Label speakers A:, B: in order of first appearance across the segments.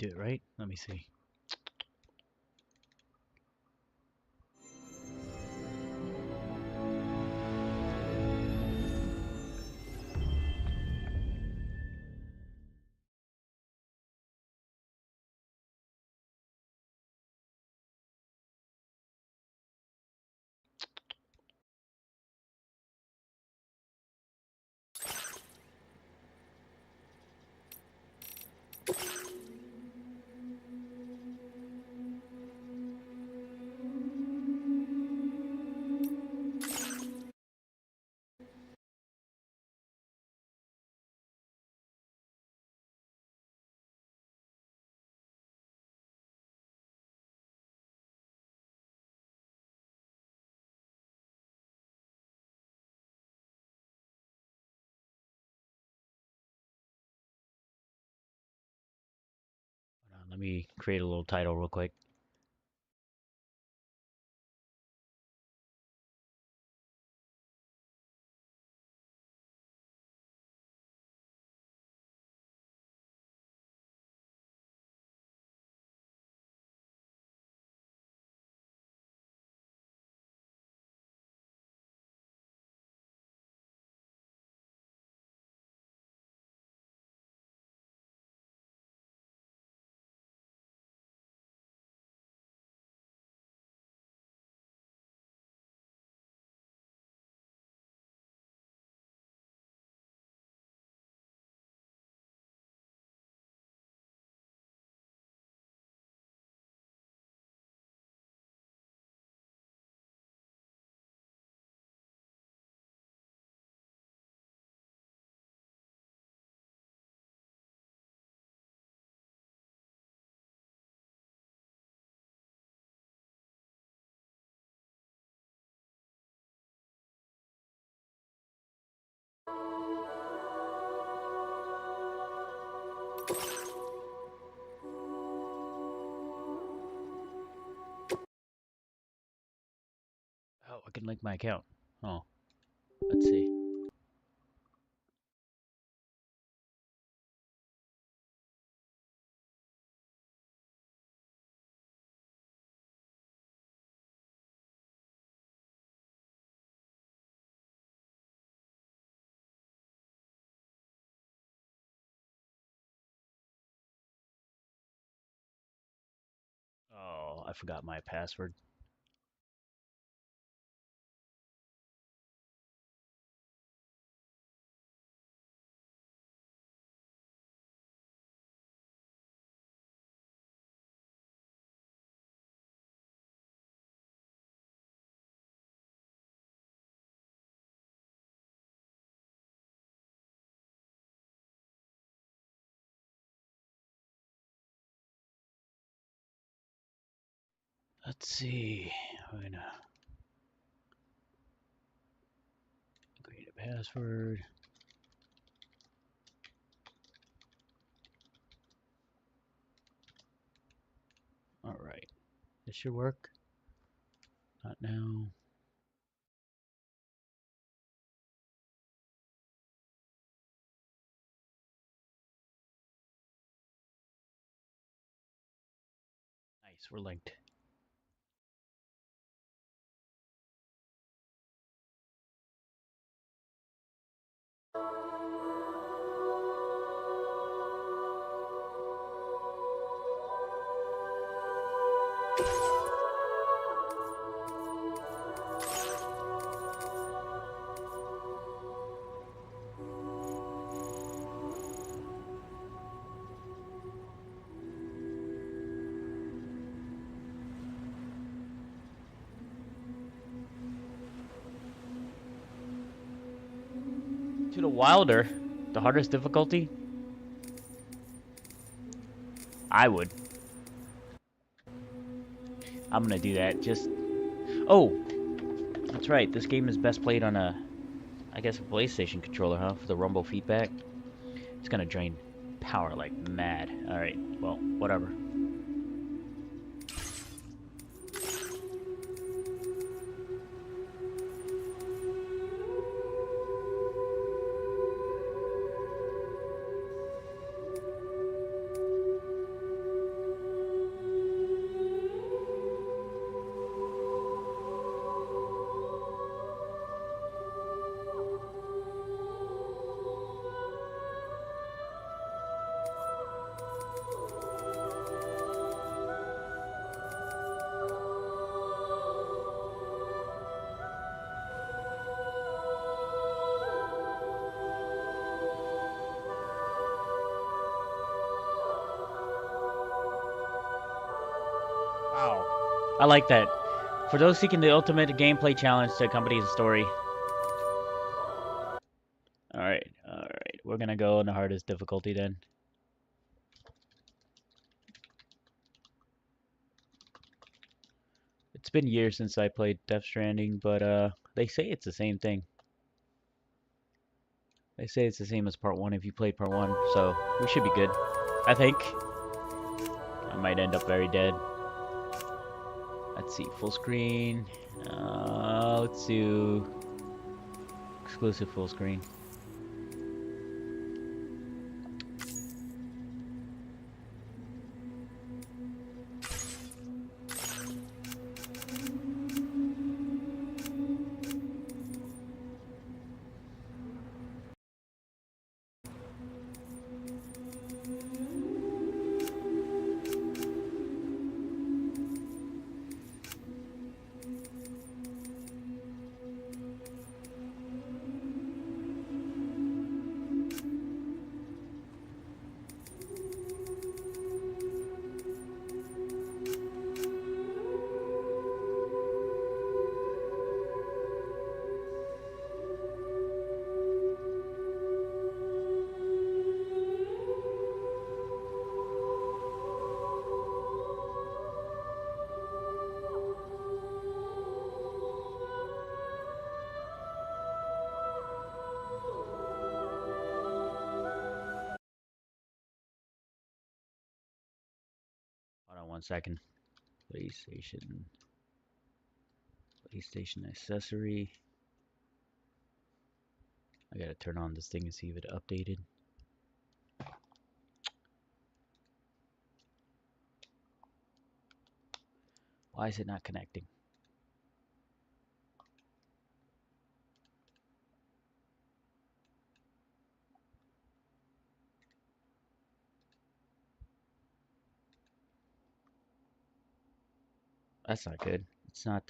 A: do it right. Let me see. Let me create a little title real quick. Oh, I can link my account. Oh, let's see. Oh, I forgot my password. Let's see. I'm gonna create a password. All right. This should work. Not now. Nice, we're linked. To the wilder, the hardest difficulty, I would. I'm gonna do that. Just oh, that's right. This game is best played on I guess, a PlayStation controller, huh? For the rumble feedback. It's gonna drain power like mad. All right. Well, whatever. I like that. For those seeking the ultimate gameplay challenge to accompany the story. Alright. We're gonna go on the hardest difficulty then. It's been years since I played Death Stranding, but they say it's the same thing. They say it's the same as part 1 if you played part 1, so we should be good. I think. I might end up very dead. Let's see, full screen. Let's do exclusive full screen. Hold on 1 second. PlayStation accessory. I gotta turn on this thing and see if it updated. Why is it not connecting? That's not good. It's not,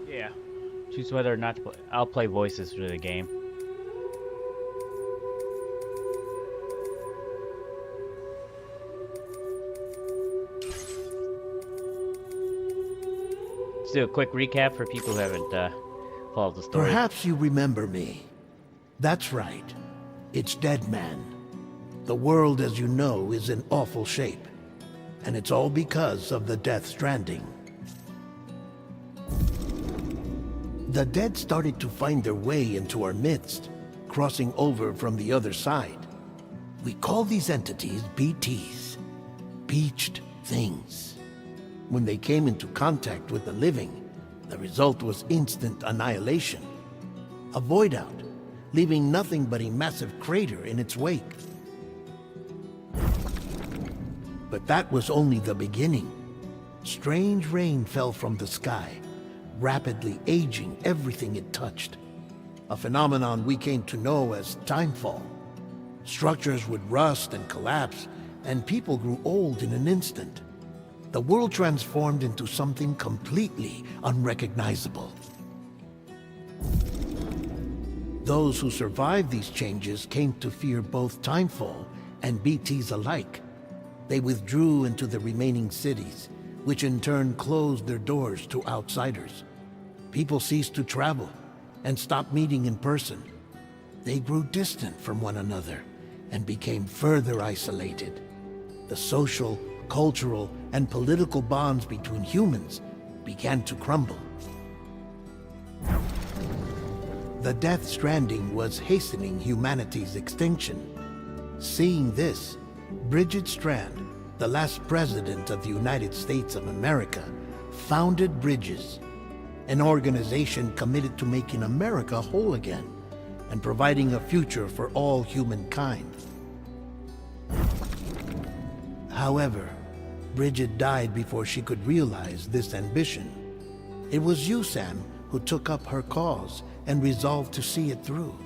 A: yeah. Choose whether or not to play. I'll play voices through the game. Let's do a quick recap for people who haven't followed the story.
B: Perhaps you remember me. That's right. It's Dead Man. The world, as you know, is in awful shape. And it's all because of the Death Stranding. The dead started to find their way into our midst, crossing over from the other side. We call these entities BTs, Beached Things. When they came into contact with the living, the result was instant annihilation. A void out, leaving nothing but a massive crater in its wake. But that was only the beginning. Strange rain fell from the sky, rapidly aging everything it touched. A phenomenon we came to know as timefall. Structures would rust and collapse, and people grew old in an instant. The world transformed into something completely unrecognizable. Those who survived these changes came to fear both timefall and BTs alike. They withdrew into the remaining cities, which in turn closed their doors to outsiders. People ceased to travel and stopped meeting in person. They grew distant from one another and became further isolated. The social, cultural, and political bonds between humans began to crumble. The Death Stranding was hastening humanity's extinction. Seeing this, Bridget Strand, the last president of the United States of America, founded Bridges, an organization committed to making America whole again and providing a future for all humankind. However, Bridget died before she could realize this ambition. It was you, Sam, who took up her cause and resolved to see it through.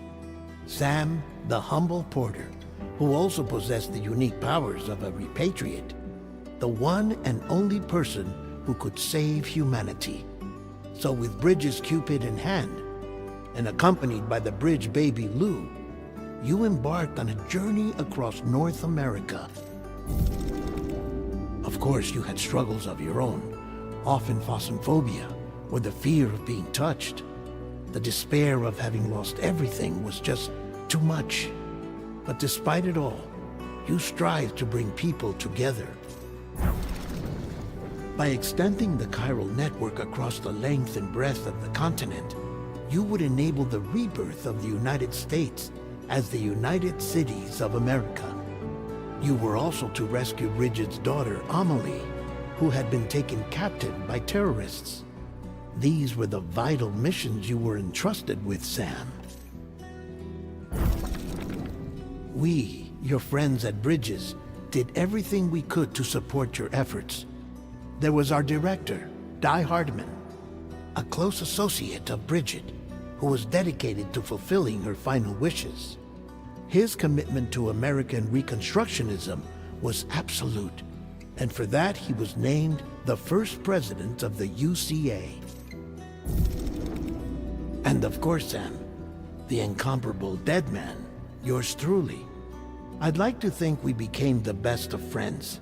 B: Sam, the humble porter, who also possessed the unique powers of a repatriate, the one and only person who could save humanity. So with Bridges' Cupid in hand, and accompanied by the bridge baby Lou, you embarked on a journey across North America. Of course, you had struggles of your own, often phasmophobia, or the fear of being touched. The despair of having lost everything was just too much. But despite it all, you strive to bring people together. By extending the chiral network across the length and breadth of the continent, you would enable the rebirth of the United States as the United Cities of America. You were also to rescue Bridget's daughter, Amelie, who had been taken captive by terrorists. These were the vital missions you were entrusted with, Sam. We, your friends at Bridges, did everything we could to support your efforts. There was our director, Di Hardman, a close associate of Bridget, who was dedicated to fulfilling her final wishes. His commitment to American Reconstructionism was absolute, and for that he was named the first president of the UCA. And of course, Sam, the incomparable dead man, yours truly. I'd like to think we became the best of friends.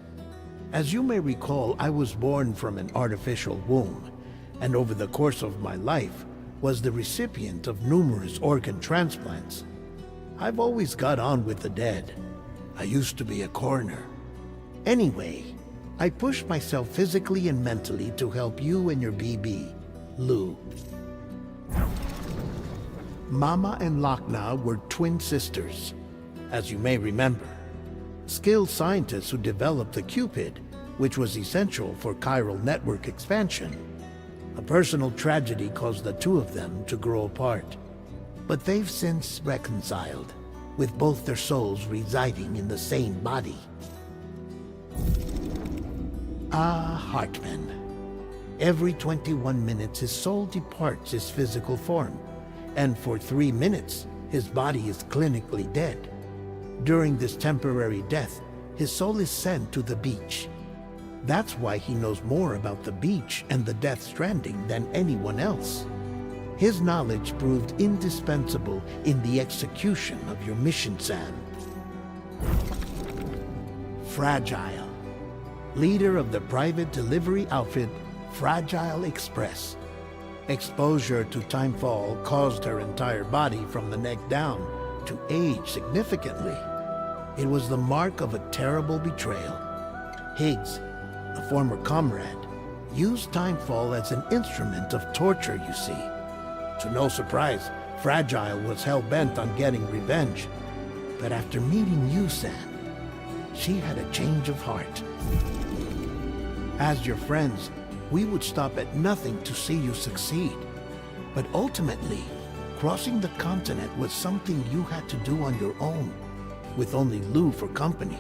B: As you may recall, I was born from an artificial womb, and over the course of my life was the recipient of numerous organ transplants. I've always got on with the dead. I used to be a coroner. Anyway, I pushed myself physically and mentally to help you and your BB, Lou. Mama and Lakna were twin sisters, as you may remember. Skilled scientists who developed the Cupid, which was essential for chiral network expansion. A personal tragedy caused the two of them to grow apart. But they've since reconciled, with both their souls residing in the same body. Hartman. Every 21 minutes his soul departs his physical form, and for 3 minutes his body is clinically dead. During this temporary death, his soul is sent to the beach. That's why he knows more about the beach and the Death Stranding than anyone else. His knowledge proved indispensable in the execution of your mission, Sam. Fragile. Leader of the private delivery outfit, Fragile Express. Exposure to timefall caused her entire body from the neck down to age significantly. It was the mark of a terrible betrayal. Higgs, a former comrade, used timefall as an instrument of torture, you see. To no surprise, Fragile was hell-bent on getting revenge. But after meeting you, Sam, she had a change of heart. As your friends, we would stop at nothing to see you succeed. But ultimately, crossing the continent was something you had to do on your own, with only Lou for company,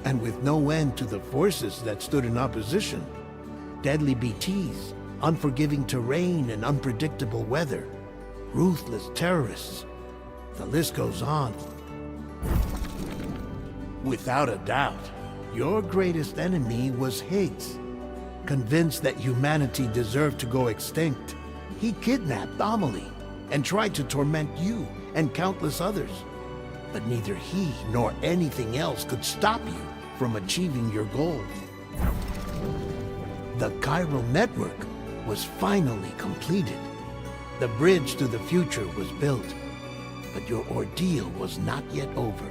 B: and with no end to the forces that stood in opposition. Deadly BTs, unforgiving terrain and unpredictable weather, ruthless terrorists. The list goes on. Without a doubt, your greatest enemy was Higgs. Convinced that humanity deserved to go extinct, he kidnapped Amelie and tried to torment you and countless others. But neither he nor anything else could stop you from achieving your goal. The chiral network was finally completed. The bridge to the future was built, but your ordeal was not yet over.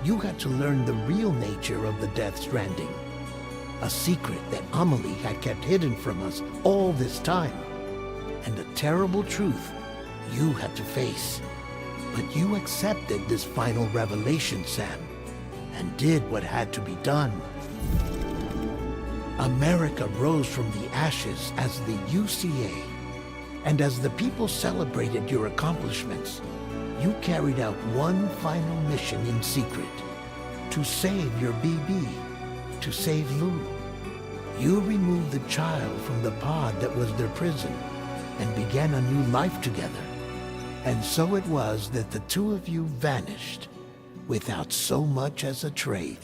B: You had to learn the real nature of the Death Stranding, a secret that Amelie had kept hidden from us all this time, and a terrible truth you had to face. But you accepted this final revelation, Sam, and did what had to be done. America rose from the ashes as the UCA, and as the people celebrated your accomplishments, you carried out one final mission in secret: to save your BB, to save Lou. You removed the child from the pod that was their prison and began a new life together. And so it was that the two of you vanished without so much as a trace.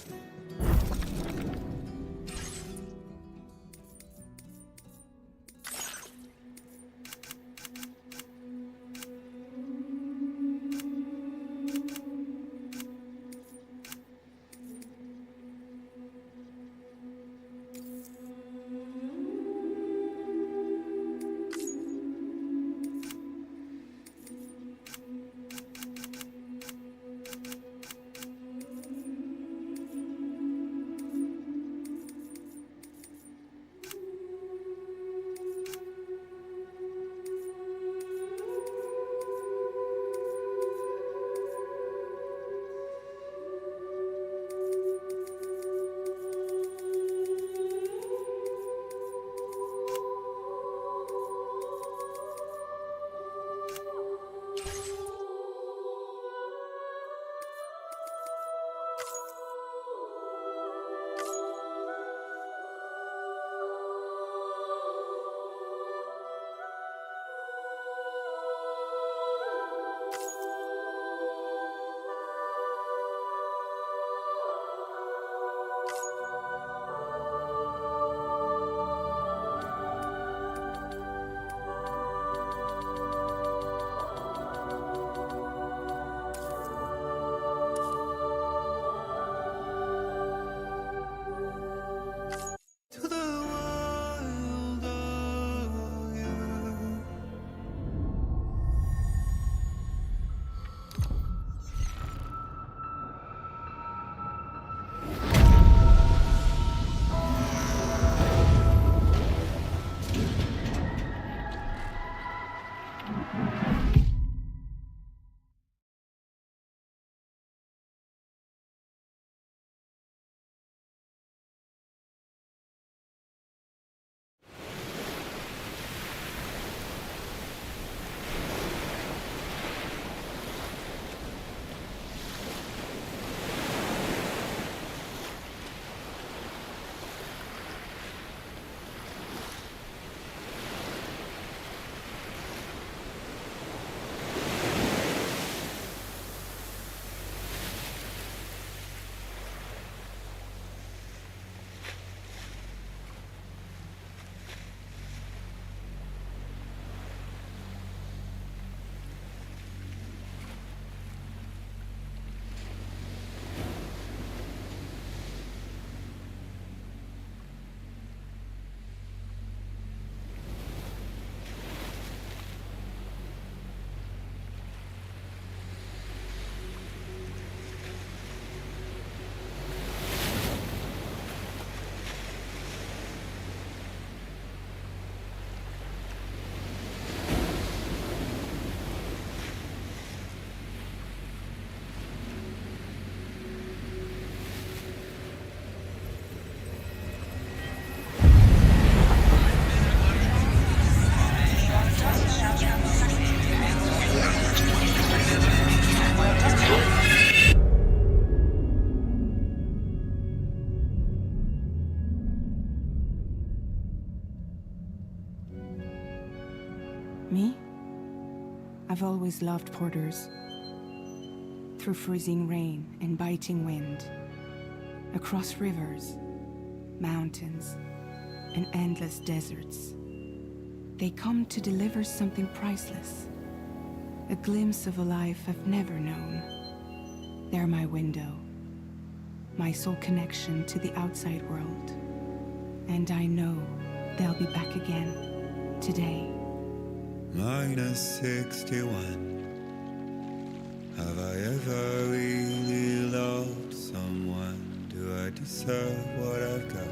C: Me? I've always loved porters. Through freezing rain and biting wind, across rivers, mountains, and endless deserts, they come to deliver something priceless, a glimpse of a life I've never known. They're my window, my sole connection to the outside world, and I know they'll be back again today.
D: Minus 61. Have I ever really loved someone? Do I deserve what I've got?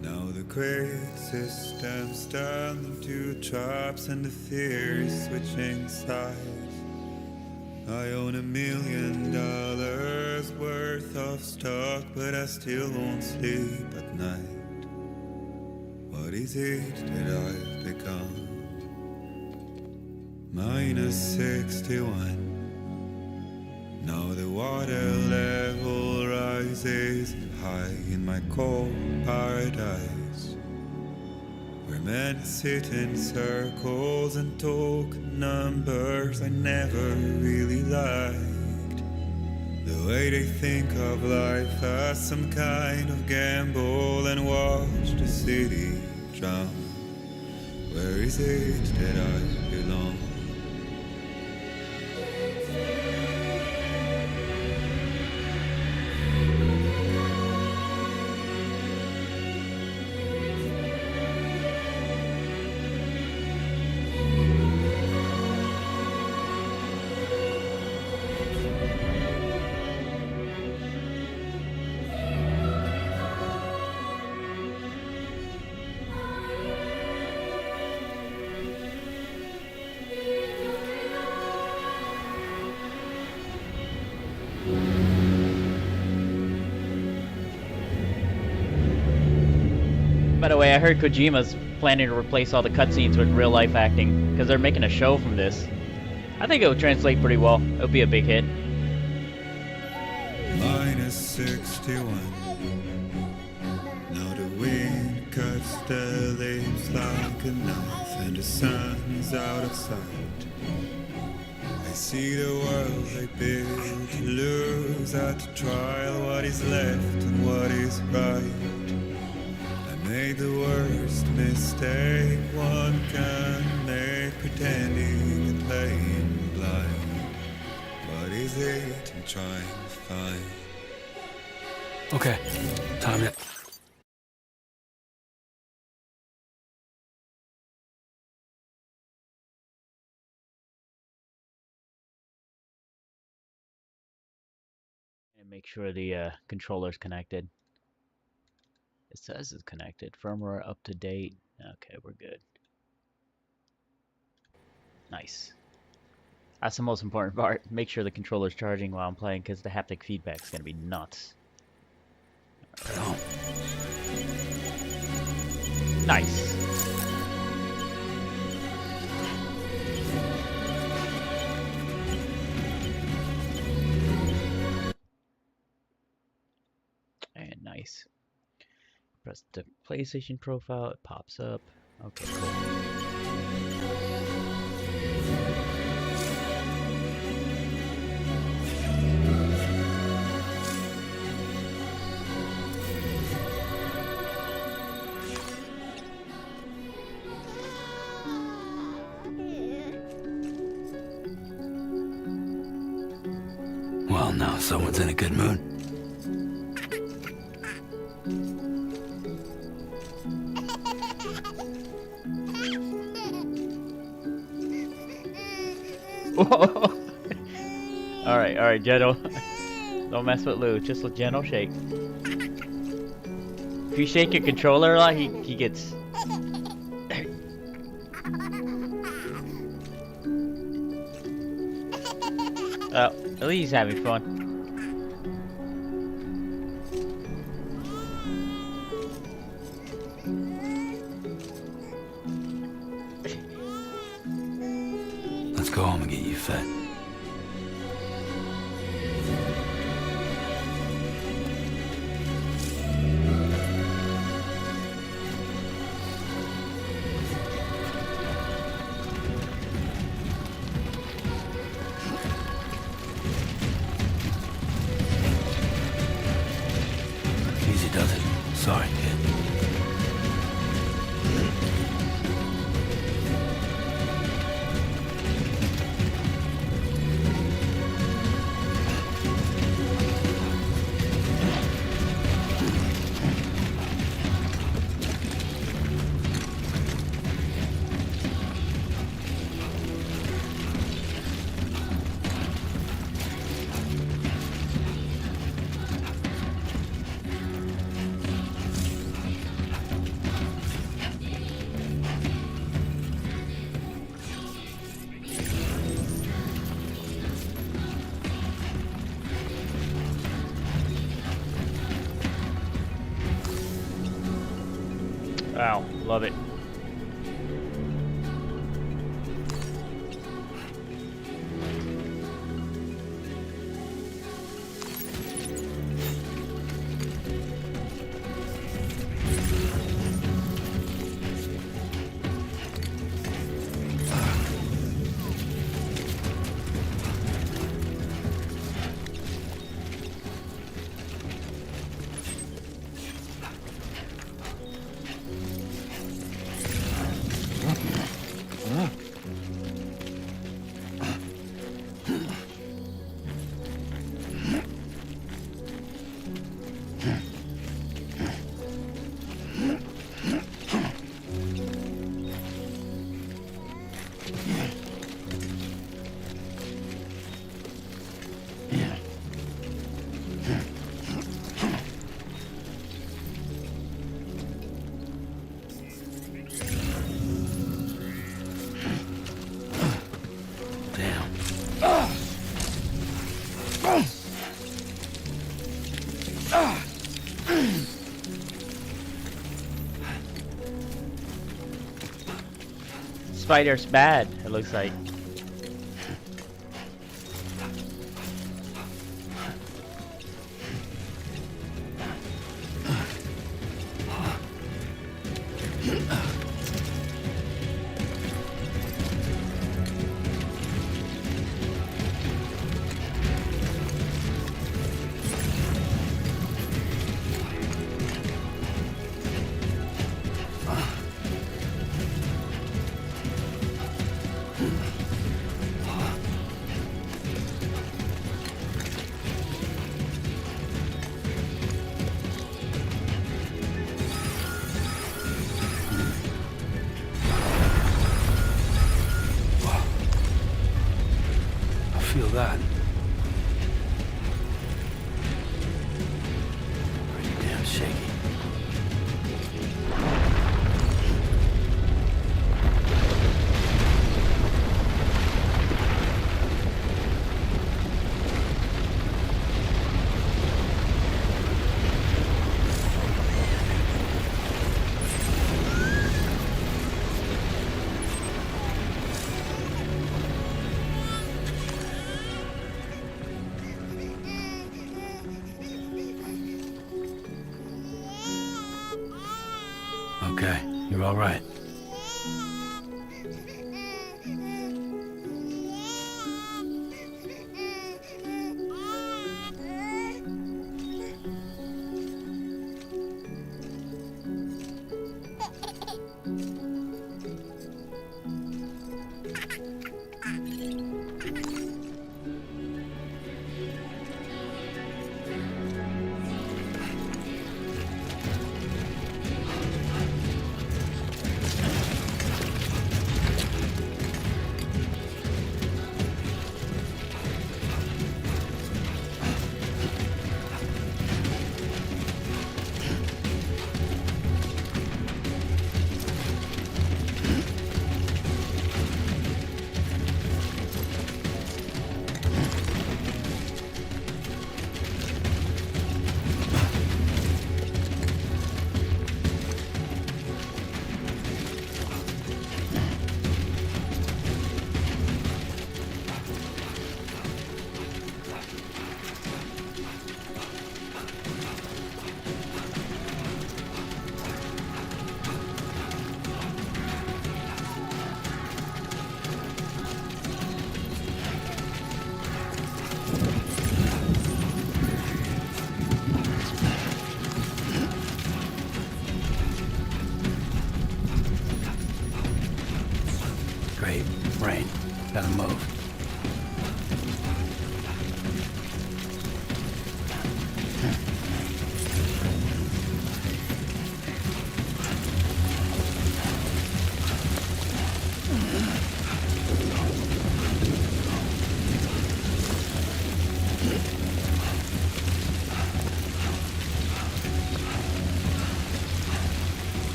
D: Now the great systems turn them to traps and the fear is switching sides. I own $1 million worth of stock, but I still won't sleep at night. What is it that I've become? -61. Now the water level rises high in my cold paradise. Where men sit in circles and talk numbers I never really liked. The way they think of life as some kind of gamble and watch the city drown. Where is it that I belong?
A: By the way, I heard Kojima's planning to replace all the cutscenes with real-life acting, because they're making a show from this. I think it would translate pretty well. It would be a big hit.
D: -61. Now the wind cuts the leaves like a knife, and the sun's out of sight. I see the world they build to lose at the trial, what is left and what is right. Made the worst mistake one can make, pretending and playing blind. What is it I'm trying to find?
E: Okay, time to...
A: And make sure the controller's connected. It says it's connected. Firmware up to date. Okay, we're good. Nice. That's the most important part. Make sure the controller's charging while I'm playing, because the haptic feedback's gonna be nuts.
E: Right.
A: Nice. And nice. Press the PlayStation profile, it pops up. Okay, cool.
E: Well, now someone's in a good mood.
A: Alright, gentle. Don't mess with Lou, just a gentle shake. If you shake your controller a lot, he gets... Oh, at least he's having fun.
E: Let's go home and get you fed.
A: Ow, love it. Spider's bad, it looks like.
E: Feel that. Pretty damn shaky. Okay, you're all right.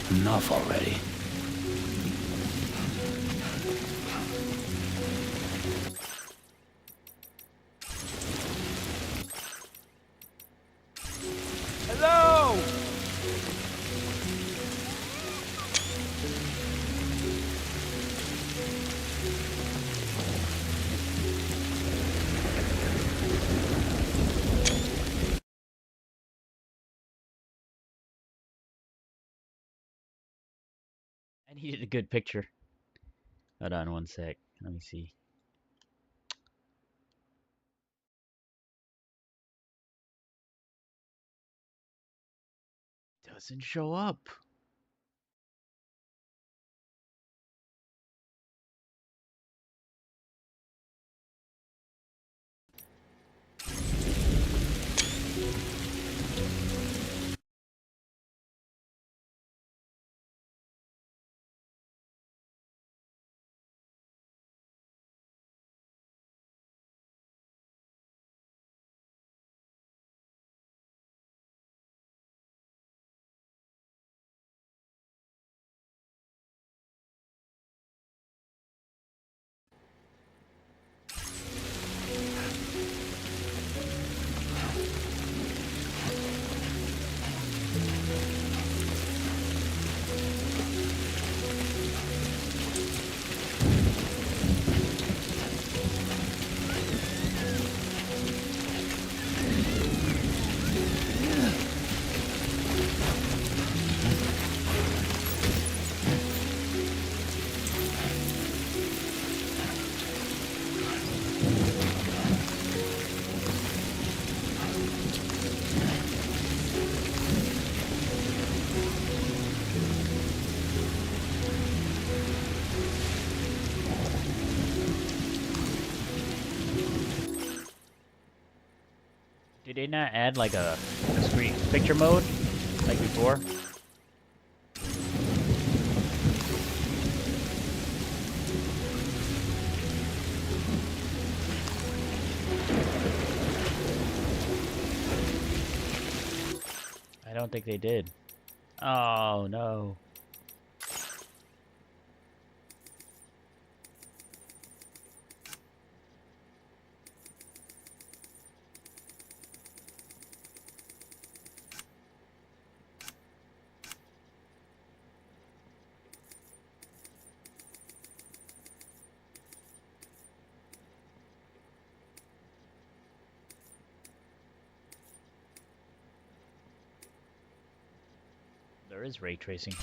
E: Enough already.
A: Hello! I needed a good picture. Hold on one sec. Let me see. Doesn't show up. Did they not add like a screen picture mode like before? I don't think they did. Oh no. There is ray tracing.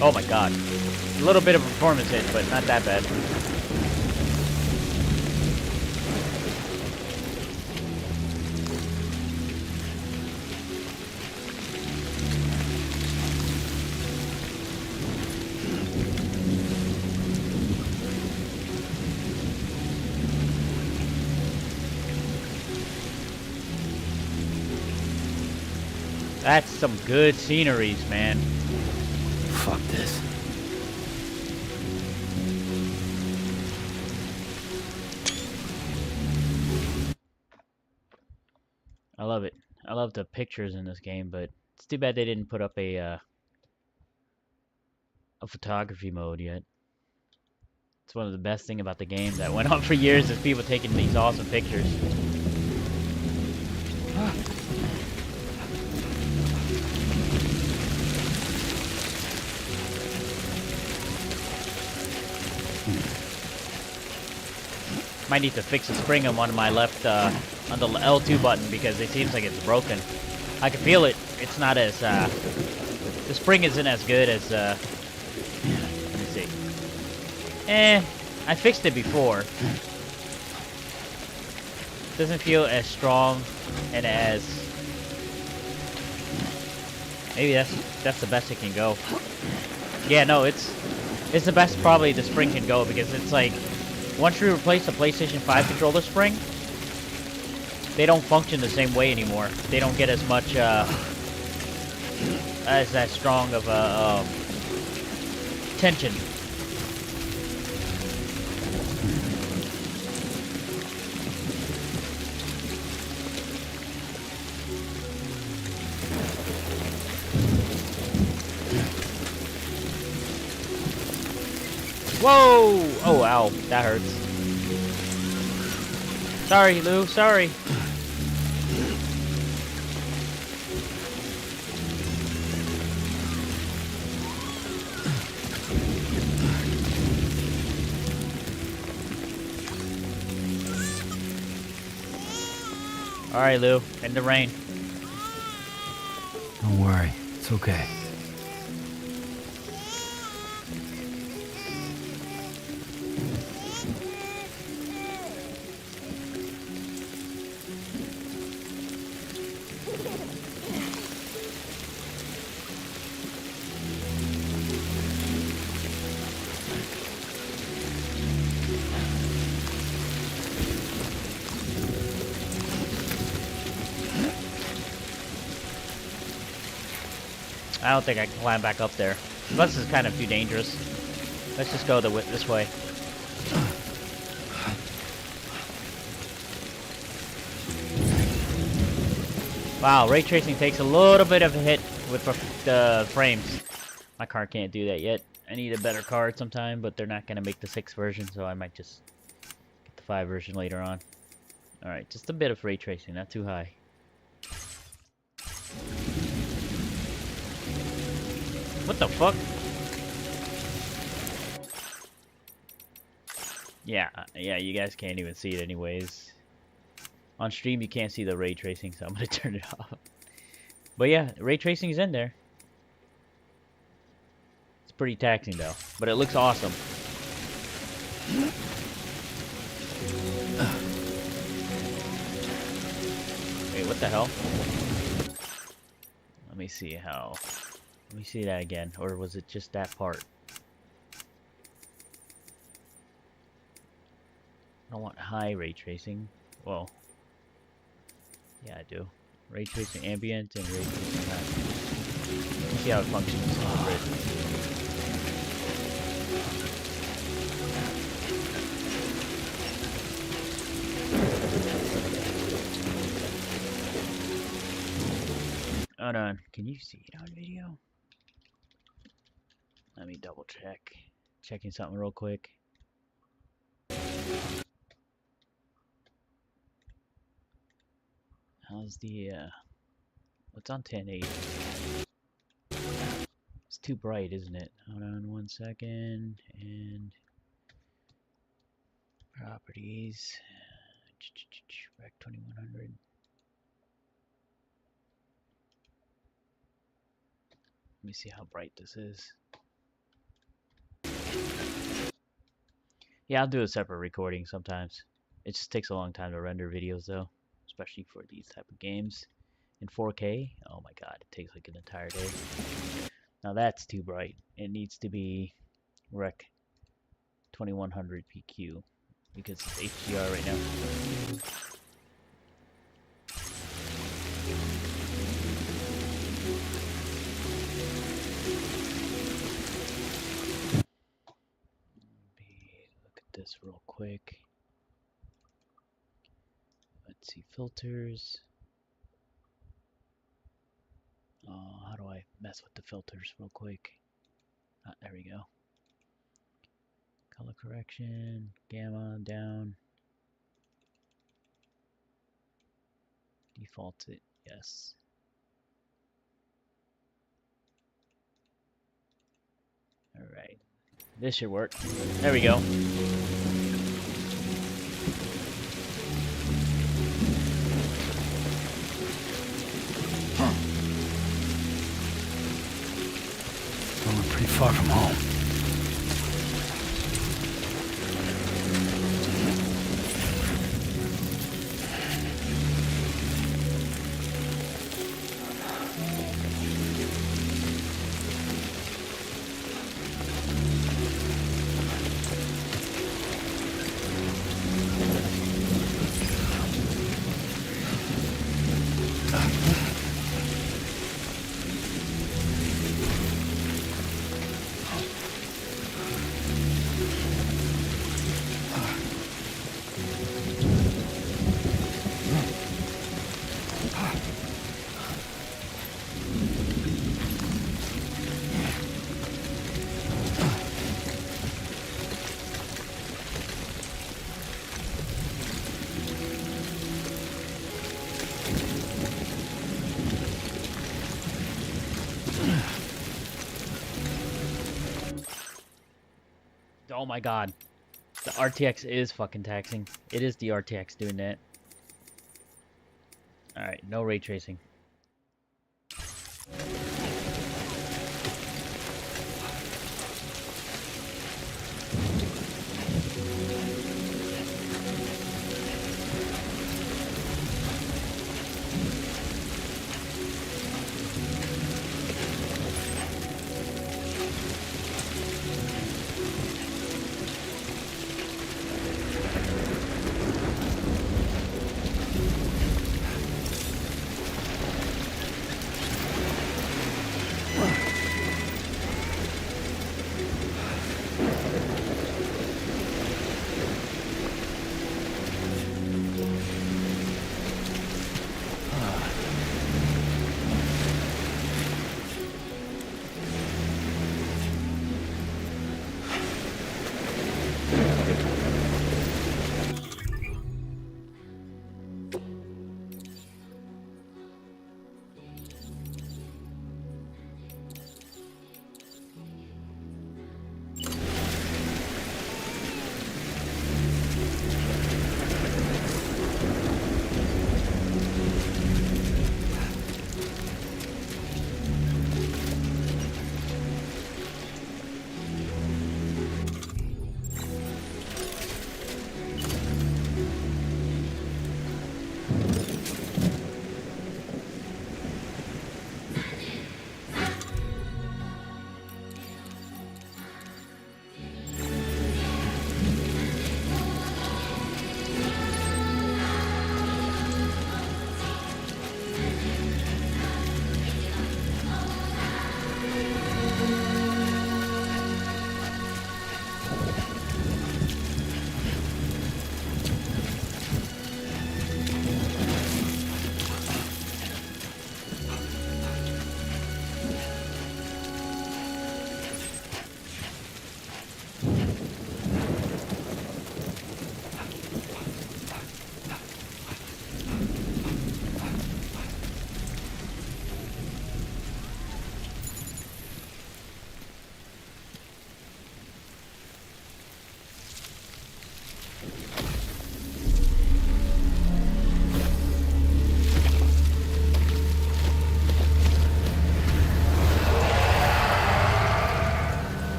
A: Oh my god. A little bit of a performance hit, but not that bad. That's some good sceneries, man.
E: Fuck this.
A: I love it. I love the pictures in this game, but it's too bad they didn't put up a photography mode yet. It's one of the best thing about the game that went on for years is people taking these awesome pictures. Might need to fix the spring on one of my left, on the L2 button because it seems like it's broken. I can feel it. It's not as, the spring isn't as good as, let me see. I fixed it before. Doesn't feel as strong and as, maybe that's the best it can go. Yeah, no, it's the best probably the spring can go because it's like, once you replace the PlayStation 5 controller spring, they don't function the same way anymore. They don't get as much, as that strong of a, tension. Whoa! Oh, ow. That hurts. Sorry, Lou. Sorry. Alright, Lou. In the rain.
E: Don't worry. It's okay.
A: I don't think I can climb back up there. This is kind of too dangerous. Let's just go this way. Wow, ray tracing takes a little bit of a hit with the frames. My card can't do that yet. I need a better card sometime, but they're not going to make the 6 version, so I might just get the 5 version later on. Alright, just a bit of ray tracing, not too high. What the fuck? Yeah, you guys can't even see it anyways. On stream, you can't see the ray tracing, so I'm gonna turn it off. But yeah, ray tracing is in there. It's pretty taxing though, but it looks awesome. Wait, what the hell? Let me see how. Let me see that again, or was it just that part? I don't want high ray tracing. Well, yeah, I do. Ray tracing ambient and ray tracing high. Let's see how it functions on the grid. Hold on, can you see it on video? Let me double check. Checking something real quick. How's the what's on 1080? It's too bright, isn't it? Hold on 1 second. And properties. Back 2100. Let me see how bright this is. Yeah, I'll do a separate recording sometimes. It just takes a long time to render videos though, especially for these type of games. In 4K, oh my god, it takes like an entire day. Now that's too bright. It needs to be Rec 2100 PQ because it's HDR right now. Look at this real quick. Let's see, filters. How do I mess with the filters real quick? There we go. Color correction, gamma down. Default it, yes. Alright, this should work. There we go.
E: We're pretty far from home.
A: Oh my god. The RTX is fucking taxing. It is the RTX doing that. Alright, no ray tracing.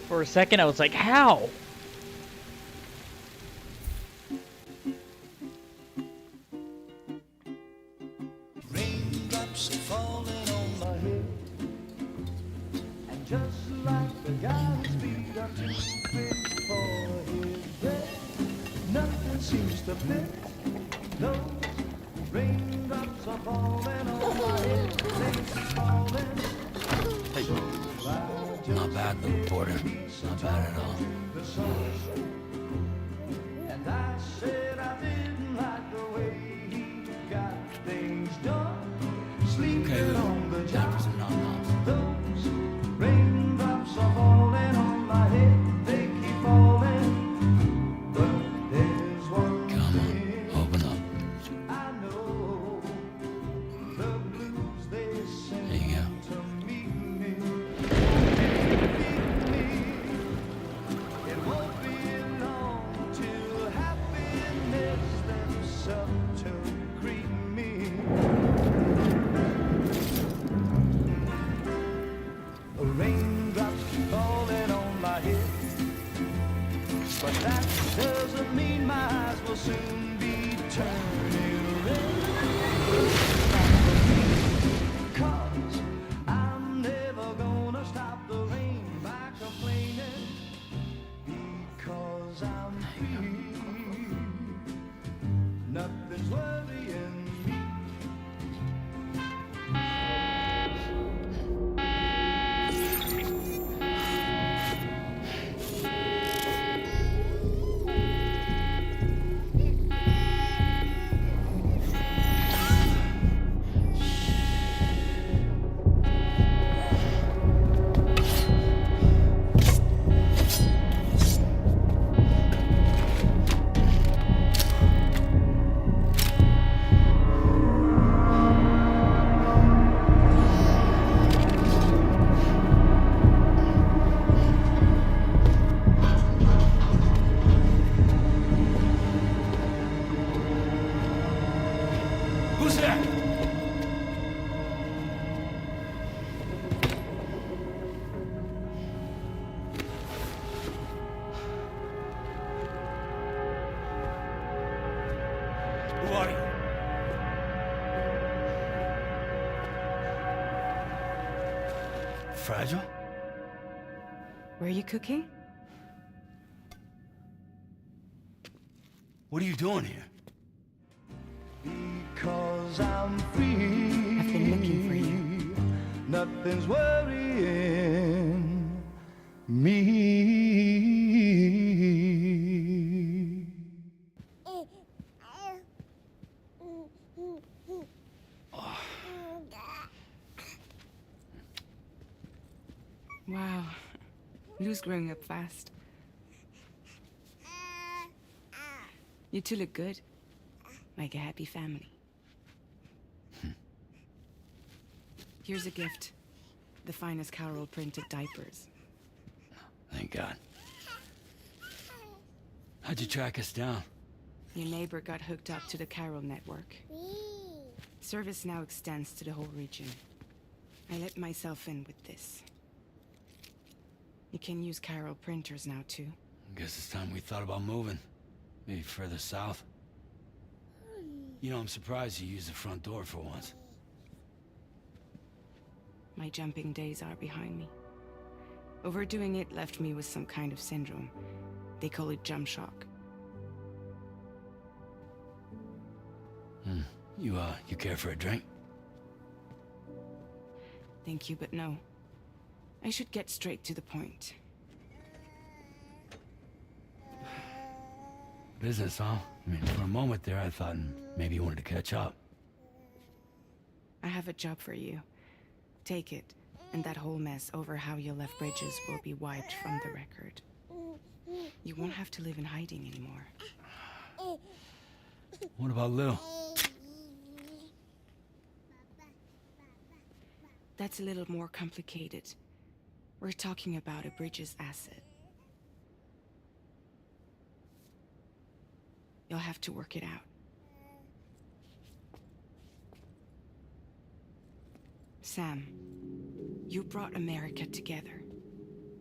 A: For a second, I was like, how?
F: Raindrops are falling on my head, and just like the guy who's beat up too big for his bed, nothing seems to fit. Those raindrops are falling on my head, they keep falling.
E: Not bad, the reporter. Not bad at all.
F: And I said I didn't like the way he got things done. Sleeping
E: Okay, Lou.
F: on the job.
E: Time for some non-noms.
F: Those raindrops are falling on my head. They keep falling. But there's one
E: Come on,
F: thing
E: open up.
F: I know. The blues they sing
E: There you go.
F: to meet me. It won't be long till happiness themselves to greet me.
E: fragile?
C: Were you cooking?
E: What are you doing here?
F: Because I'm free.
C: I've been looking for you.
F: Nothing's worrying me.
C: Wow. Lou's growing up fast. You two look good. Like a happy family. Here's a gift. The finest Carol printed diapers.
E: Thank God. How'd you track us down?
C: Your neighbor got hooked up to the Carol network. Service now extends to the whole region. I let myself in with this. You can use Carol printers now too.
E: Guess it's time we thought about moving. Maybe further south. You know, I'm surprised you used the front door for once.
C: My jumping days are behind me. Overdoing it left me with some kind of syndrome. They call it jump shock.
E: You care for a drink?
C: Thank you, but no. I should get straight to the point.
E: Business, huh? I mean, for a moment there, I thought maybe you wanted to catch up.
C: I have a job for you. Take it, and that whole mess over how you left bridges will be wiped from the record. You won't have to live in hiding anymore.
E: What about Lou?
C: That's a little more complicated. We're talking about a bridges asset. You'll have to work it out. Sam, you brought America together.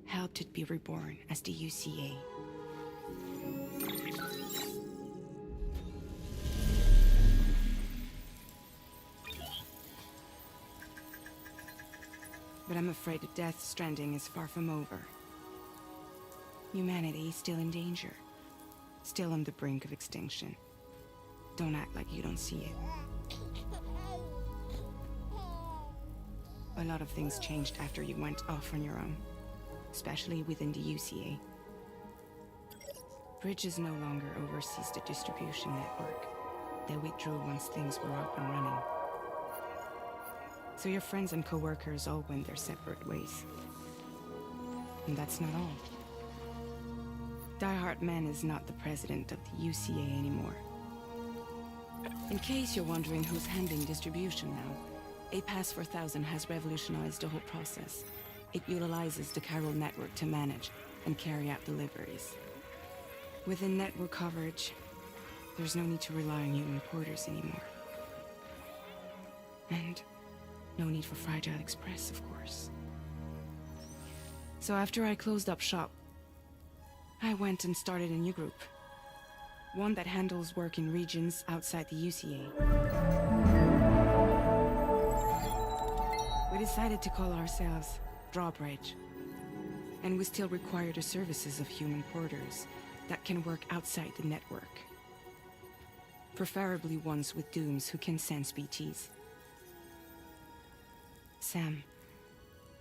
C: Helped it be reborn as the UCA. But I'm afraid the Death Stranding is far from over. Humanity is still in danger. Still on the brink of extinction. Don't act like you don't see it. A lot of things changed after you went off on your own. Especially within the UCA. Bridges no longer oversees the distribution network. They withdrew once things were up and running. So your friends and co-workers all went their separate ways. And that's not all. Die Hard Man is not the president of the UCA anymore. In case you're wondering who's handling distribution now, A Pass 4000 has revolutionized the whole process. It utilizes the Carol network to manage and carry out deliveries. Within network coverage, there's no need to rely on human porters anymore. And no need for Fragile Express, of course. So after I closed up shop, I went and started a new group. One that handles work in regions outside the UCA. We decided to call ourselves Drawbridge. And we still require the services of human porters that can work outside the network. Preferably ones with dooms who can sense BTs. Sam,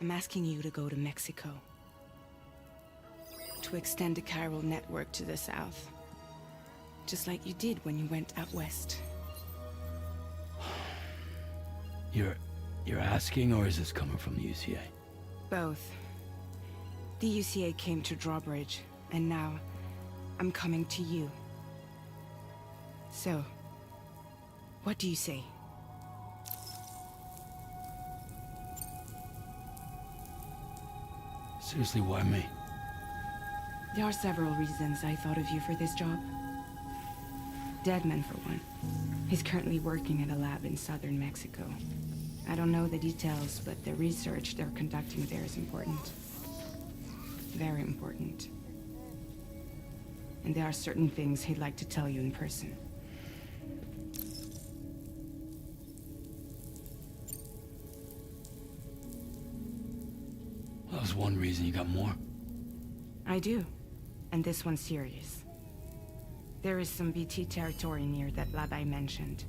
C: I'm asking you to go to Mexico. To extend the Carol network to the south. Just like you did when you went out west.
E: You're asking, or is this coming from the UCA?
C: Both. The UCA came to Drawbridge, and now I'm coming to you. So, what do you say?
E: Seriously, why me?
C: There are several reasons I thought of you for this job. Deadman, for one. He's currently working at a lab in southern Mexico. I don't know the details, but the research they're conducting there is important. Very important. And there are certain things he'd like to tell you in person.
E: was one reason. You got more?
C: I do. And this one's serious. There is some BT territory near that lab I mentioned.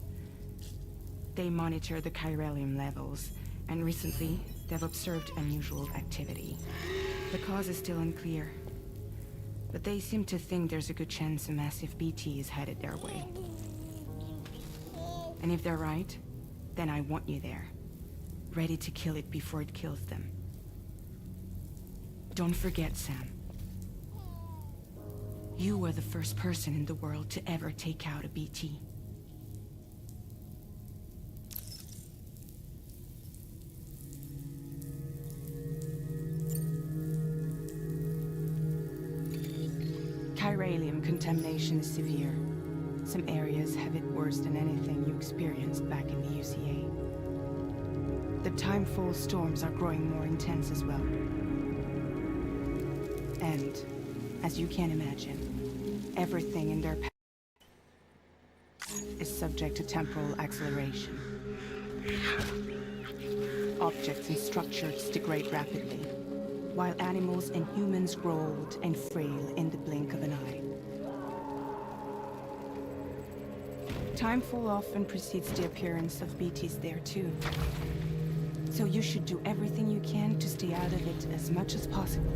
C: They monitor the chiralium levels, and recently, they've observed unusual activity. The cause is still unclear, but they seem to think there's a good chance a massive BT is headed their way. And if they're right, then I want you there, ready to kill it before it kills them. Don't forget, Sam. You were the first person in the world to ever take out a BT. Chiralium contamination is severe. Some areas have it worse than anything you experienced back in the UCA. The timefall storms are growing more intense as well. And, as you can imagine, everything in their path is subject to temporal acceleration. Objects and structures degrade rapidly, while animals and humans grow old and frail in the blink of an eye. Timefall often precedes the appearance of BTs there too. So you should do everything you can to stay out of it as much as possible.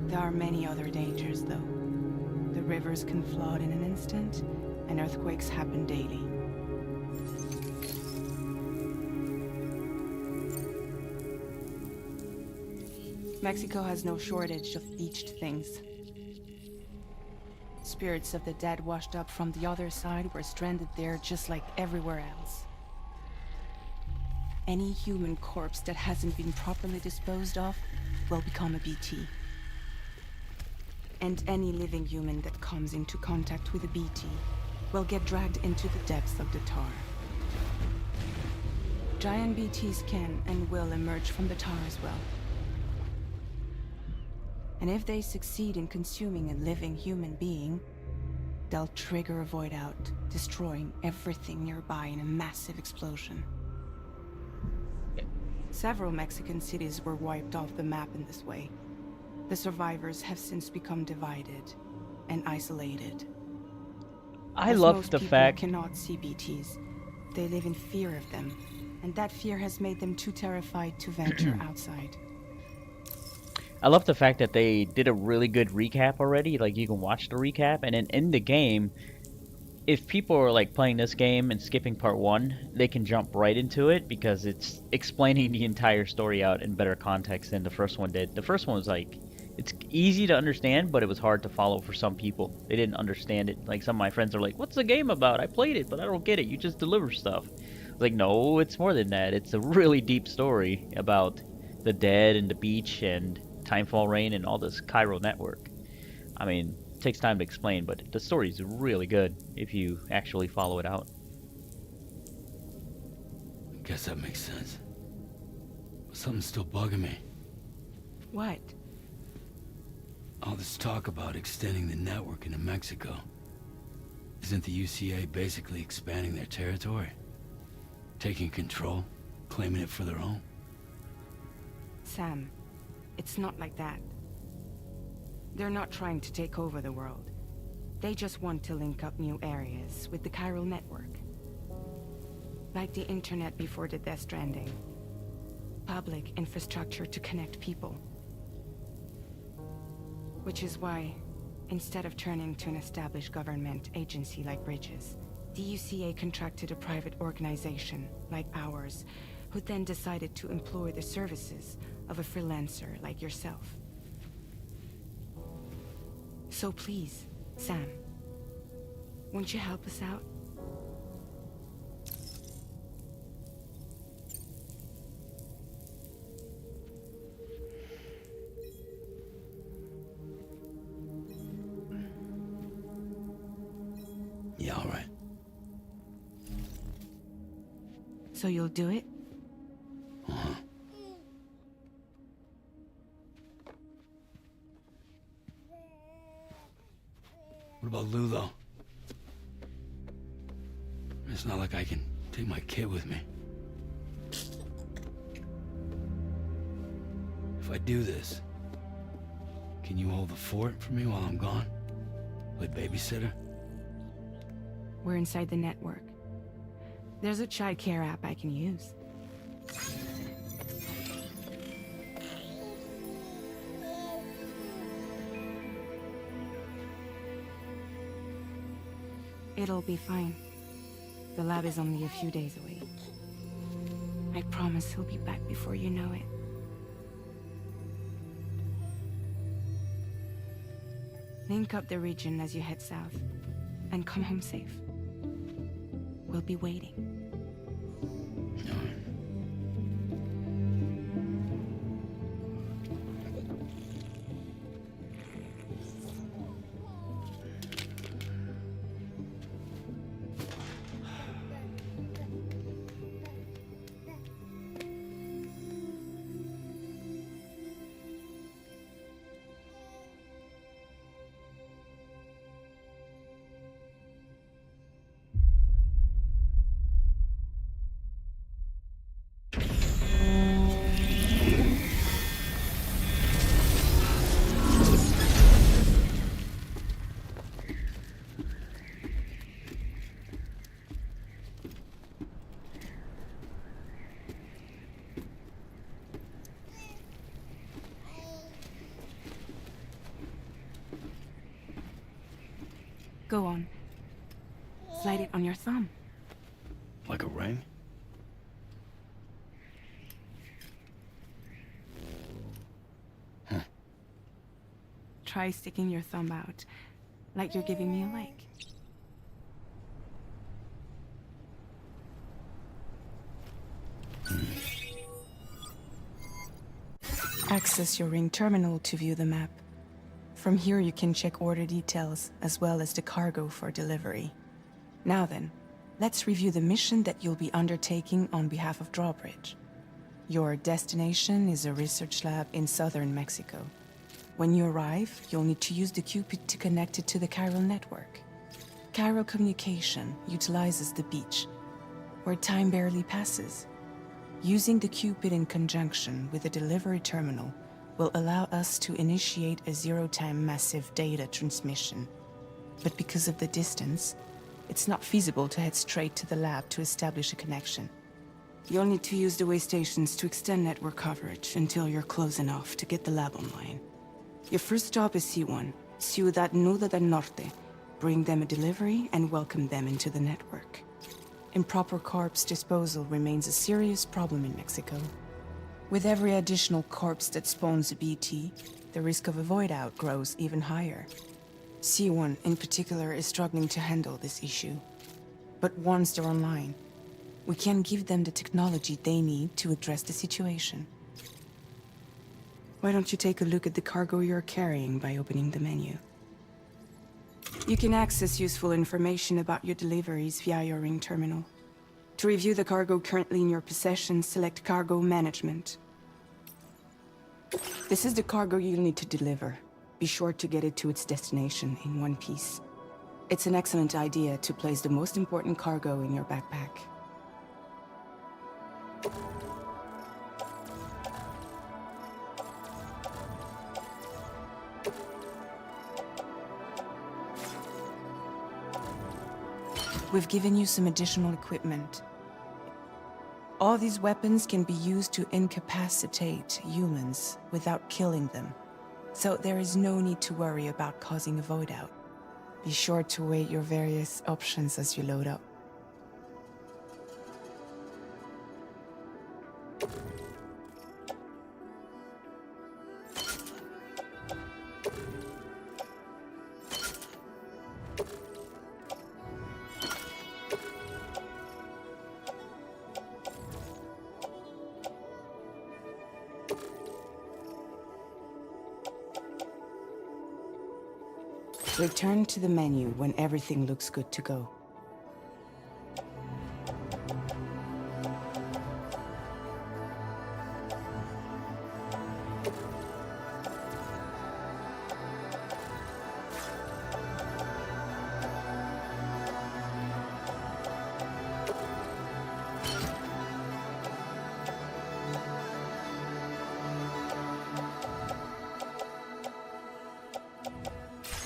C: There are many other dangers, though. The rivers can flood in an instant, and earthquakes happen daily. Mexico has no shortage of beached things. Spirits of the dead washed up from the other side were stranded there just like everywhere else. Any human corpse that hasn't been properly disposed of will become a BT. And any living human that comes into contact with a BT will get dragged into the depths of the tar. Giant BTs can and will emerge from the tar as well. And if they succeed in consuming a living human being, they'll trigger a void out, destroying everything nearby in a massive explosion. Several Mexican cities were wiped off the map in this way. The survivors have since become divided and isolated.
A: I
C: As
A: love
C: most
A: the
C: people
A: fact.
C: cannot see BTs. They live in fear of them, and that fear has made them too terrified to venture outside.
A: I love the fact that they did a really good recap already. Like, you can watch the recap, and then in the game, if people are like playing this game and skipping part 1, they can jump right into it because it's explaining the entire story out in better context than the first one did. The first one was like, it's easy to understand, but it was hard to follow for some people. They didn't understand it. Like, some of my friends are like, "What's the game about? I played it, but I don't get it. You just deliver stuff." I was like, no, it's more than that. It's a really deep story about the dead and the beach and timefall rain and all this chiral network. I mean, it takes time to explain, but the story's really good if you actually follow it out.
E: I guess that makes sense. But something's still bugging me.
C: What?
E: All this talk about extending the network into Mexico. Isn't the UCA basically expanding their territory? Taking control? Claiming it for their own?
C: Sam, it's not like that. They're not trying to take over the world. They just want to link up new areas with the chiral network. Like the internet before the Death Stranding. Public infrastructure to connect people. Which is why, instead of turning to an established government agency like Bridges, the UCA contracted a private organization like ours, who then decided to employ the services of a freelancer like yourself. So please, Sam, won't you help us out?
E: Yeah, all right.
C: So you'll do it?
E: Uh-huh. What about Lou, though? It's not like I can take my kid with me. if I do this, can you hold the fort for me while I'm gone? Play babysitter?
C: We're inside the network. There's a child care app I can use. It'll be fine. The lab is only a few days away. I promise he'll be back before you know it. Link up the region as you head south, and come home safe. We'll be waiting. Go on. Slide it on your thumb.
E: Like a ring?
C: Try sticking your thumb out, like you're giving me a like. Access your ring terminal to view the map. From here you can check order details, as well as the cargo for delivery. Now then, let's review the mission that you'll be undertaking on behalf of Drawbridge. Your destination is a research lab in southern Mexico. When you arrive, you'll need to use the Cupid to connect it to the chiral network. Chiral communication utilizes the beach, where time barely passes. Using the Cupid in conjunction with the delivery terminal will allow us to initiate a zero-time massive data transmission. But because of the distance, it's not feasible to head straight to the lab to establish a connection. You'll need to use the way stations to extend network coverage until you're close enough to get the lab online. Your first stop is C1, Ciudad Nuda del Norte. Bring them a delivery and welcome them into the network. Improper corpse disposal remains a serious problem in Mexico. With every additional corpse that spawns a BT, the risk of a void out grows even higher. C1 in particular is struggling to handle this issue. But once they're online, we can give them the technology they need to address the situation. Why don't you take a look at the cargo you're carrying by opening the menu? You can access useful information about your deliveries via your ring terminal. To review the cargo currently in your possession, select Cargo Management. This is the cargo you'll need to deliver. Be sure to get it to its destination in one piece. It's an excellent idea to place the most important cargo in your backpack. We've given you some additional equipment. All these weapons can be used to incapacitate humans without killing them. So there is no need to worry about causing a void out. Be sure to weigh your various options as you load up. Return to the menu when everything looks good to go.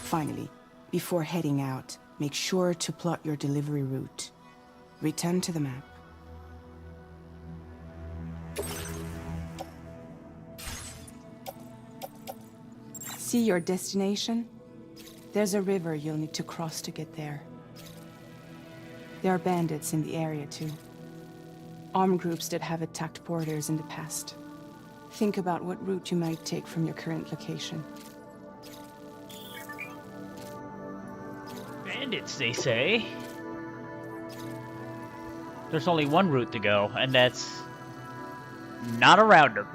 C: Finally, before heading out, make sure to plot your delivery route. Return to the map. See your destination? There's a river you'll need to cross to get there. There are bandits in the area too. Armed groups that have attacked porters in the past. Think about what route you might take from your current location.
A: Bandits, they say. There's only one route to go, and that's not around them.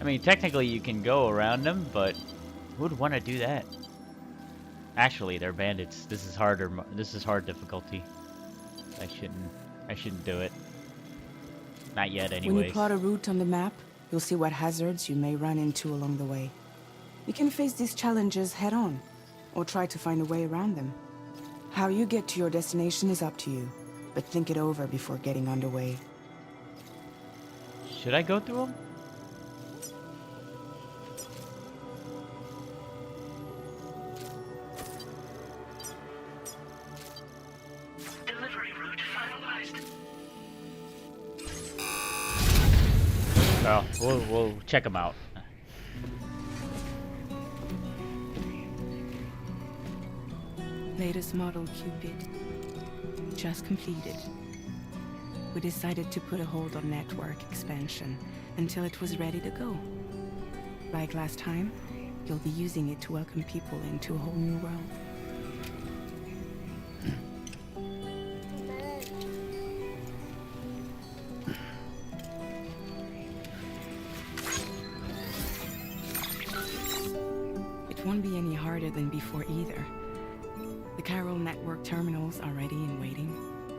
A: I mean, technically you can go around them, but who would want to do that? Actually, they're bandits. This is harder. This is hard difficulty. I shouldn't do it. Not yet, anyways.
C: When you plot a route on the map, you'll see what hazards you may run into along the way. You can face these challenges head on, or try to find a way around them. How you get to your destination is up to you, but think it over before getting underway.
A: Should I go through them? Well, we'll check them out.
C: Latest model Cupid. Just completed. We decided to put a hold on network expansion until it was ready to go. Like last time, you'll be using it to welcome people into a whole new world. It won't be any harder than before either. The Carol network terminals are ready and waiting.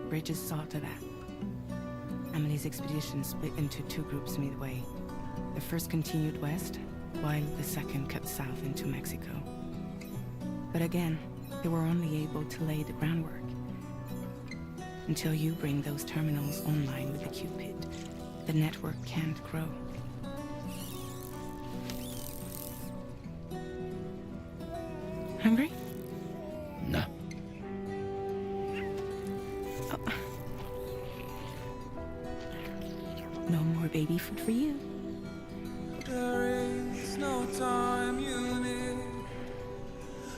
C: Bridges saw to that. Emily's expedition split into two groups midway. The first continued west, while the second cut south into Mexico. But again, they were only able to lay the groundwork. Until you bring those terminals online with the Cupid, the network can't grow. Hungry?
E: No.
C: Oh. No more baby food for you.
F: There is no time you need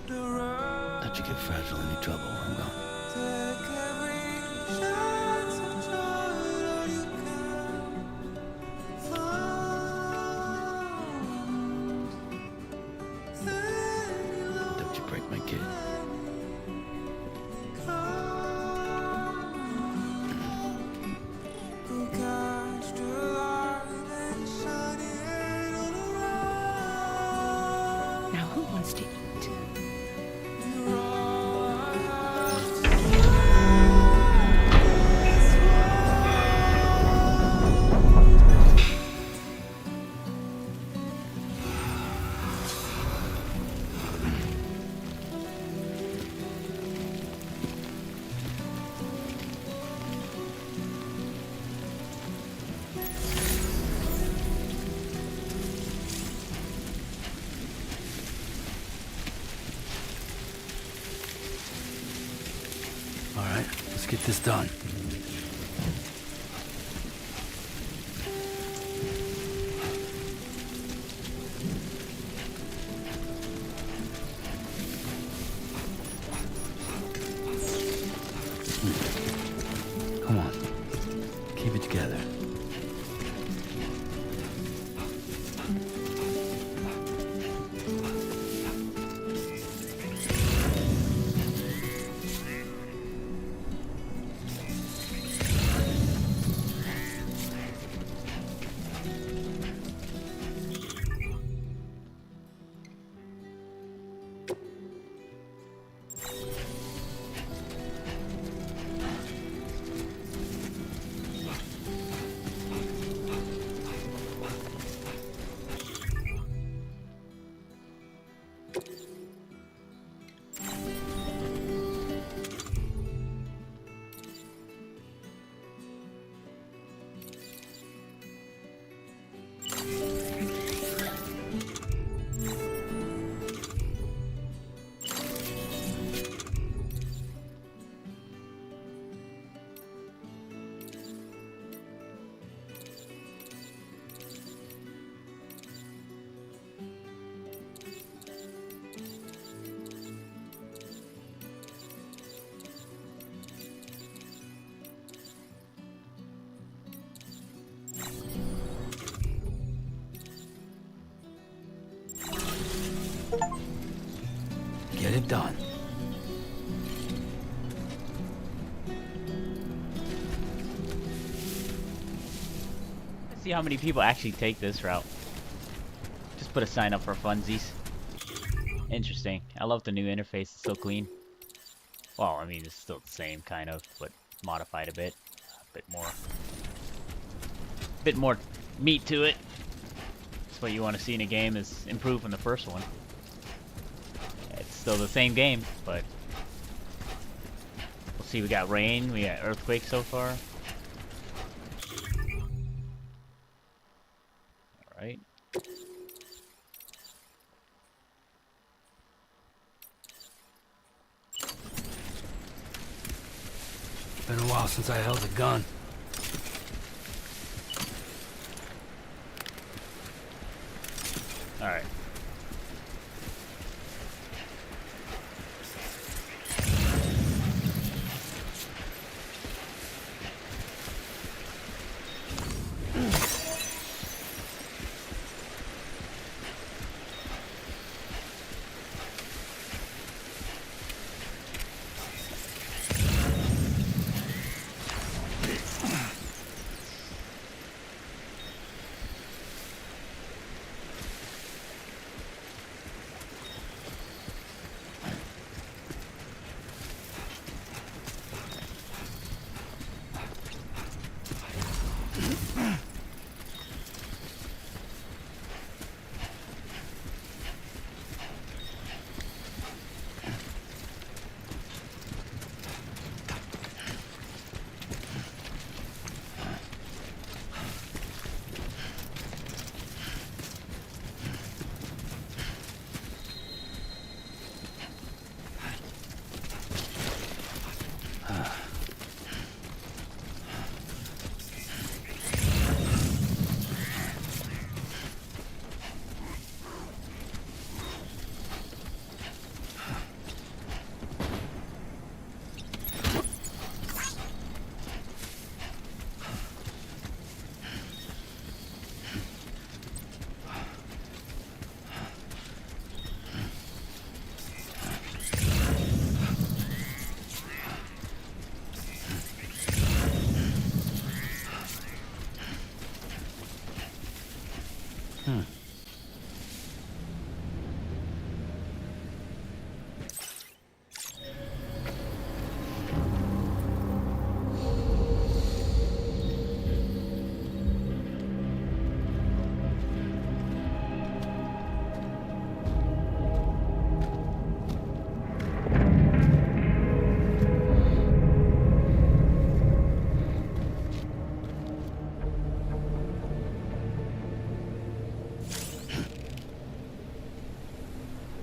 F: to run.
E: Don't you get fragile any trouble where I'm going.
F: Take every chance of joy that you can find.
E: Don't you break my kid.
F: Go catch the light and shine it all around.
C: Now who wants to eat?
F: You're all I have.
E: All right, let's get this done. Come on, keep it together. it done.
A: Let's see how many people actually take this route. Just put a sign up for funsies. Interesting. I love the new interface. It's so clean. Well, I mean, it's still the same kind of, but modified a bit. Bit more meat to it. That's what you want to see in a game, is improve from the first one. It's still the same game, but we'll see. We got rain, we got earthquake so far. Alright.
E: Been a while since I held a gun.
A: Alright.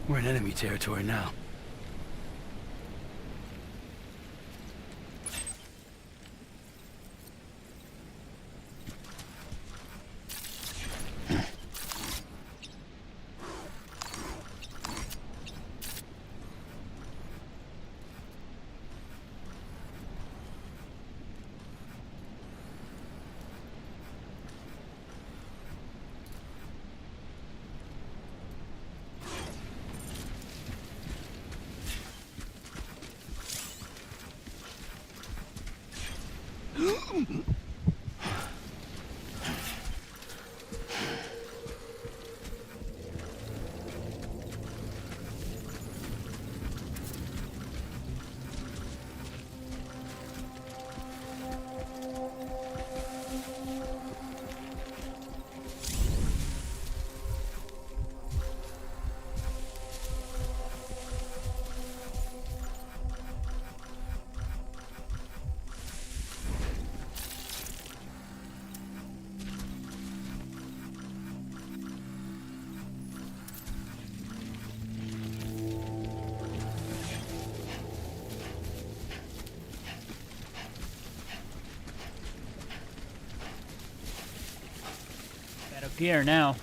E: We're in enemy territory now.
A: Got up here now.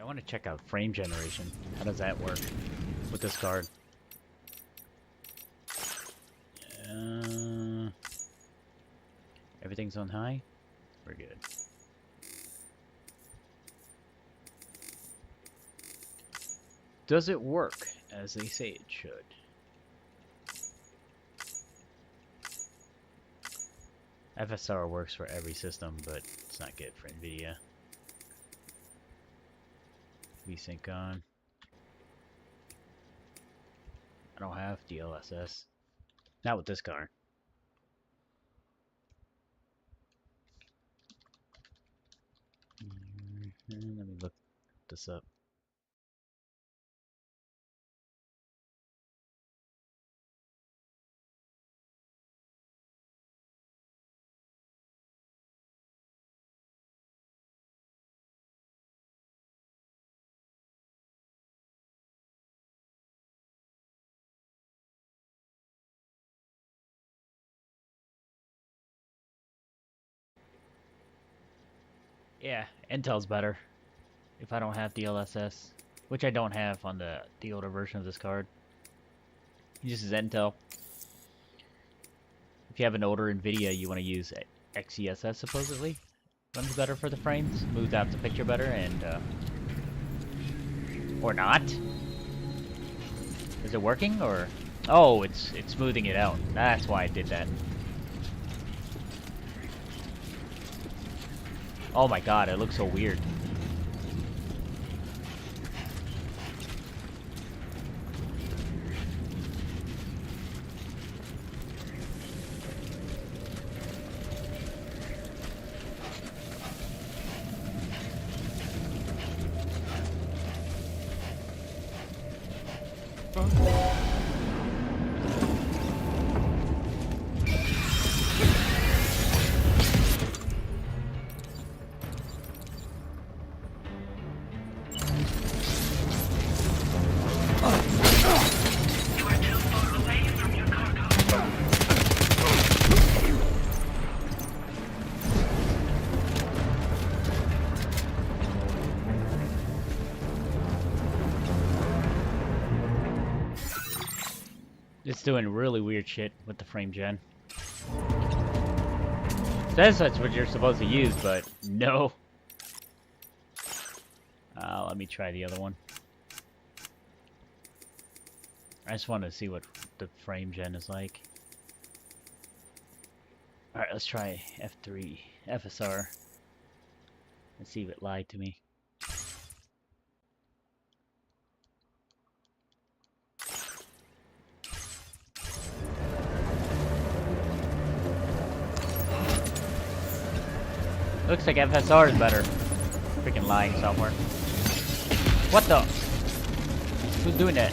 A: want to check out frame generation. How does that work with this card? Everything's on high? We're good. Does it work as they say it should? FSR works for every system, but it's not good for NVIDIA. VSync on. I don't have DLSS. Not with this card. Let me look this up. Yeah, Intel's better if I don't have DLSS, which I don't have on the older version of this card. It uses Intel. If you have an older NVIDIA, you want to use XeSS supposedly. Runs better for the frames, moves out the picture better, and or not. Is it working or? Oh, it's smoothing it out. That's why I did that. Oh my god, it looks so weird. It's doing really weird shit with the frame gen. Says that's what you're supposed to use, but no. Let me try the other one. I just want to see what the frame gen is like. Alright, let's try F3, FSR. Let's see if it lied to me. Looks like FSR is better. Freaking lying software. What the? Who's doing that?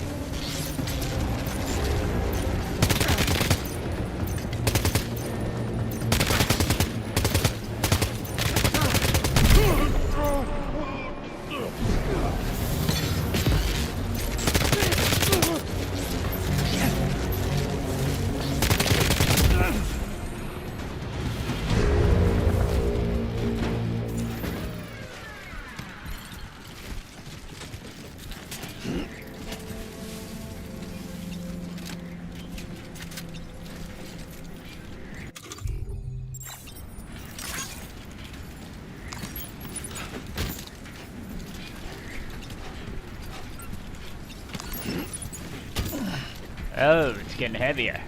A: Oh, it's getting heavier.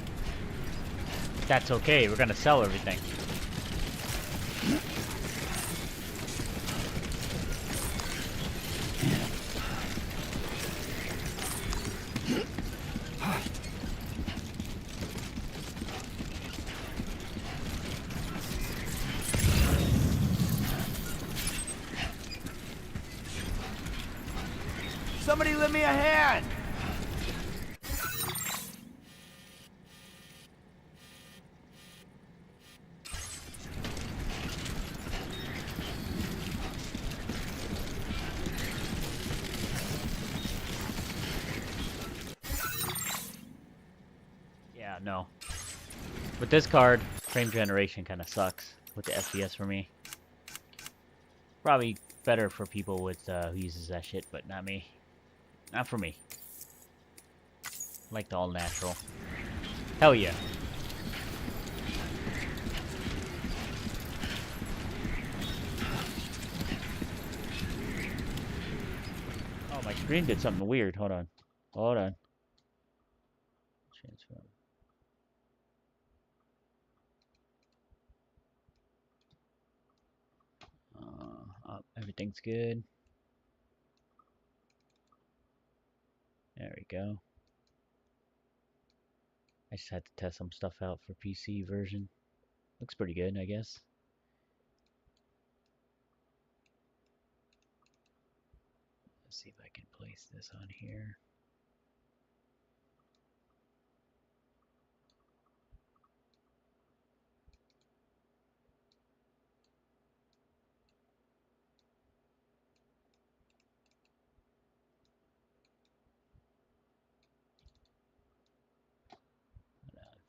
A: That's okay, we're gonna sell everything.
F: Somebody lend me a hand!
A: Yeah, no. With this card, frame generation kind of sucks with the FPS for me. Probably better for people with who uses that shit, but not me. Not for me. I like the all natural. Hell yeah. Oh, my screen did something weird. Hold on. Hold on. Transform. Everything's good. There we go. I just had to test some stuff out for PC version. Looks pretty good, I guess. Let's see if I can place this on here.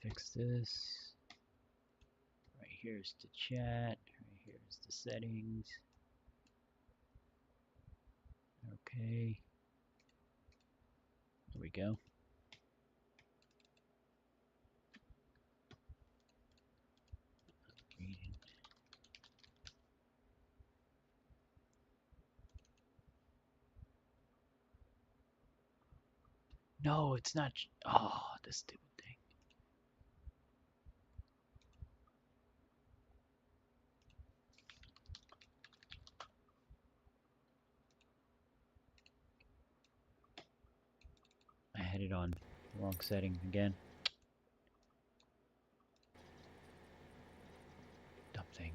A: Fix this. Right here's the chat. Right here's the settings. Okay. There we go. Reading. No, it's not. Oh, this stupid thing. I had it on the wrong setting again. Dumb thing.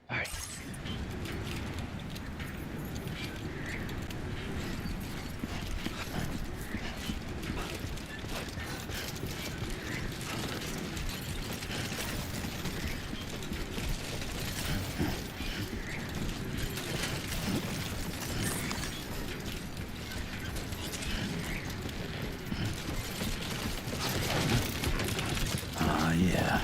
A: All right.
E: Yeah.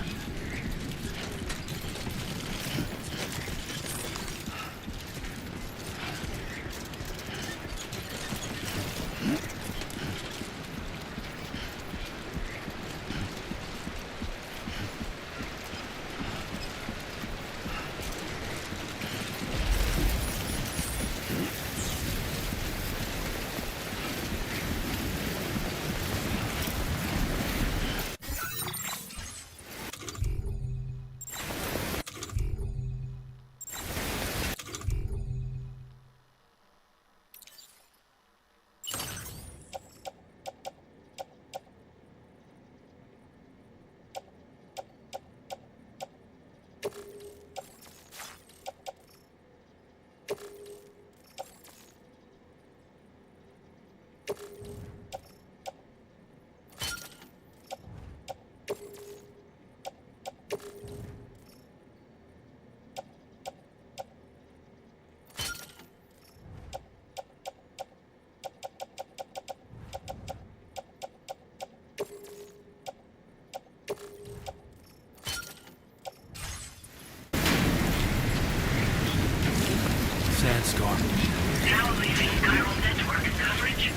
E: Sandstorm.
G: Now leaving chiral network coverage.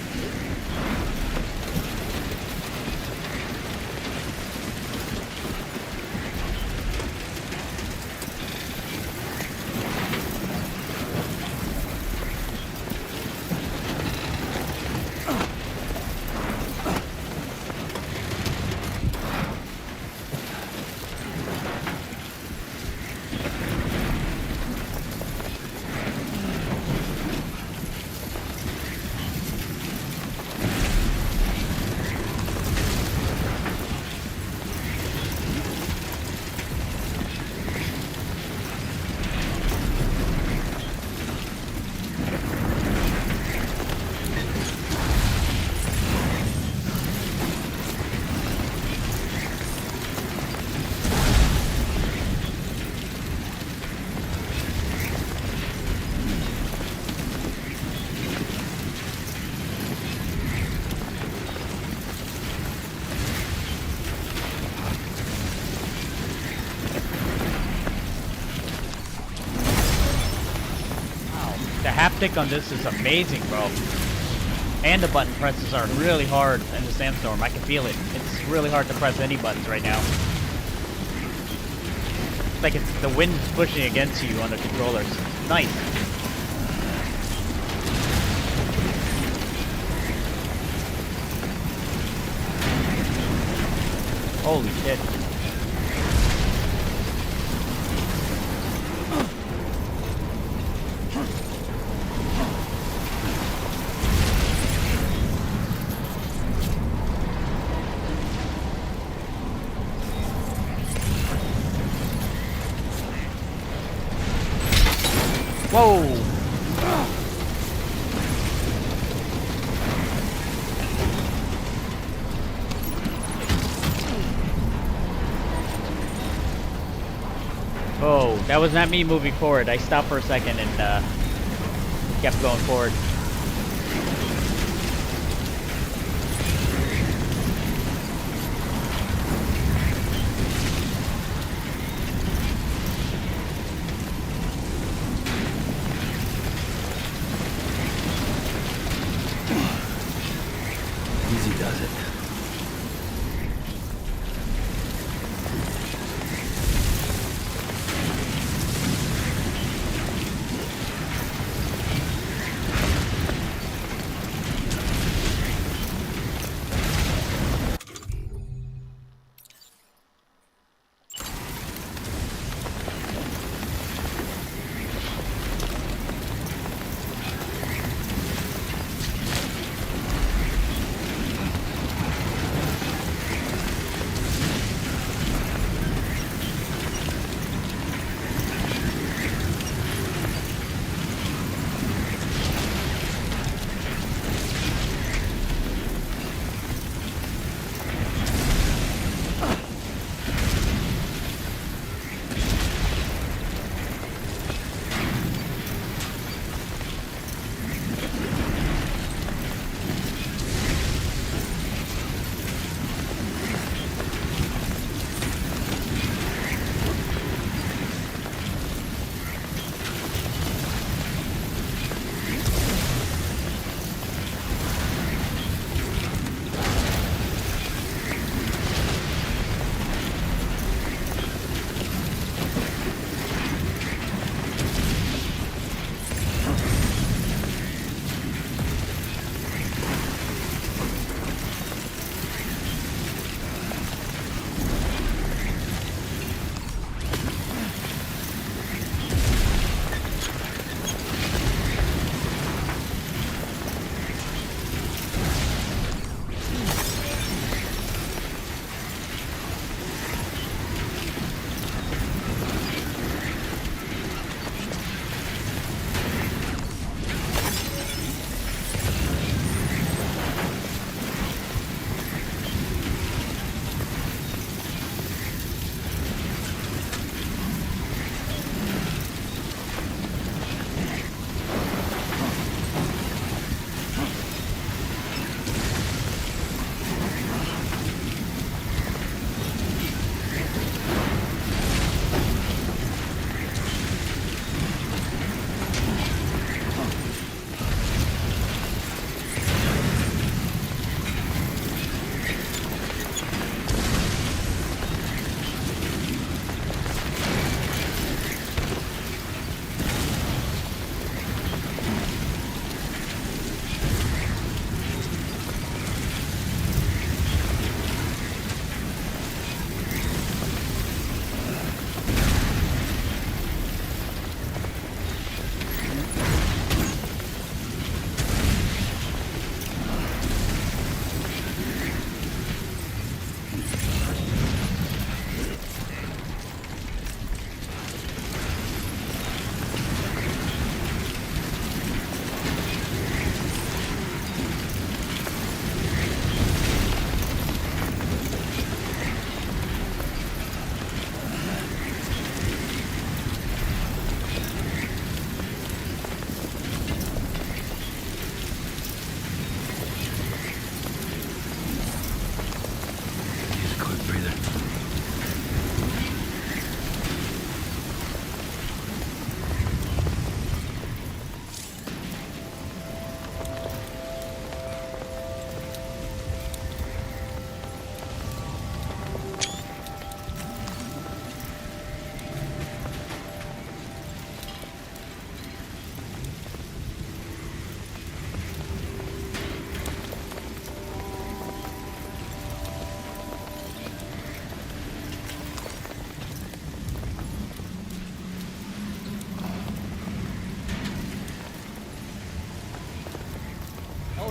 A: stick on this is amazing, bro. And the button presses are really hard in the sandstorm. I can feel it. It's really hard to press any buttons right now. It's like it's the wind is pushing against you on the controllers. Nice. Holy shit. Whoa! Oh, that was not me moving forward. I stopped for a second and kept going forward.
E: Easy does it.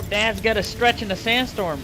A: Dad's got a stretch in the sandstorm.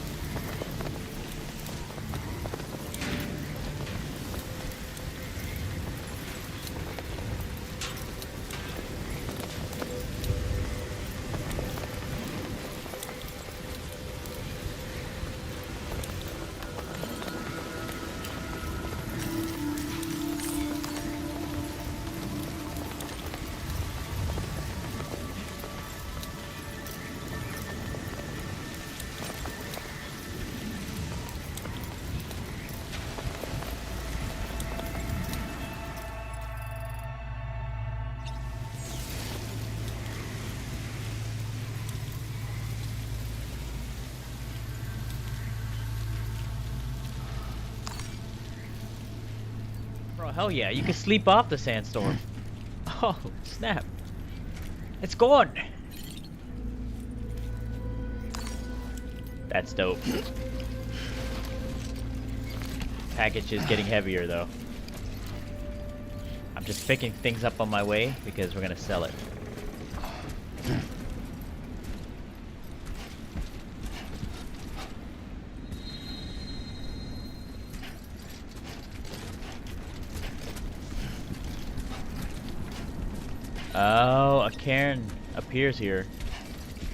A: Bro, hell yeah, you can sleep off the sandstorm. Oh, snap. It's gone. That's dope. Package is getting heavier though. I'm just picking things up on my way because we're gonna sell it. Oh, a cairn appears here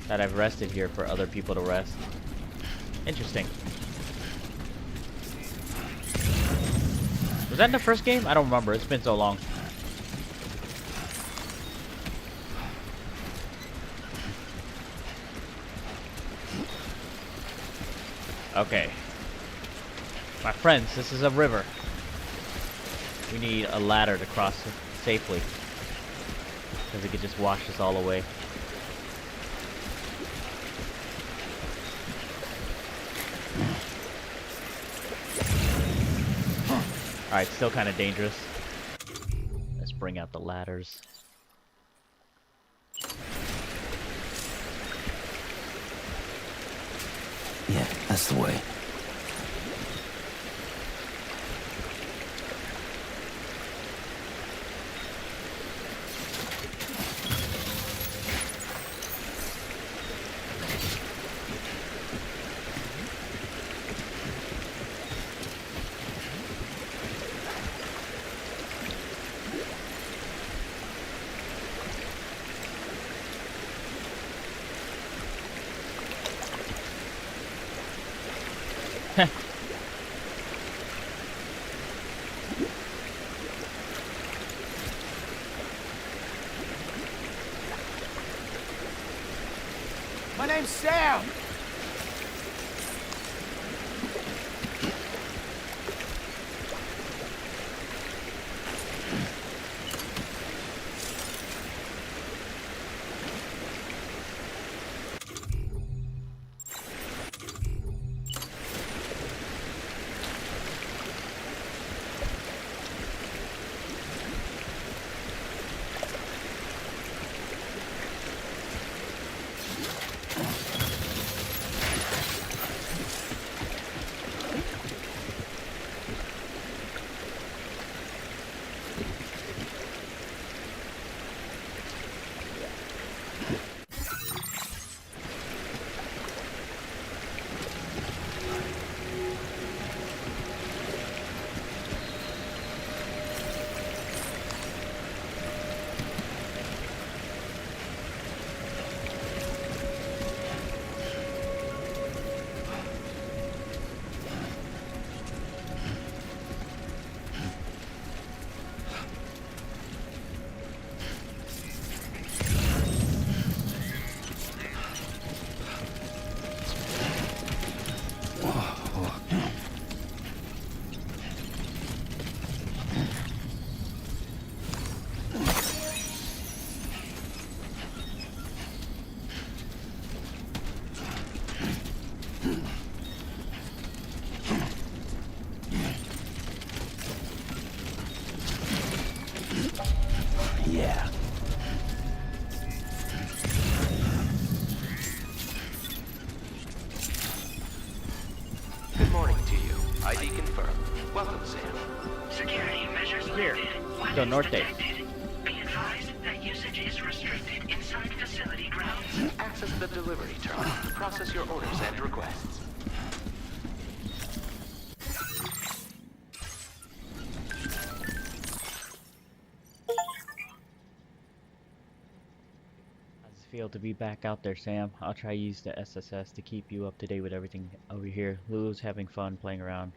A: that I've rested here for other people to rest. Interesting. Was that in the first game? I don't remember. It's been so long. Okay. My friends, this is a river. We need a ladder to cross it safely. Because it could just wash us all away. Alright, still kind of dangerous. Let's bring out the ladders.
E: Yeah, that's the way.
F: My name's Sam.
E: Yeah.
G: Good morning to you. ID confirmed. Welcome, Sam.
H: Security measures
A: Here.
H: lifted. One
A: Del
H: is
A: Norte.
H: detected. Be advised that usage is restricted inside facility grounds.
G: access the delivery terminal to process your orders and requests.
A: How's it feel to be back out there, Sam? I'll try to use the SSS to keep you up to date with everything over here. Lulu's having fun playing around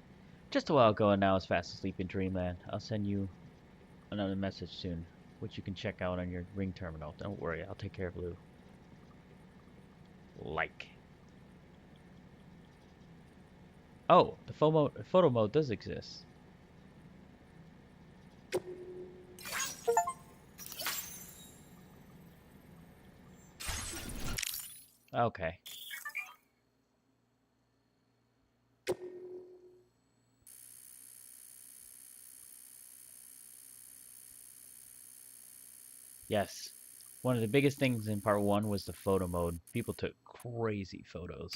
A: just a while ago and now is fast asleep in Dreamland. I'll send you another message soon, which you can check out on your ring terminal. Don't worry, I'll take care of Lou. Like. Oh, the photo mode does exist. Okay. Yes. One of the biggest things in part 1 was the photo mode. People took crazy photos.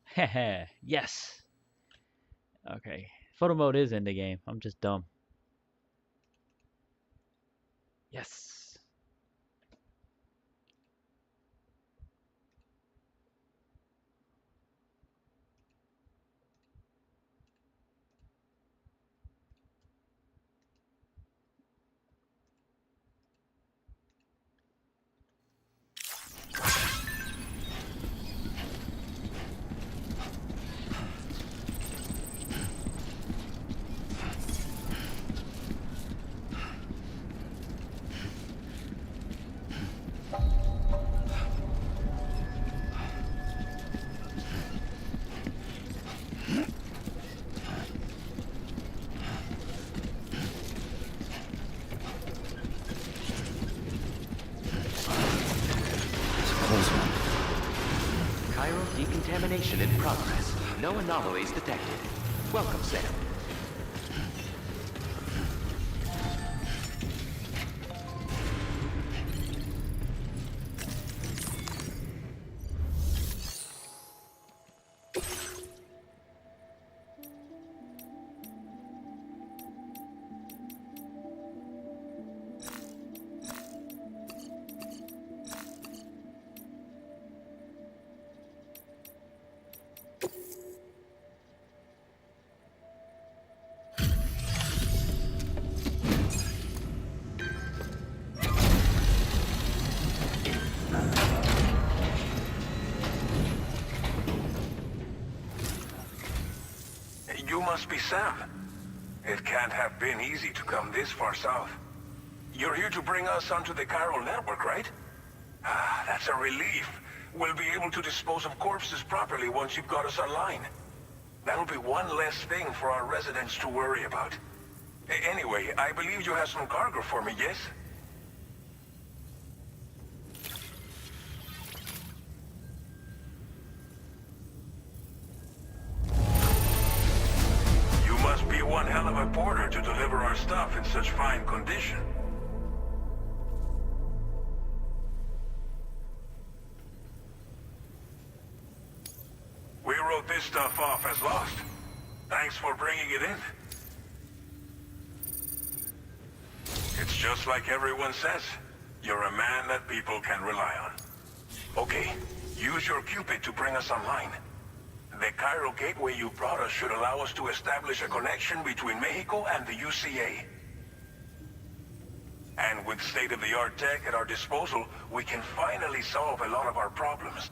A: Heh. Yes. Okay. Photo mode is in the game. I'm just dumb. Yes.
G: Chiral decontamination in progress. No anomalies detected. Welcome, Sam.
I: You must be Sam. It can't have been easy to come this far south. You're here to bring us onto the Chiral network, right? Ah, that's a relief. We'll be able to dispose of corpses properly once you've got us online. That'll be one less thing for our residents to worry about. Anyway, I believe you have some cargo for me, yes? You must be one hell of a porter to deliver our stuff in such fine condition. We wrote this stuff off as lost. Thanks for bringing it in. It's just like everyone says. You're a man that people can rely on. Okay, use your Cupid to bring us online. The Chiral gateway you brought us should allow us to establish a connection between Mexico and the UCA. And with state-of-the-art tech at our disposal, we can finally solve a lot of our problems.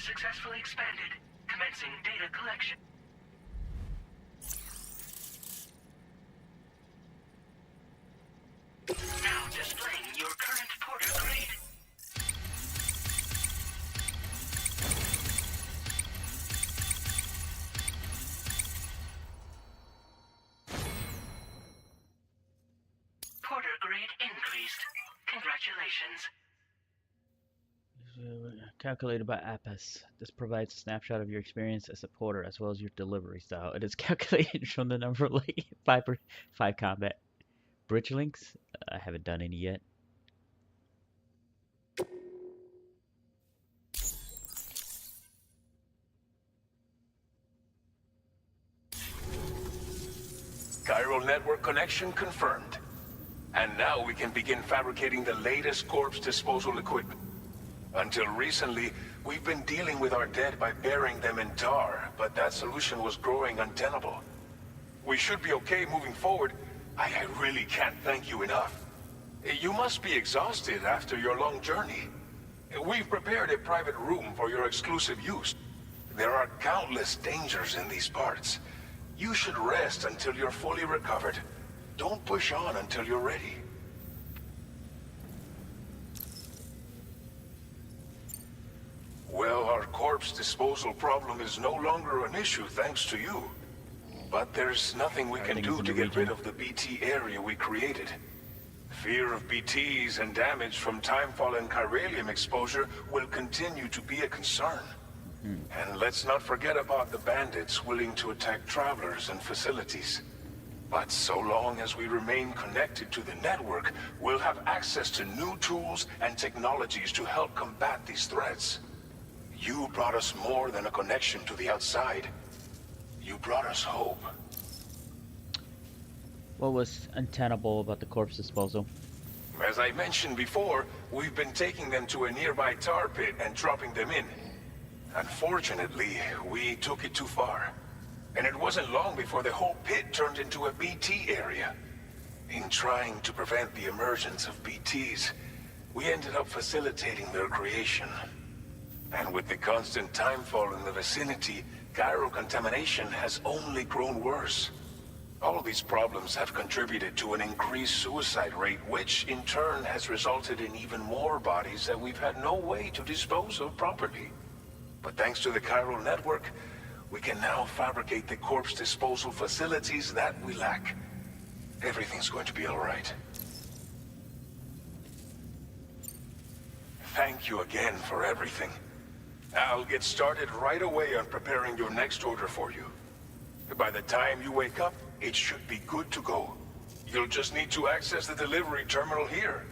H: successfully expanded. Commencing data collection. Now displaying your current porter grade. Porter grade increased. Congratulations.
A: Calculated by APIS. This provides a snapshot of your experience as a porter as well as your delivery style. It is calculated from the number of like five combat bridge links. I haven't done any yet.
I: Chiral network connection confirmed. And now we can begin fabricating the latest corpse disposal equipment. Until recently, we've been dealing with our dead by burying them in tar, but that solution was growing untenable. We should be okay moving forward. I really can't thank you enough. You must be exhausted after your long journey. We've prepared a private room for your exclusive use. There are countless dangers in these parts. You should rest until you're fully recovered. Don't push on until you're ready. Well, our corpse disposal problem is no longer an issue thanks to you. But there's nothing we can do to get rid of the BT area we created. Fear of BTs and damage from timefall and chiralium exposure will continue to be a concern. And let's not forget about the bandits willing to attack travelers and facilities. But so long as we remain connected to the network, we'll have access to new tools and technologies to help combat these threats. You brought us more than a connection to the outside. You brought us hope.
A: What was untenable about the corpse disposal?
I: As I mentioned before, we've been taking them to a nearby tar pit and dropping them in. Unfortunately, we took it too far. And it wasn't long before the whole pit turned into a BT area. In trying to prevent the emergence of BTs, we ended up facilitating their creation. And with the constant timefall in the vicinity, chiral contamination has only grown worse. All these problems have contributed to an increased suicide rate, which in turn has resulted in even more bodies that we've had no way to dispose of properly. But thanks to the chiral network, we can now fabricate the corpse disposal facilities that we lack. Everything's going to be all right. Thank you again for everything. I'll get started right away on preparing your next order for you. By the time you wake up, it should be good to go. You'll just need to access the delivery terminal here.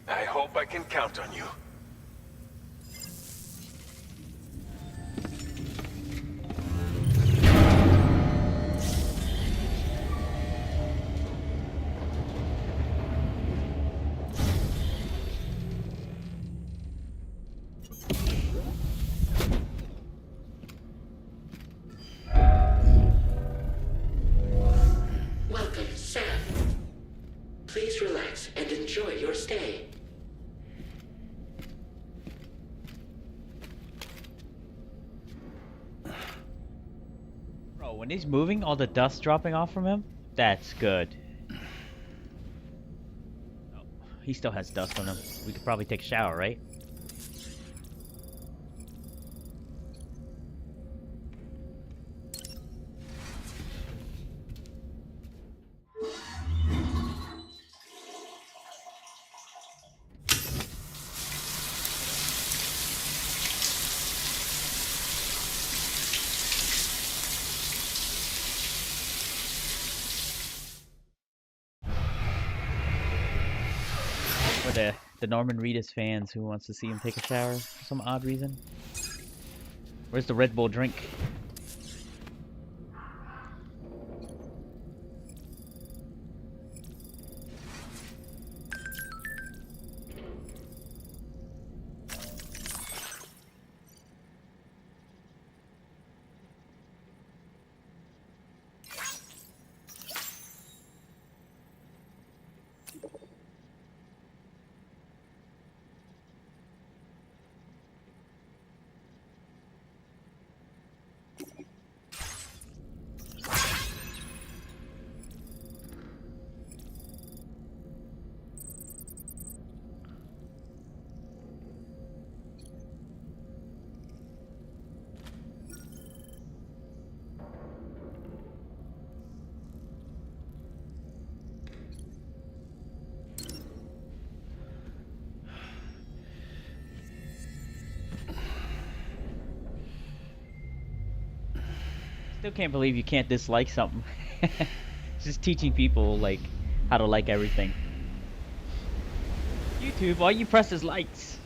I: I hope I can count on you.
J: Welcome, Sam. Please relax and enjoy your stay.
A: Bro, when he's moving, all the dust dropping off from him, that's good. Oh, he still has dust on him. We could probably take a shower, right? For the Norman Reedus fans who wants to see him take a shower for some odd reason. Where's the Red Bull drink? Still can't believe you can't dislike something. Just teaching people like how to like everything. YouTube, all you press is likes.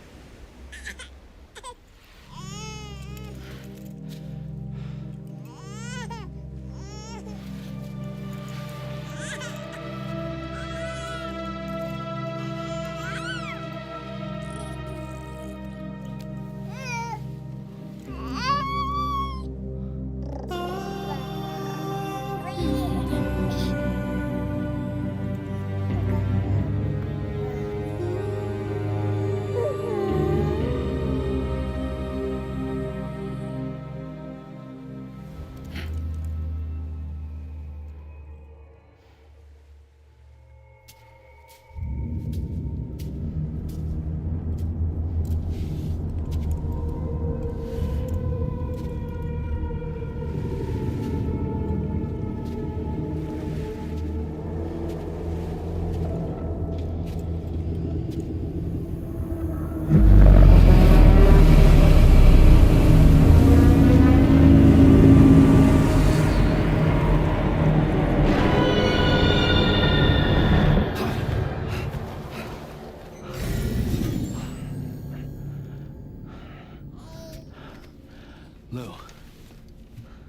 E: Lou.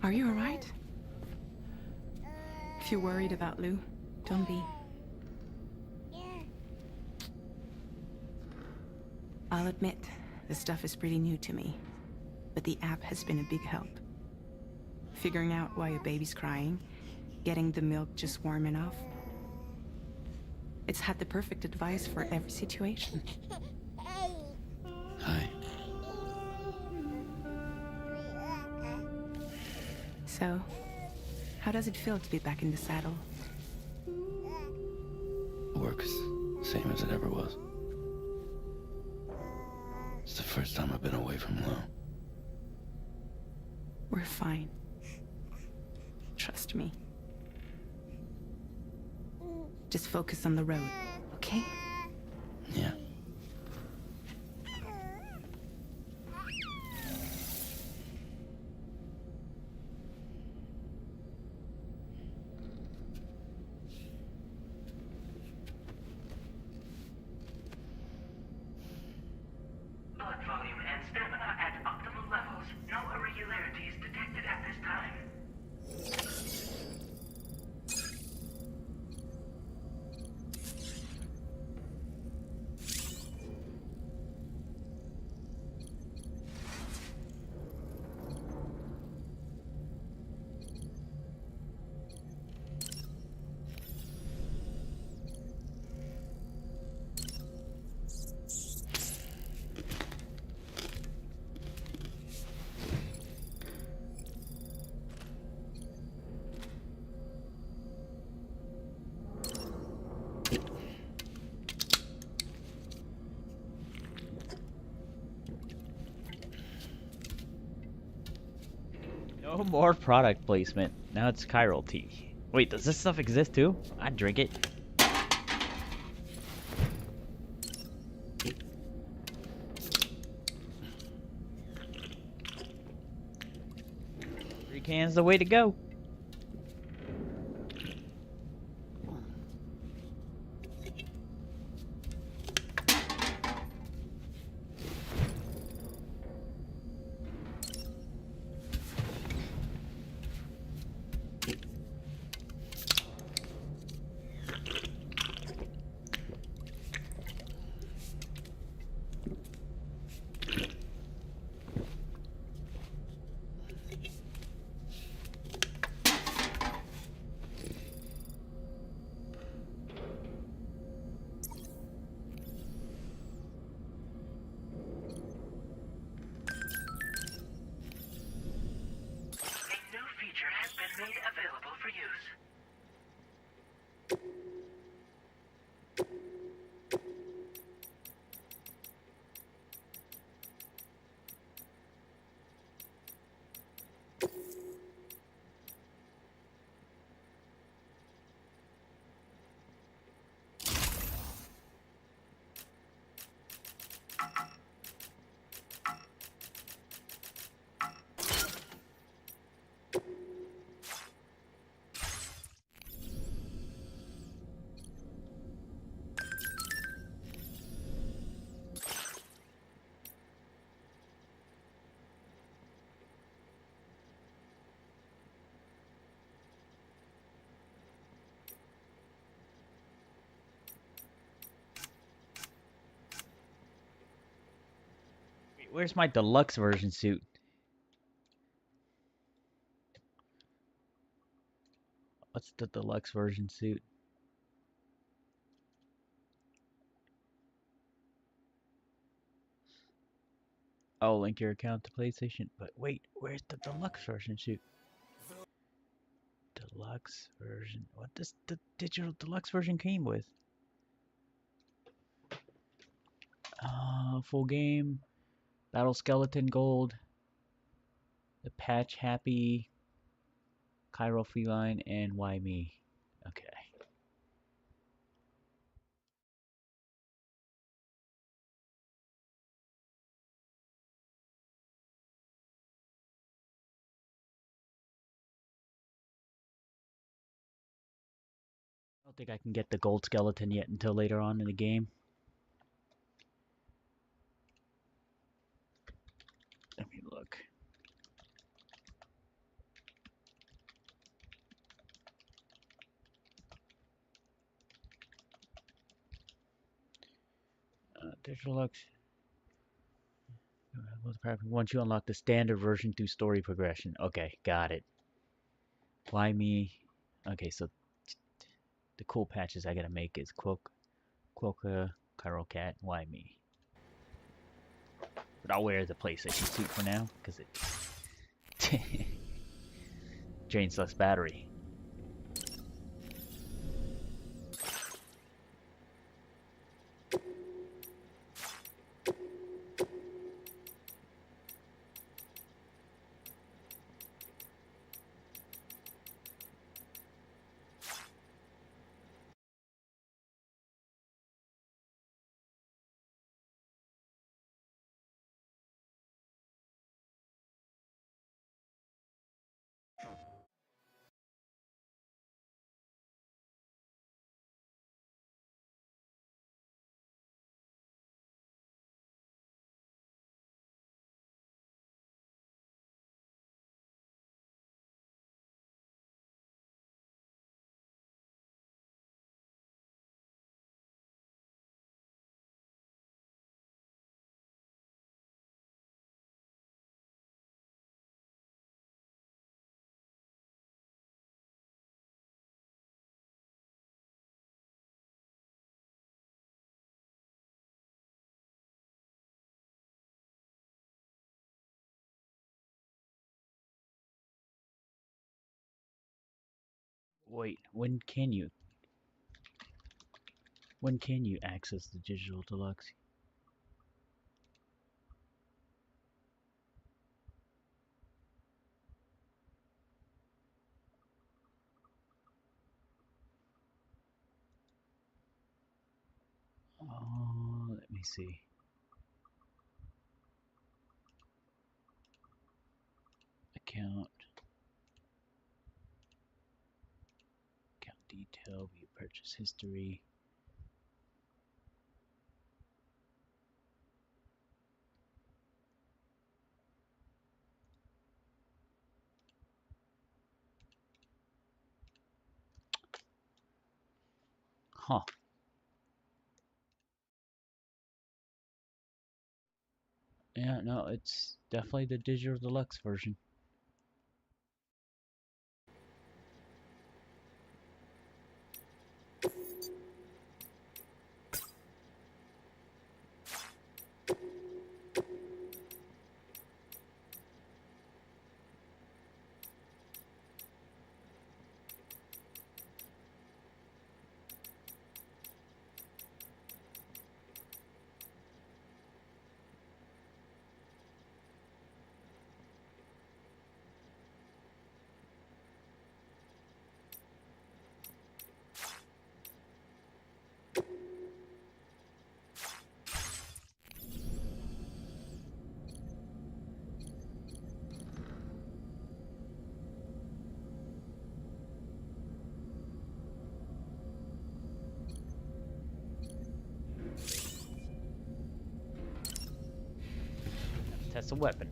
C: Are you alright? If you're worried about Lou, don't be. I'll admit, the stuff is pretty new to me, but the app has been a big help. Figuring out why a baby's crying, getting the milk just warm enough. It's had the perfect advice for every situation.
E: Hi.
C: So, how does it feel to be back in the saddle?
E: Works same as it ever was. It's the first time I've been away from Lou.
C: We're fine. Trust me. Just focus on the road, okay?
E: Yeah.
H: Blood volume and stamina at optimal levels. No irregularities detected at this time.
A: No more product placement. Now it's chiral tea. Wait, does this stuff exist too? I'd drink it. Three cans the way to go. Where's my deluxe version suit? What's the deluxe version suit? Oh, link your account to PlayStation. But wait, where's the deluxe version suit? Deluxe version. What does the digital deluxe version came with? Full game. Battle Skeleton Gold. The Patch Happy. Rofl I, and Why Me? Okay. I don't think I can get the gold skeleton yet until later on in the game. Let me look. Digital Deluxe. Once you unlock the standard version through story progression. Okay, got it. Why me? Okay, so the cool patches I gotta make is Quokka, Chiral Cat, Why me? But I'll wear the PlayStation suit for now, because it drains less battery. Wait, when can you? When can you access the digital deluxe? Let me see. Account detail, view purchase history. Huh. Yeah, no, it's definitely the digital deluxe version. Test a weapon.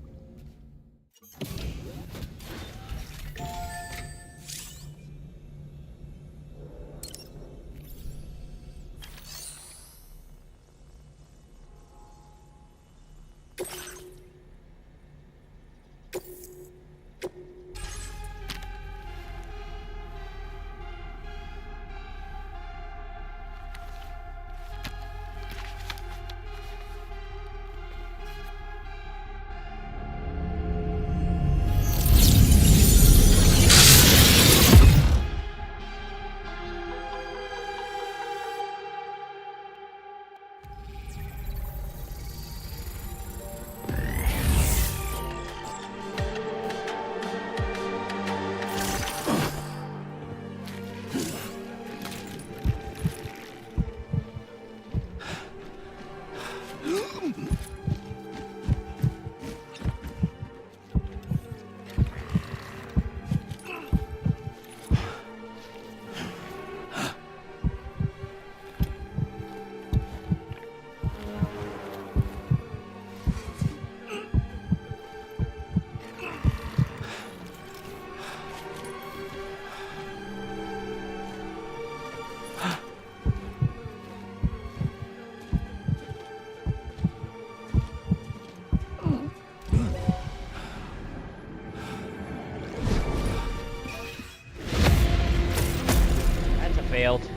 A: That's a failed.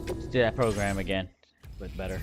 A: Let's do that program again, but better.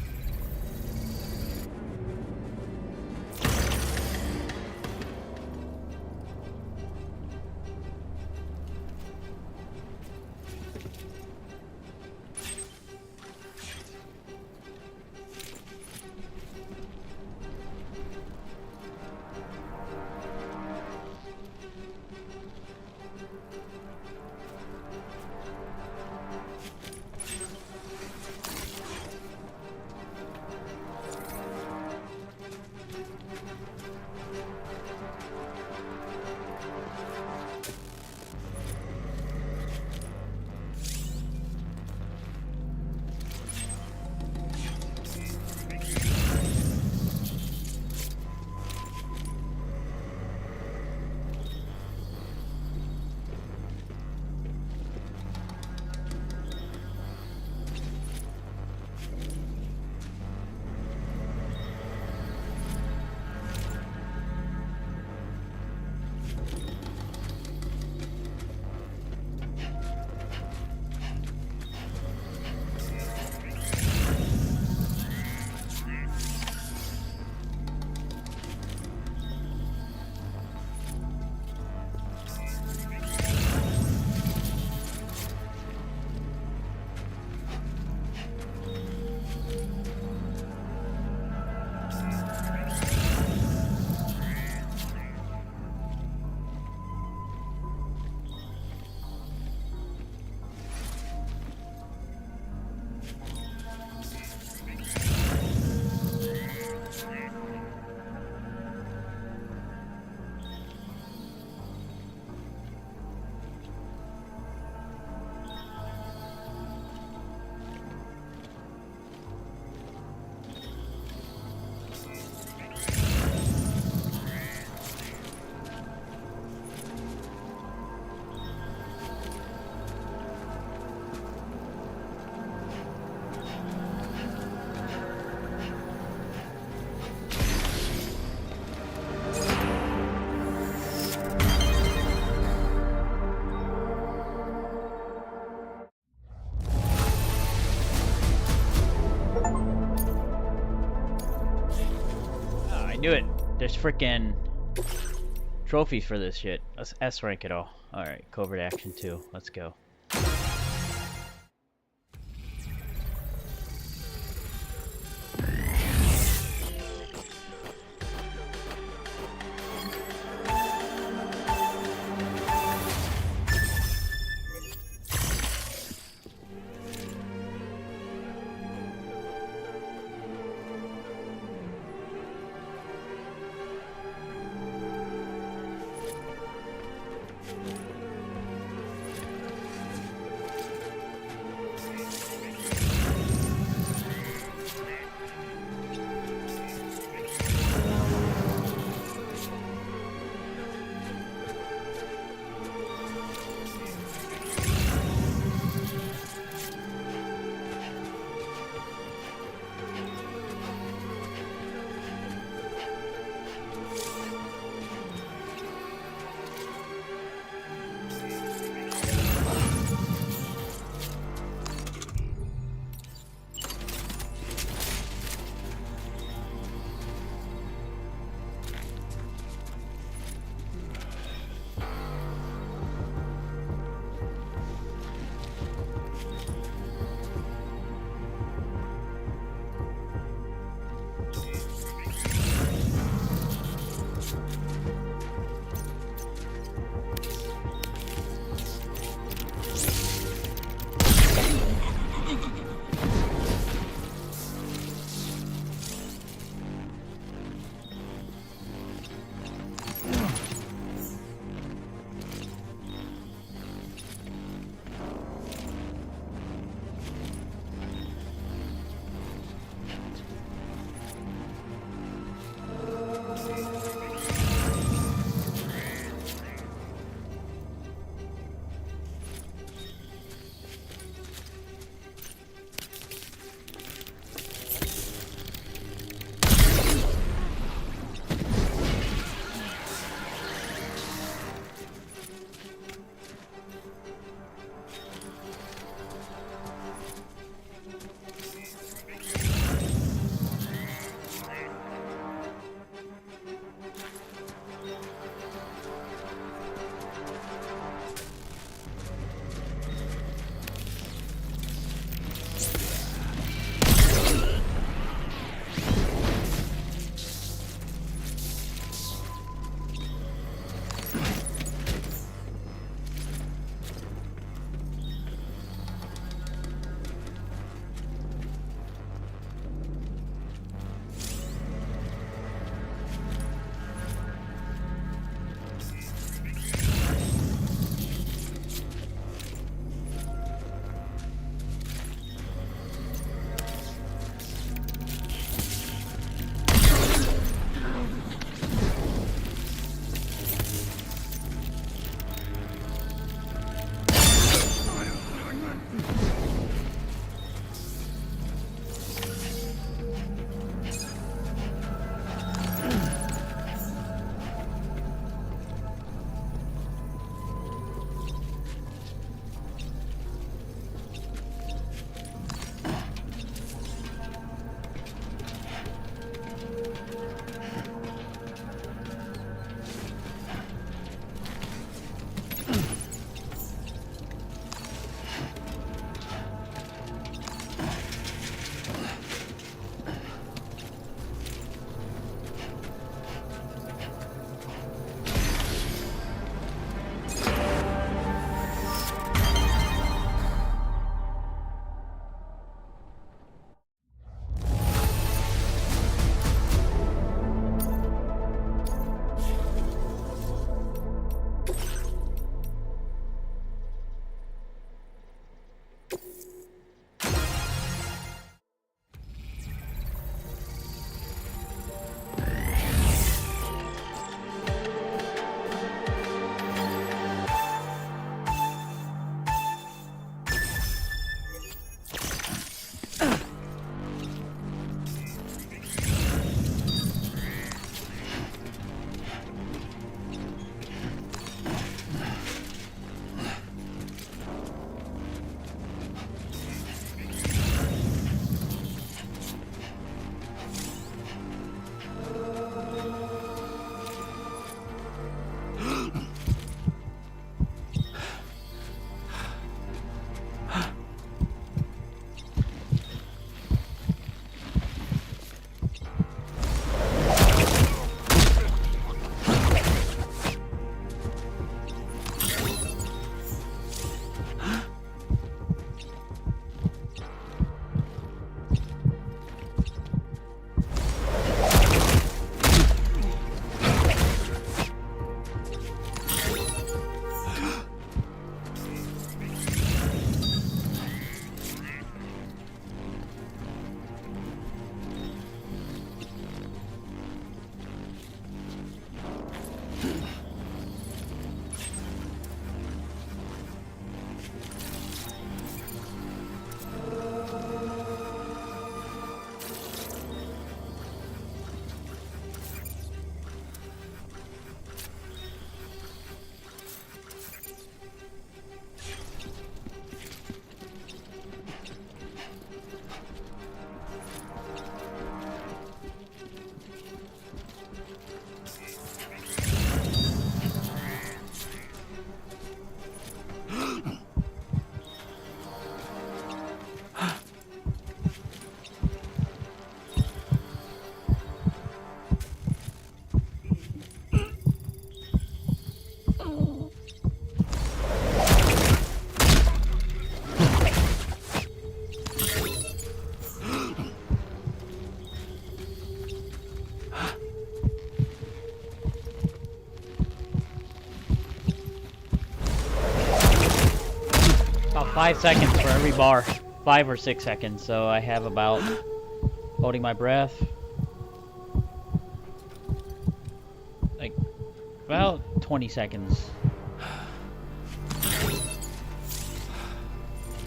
A: I knew it. There's freaking trophies for this shit. Let's S rank it all. Alright, covert action 2. Let's go. 5 seconds for every bar. 5 or 6 seconds, so I have about, holding my breath, like, about 20 seconds.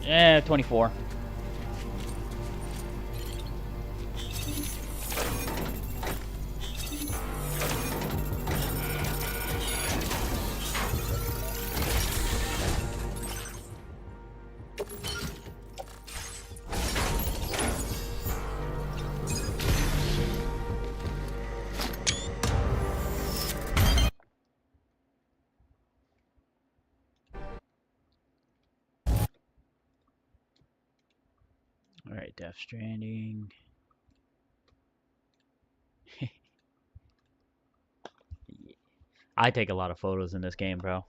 A: 24. Alright, Death Stranding. I take a lot of photos in this game, bro.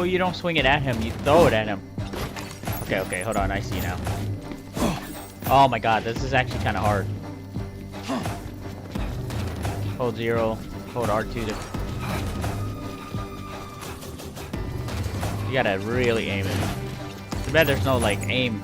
A: You don't swing it at him, you throw it at him. Okay, hold on, I see now. Oh my god, this is actually kind of hard. Hold 0, hold R2 to... You gotta really aim it. Too bad there's no, like, aim.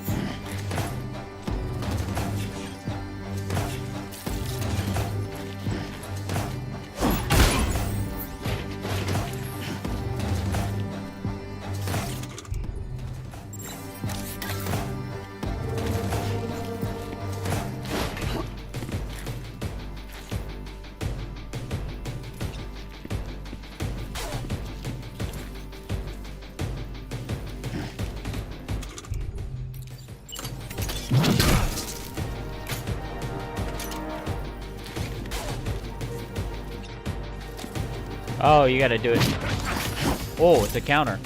A: Oh, you gotta do it. Oh, it's a counter.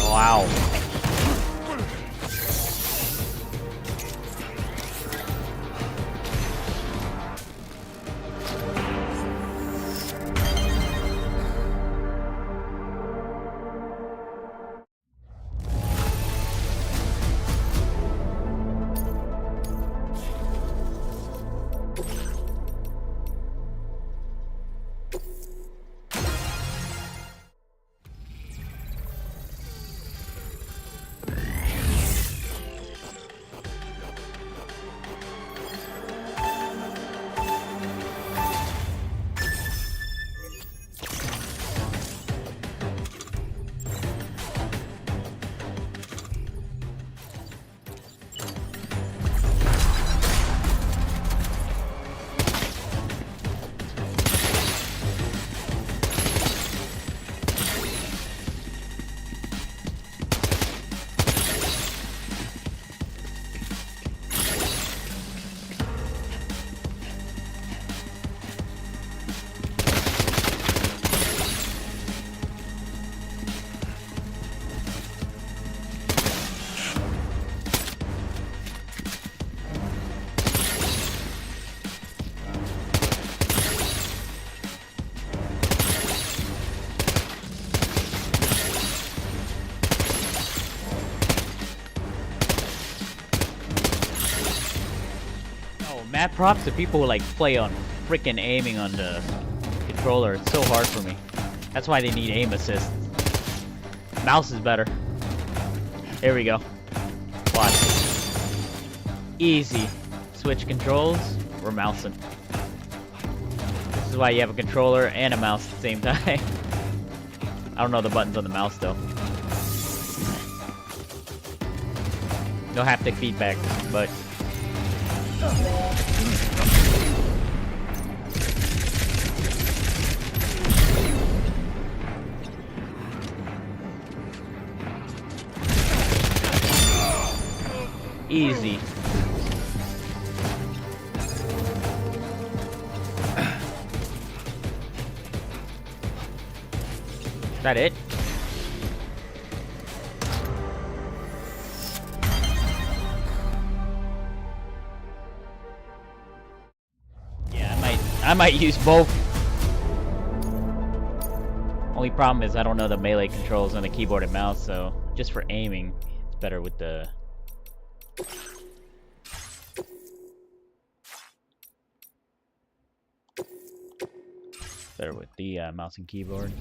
A: Wow. Oh, mad props to people who like play on freaking aiming on the controller. It's so hard for me. That's why they need aim assist. Mouse is better. Here we go. Watch. Easy. Switch controls. We're mousing. This is why you have a controller and a mouse at the same time. I don't know the buttons on the mouse though. No haptic feedback, but easy. Is that it? Yeah, I might use both. Only problem is I don't know the melee controls on the keyboard and mouse, so just for aiming, it's better with the mouse and keyboard.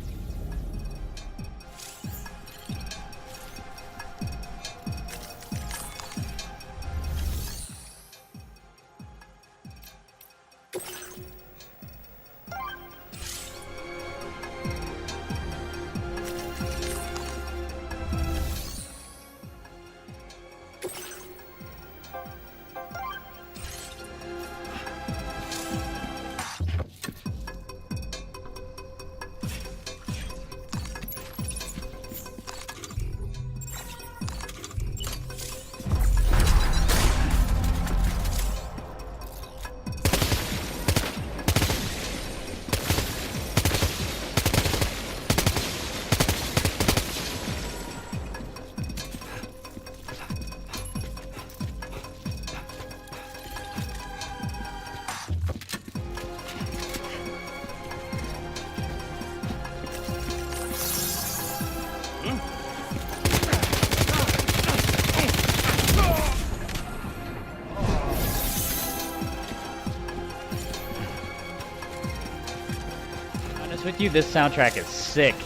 A: With you, this soundtrack is sick.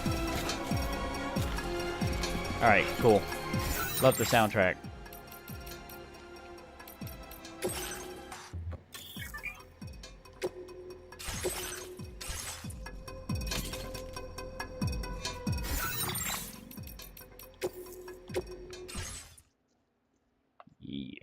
A: Alright, cool. Love the soundtrack. Yeah.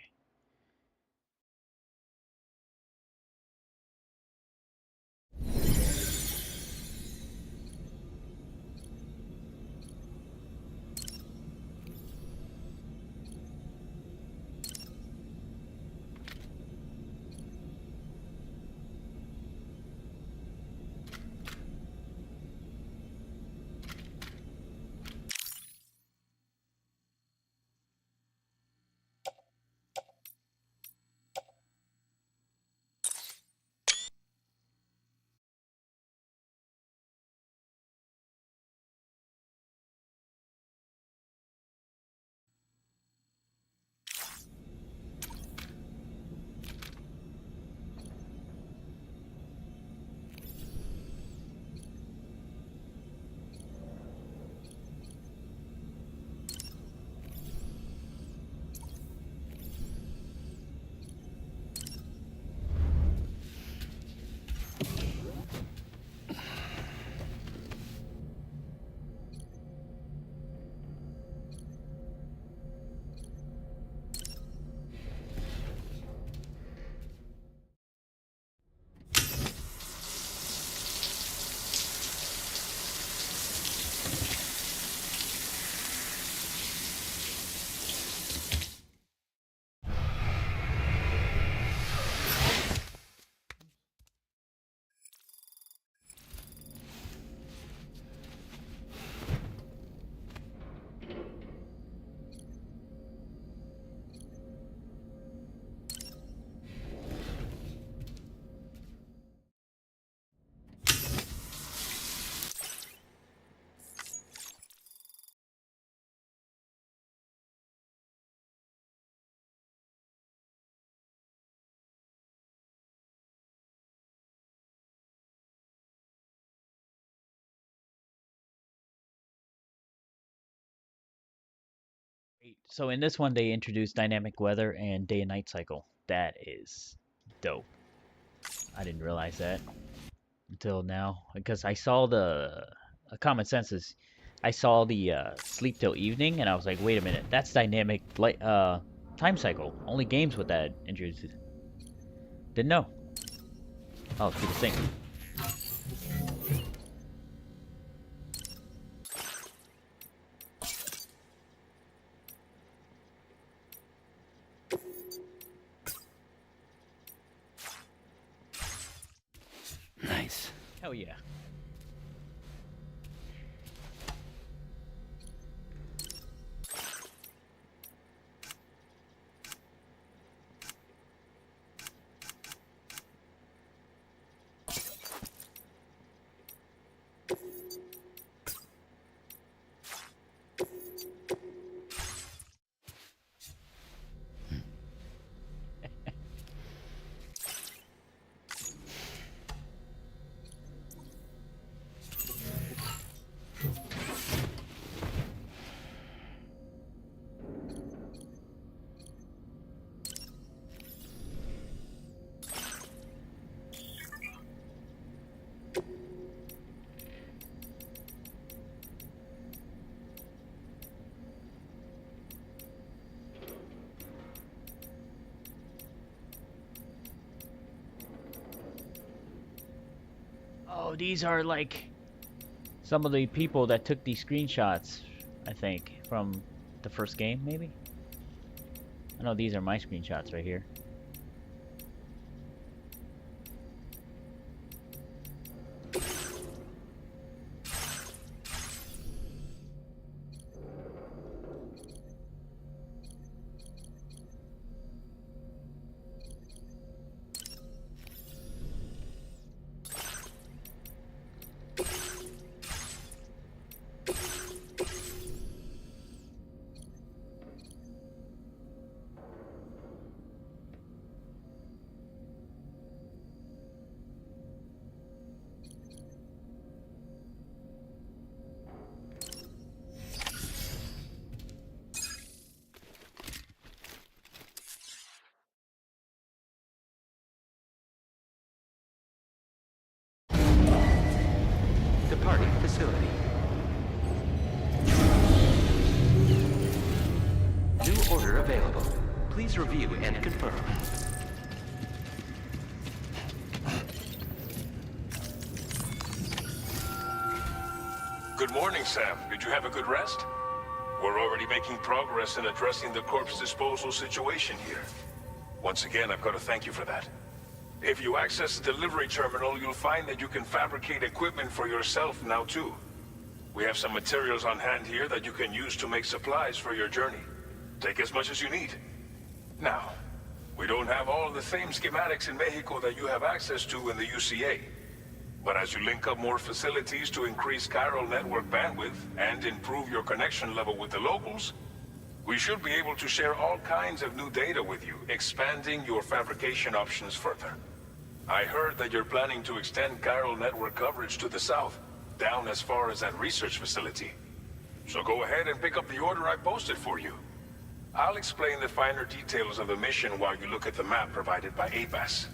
A: So in this one, they introduced dynamic weather and day and night cycle. That is dope. I didn't realize that until now because I saw the common sense is I saw the sleep till evening and I was like, wait a minute, that's dynamic light time cycle. Only games with that introduced. Didn't know. Oh, it's through the sink.
E: Nice.
A: Hell yeah. Oh, these are like some of the people that took these screenshots, I think, from the first game, maybe? I know these are my screenshots right here.
G: Departing facility. New order available. Please review and confirm.
I: Good morning, Sam. Did you have a good rest? We're already making progress in addressing the corpse disposal situation here. Once again, I've got to thank you for that. If you access the delivery terminal, you'll find that you can fabricate equipment for yourself now too. We have some materials on hand here that you can use to make supplies for your journey. Take as much as you need. Now, we don't have all the same schematics in Mexico that you have access to in the UCA. But as you link up more facilities to increase chiral network bandwidth and improve your connection level with the locals, we should be able to share all kinds of new data with you, expanding your fabrication options further. I heard that you're planning to extend chiral network coverage to the south, down as far as that research facility. So go ahead and pick up the order I posted for you. I'll explain the finer details of the mission while you look at the map provided by ABAS.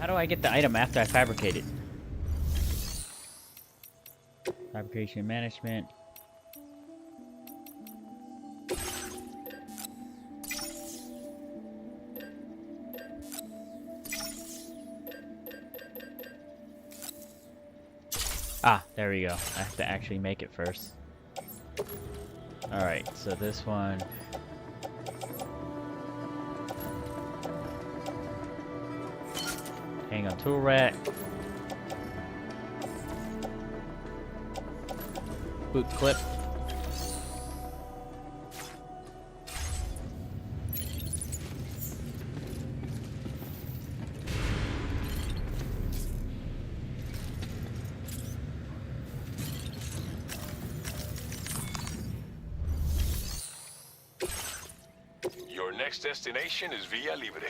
A: How do I get the item after I fabricate it? Fabrication management. Ah, there we go. I have to actually make it first. Alright, so this one. Hang on tool rack. Boot clip.
I: Your next destination is Villa Libre.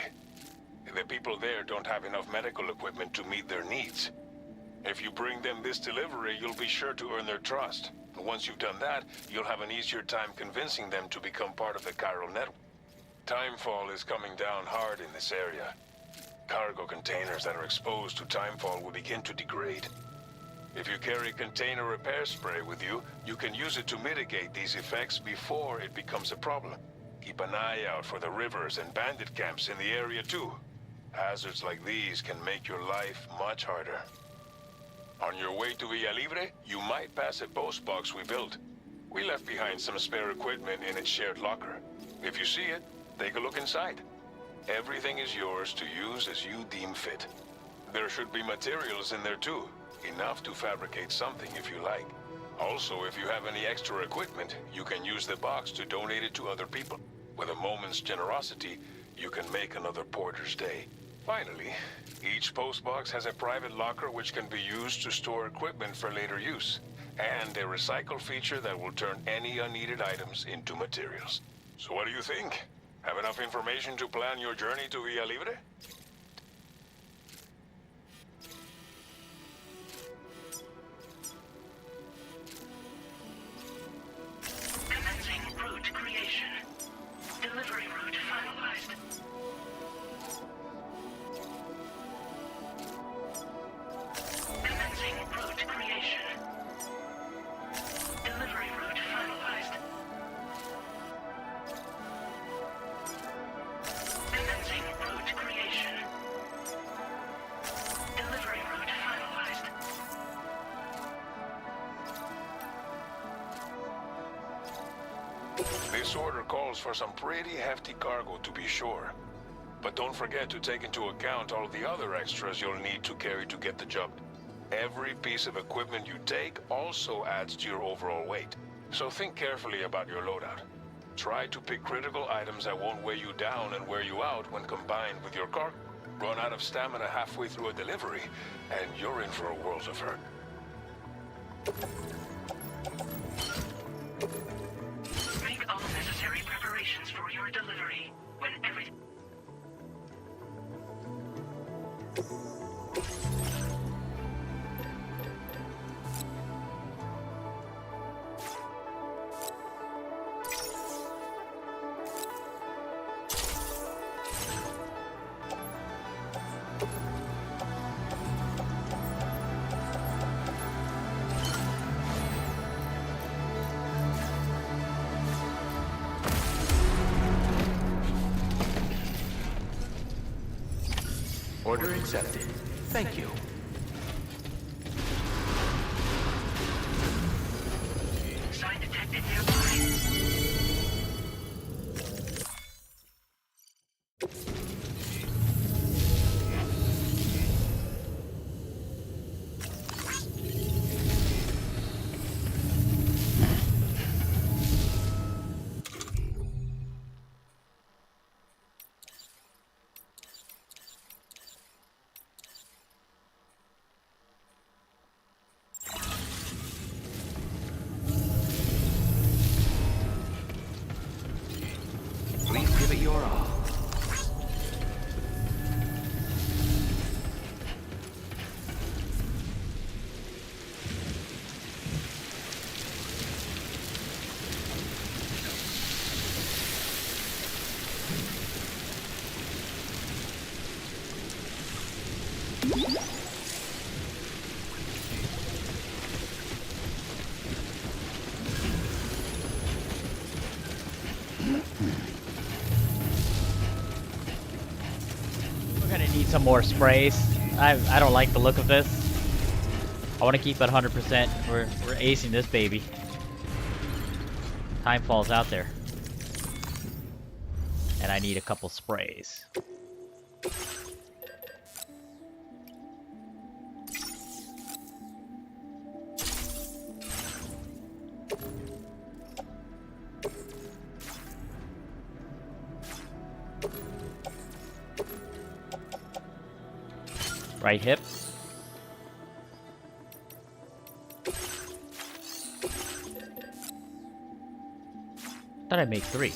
I: The people there don't have enough medical equipment to meet their needs. If you bring them this delivery, you'll be sure to earn their trust. And once you've done that, you'll have an easier time convincing them to become part of the chiral network. Timefall is coming down hard in this area. Cargo containers that are exposed to timefall will begin to degrade. If you carry container repair spray with you, you can use it to mitigate these effects before it becomes a problem. Keep an eye out for the rivers and bandit camps in the area too. Hazards like these can make your life much harder. On your way to Villa Libre, you might pass a post box we built. We left behind some spare equipment in its shared locker. If you see it, take a look inside. Everything is yours to use as you deem fit. There should be materials in there too, enough to fabricate something if you like. Also, if you have any extra equipment, you can use the box to donate it to other people. With a moment's generosity, you can make another porter's day. Finally, each postbox has a private locker which can be used to store equipment for later use, and a recycle feature that will turn any unneeded items into materials. So what do you think? Have enough information to plan your journey to Villa Libre?
H: Commencing route creation. Delivery route finalized. Commencing route creation. Delivery route finalized. Commencing route creation. Delivery route finalized.
I: This order calls for some pretty hefty cargo to be sure. But don't forget to take into account all the other extras you'll need to carry to get the job. Every piece of equipment you take also adds to your overall weight. So think carefully about your loadout. Try to pick critical items that won't weigh you down and wear you out when combined with your cargo. Run out of stamina halfway through a delivery, and you're in for a world of hurt.
H: Make all necessary preparations for your delivery. When everything...
G: Order accepted. Thank you.
H: Sign detected nearby.
A: We're gonna need some more sprays. I don't like the look of this. I want to keep it 100%. We're acing this baby. Time falls out there. And I need a couple sprays. Right hip. Thought I made 3.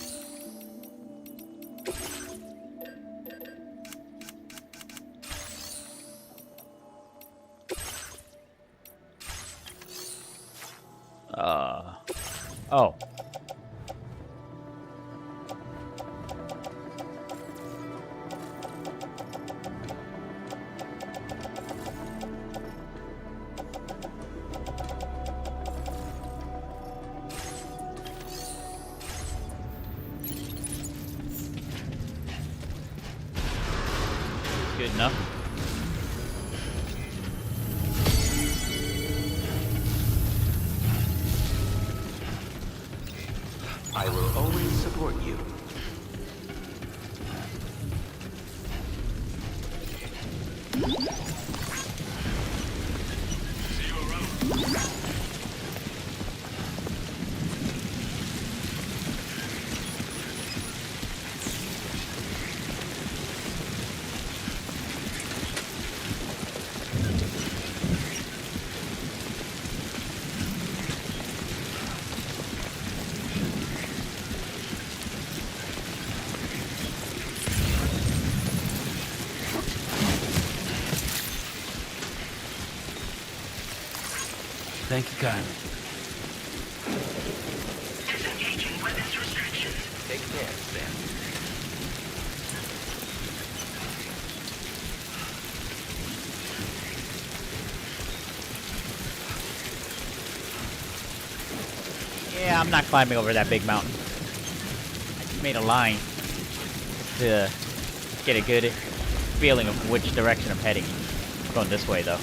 A: Oh. Good enough.
G: I will always support you.
E: Thank you kindly.
H: Disengaging weapons restrictions.
G: Take care, Sam.
A: Yeah, I'm not climbing over that big mountain. I just made a line just to get a good feeling of which direction I'm heading. I'm going this way, though.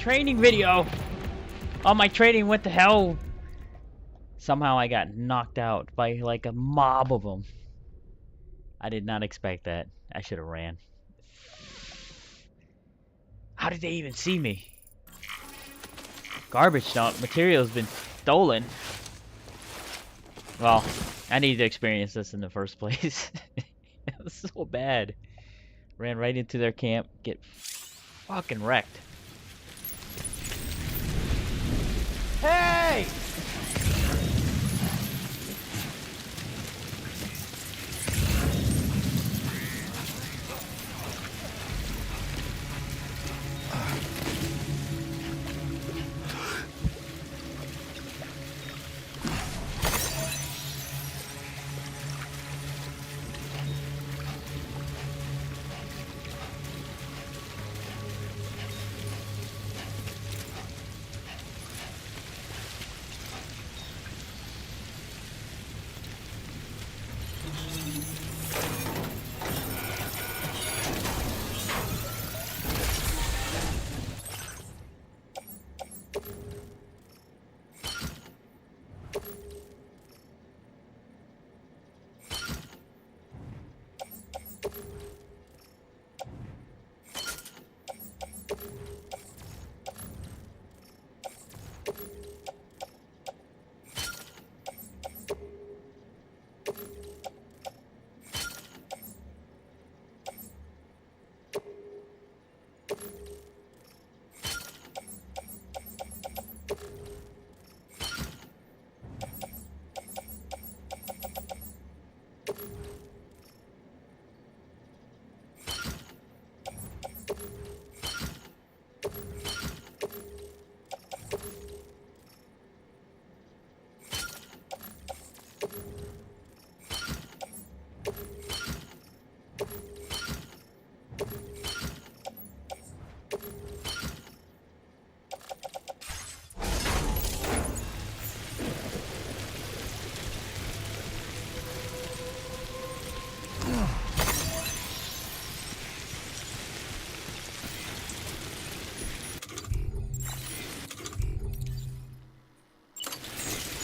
A: training video. All my training went to hell. Somehow I got knocked out by like a mob of them. I did not expect that. I should have ran. How did they even see me? Garbage dump. Material's been stolen. Well, I needed to experience this in the first place. It was so bad. Ran right into their camp. Get fucking wrecked. Hey!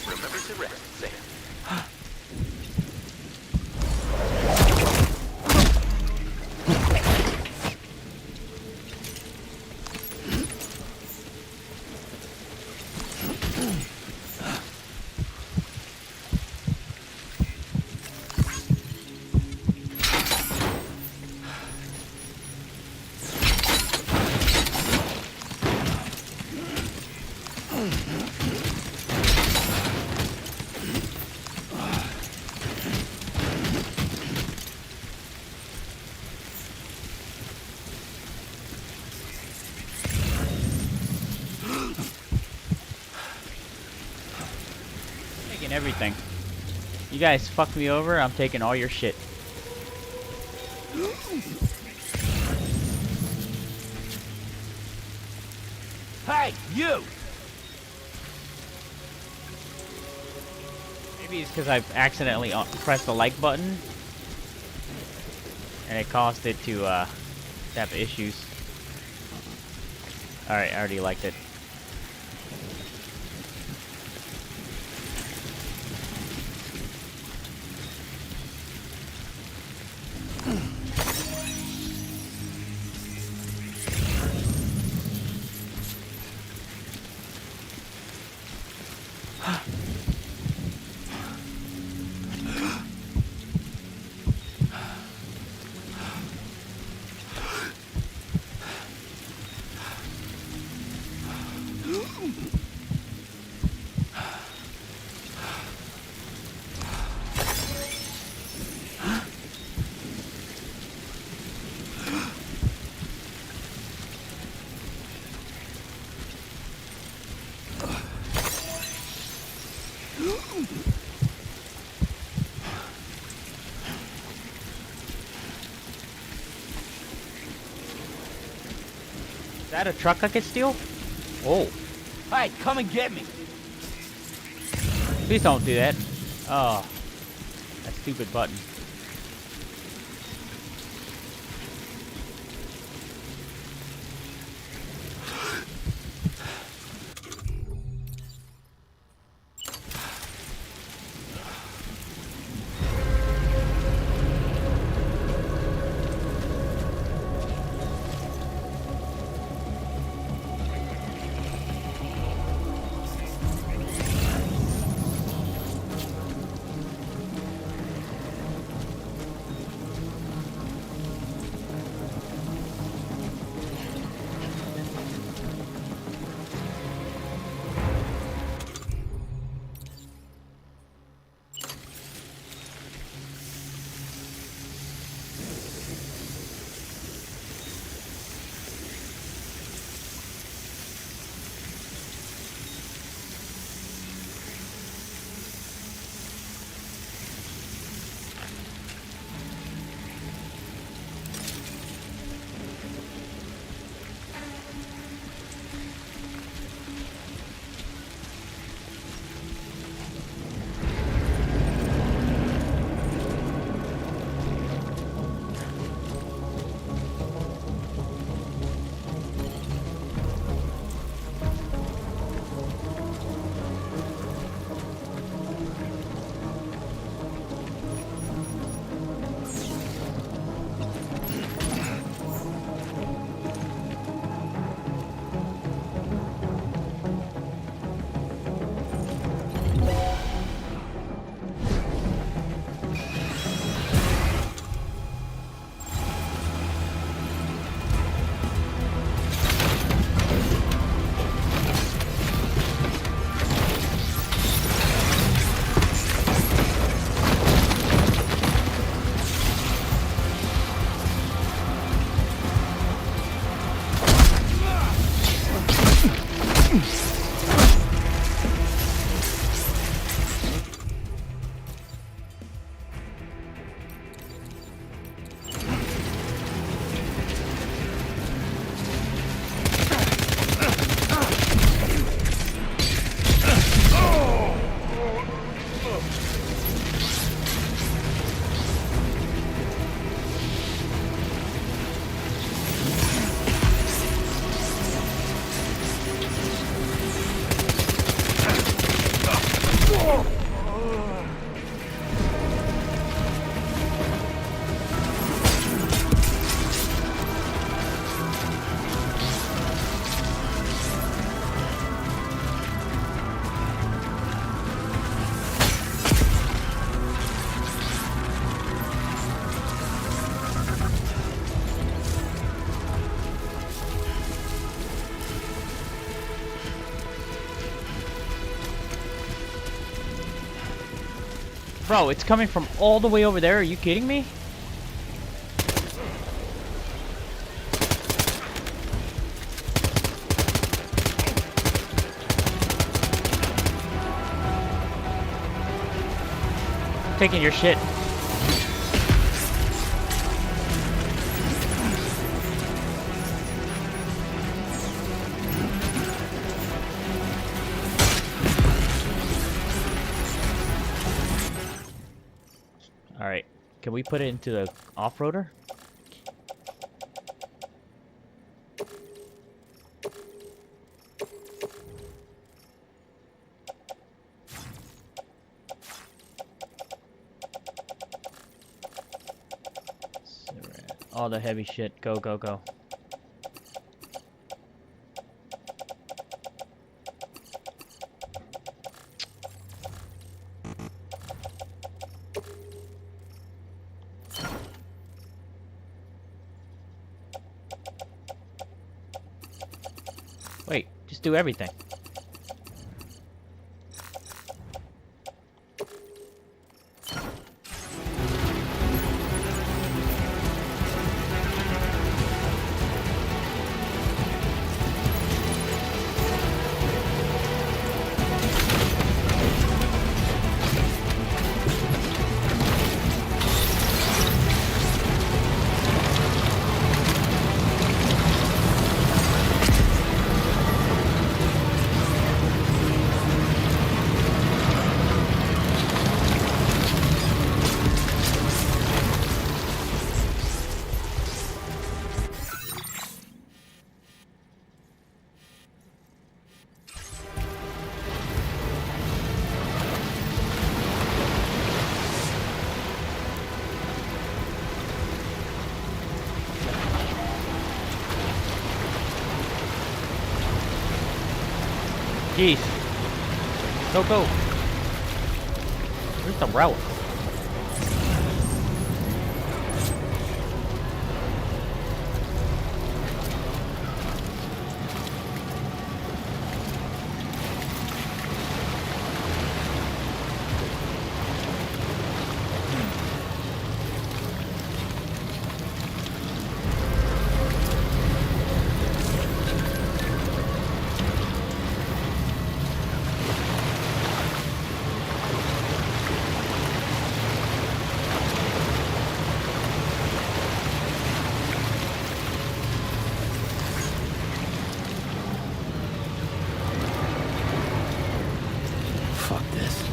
G: Remember to rest, Sam.
A: Taking everything. You guys fucked me over, I'm taking all your shit.
F: Hey, you!
A: Maybe it's because I've accidentally pressed the like button. And it caused it to have issues. Alright, I already liked it. Is that a truck I could steal? Oh.
F: Hey, come and get me!
A: Please don't do that. Oh. That stupid button. Bro, it's coming from all the way over there. Are you kidding me? Taking your shit. Alright, can we put it into the off-roader? All the heavy shit, go, go, go. Wait, just do everything. Jeez. Go, go. Where's the route?
E: Fuck this.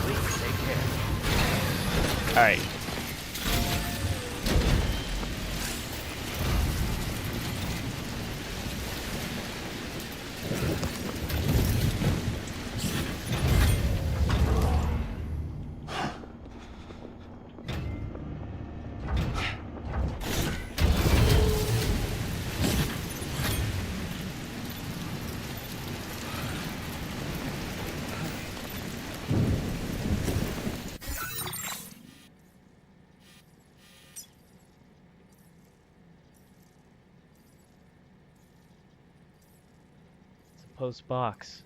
G: Please take care.
A: Alright. Post box.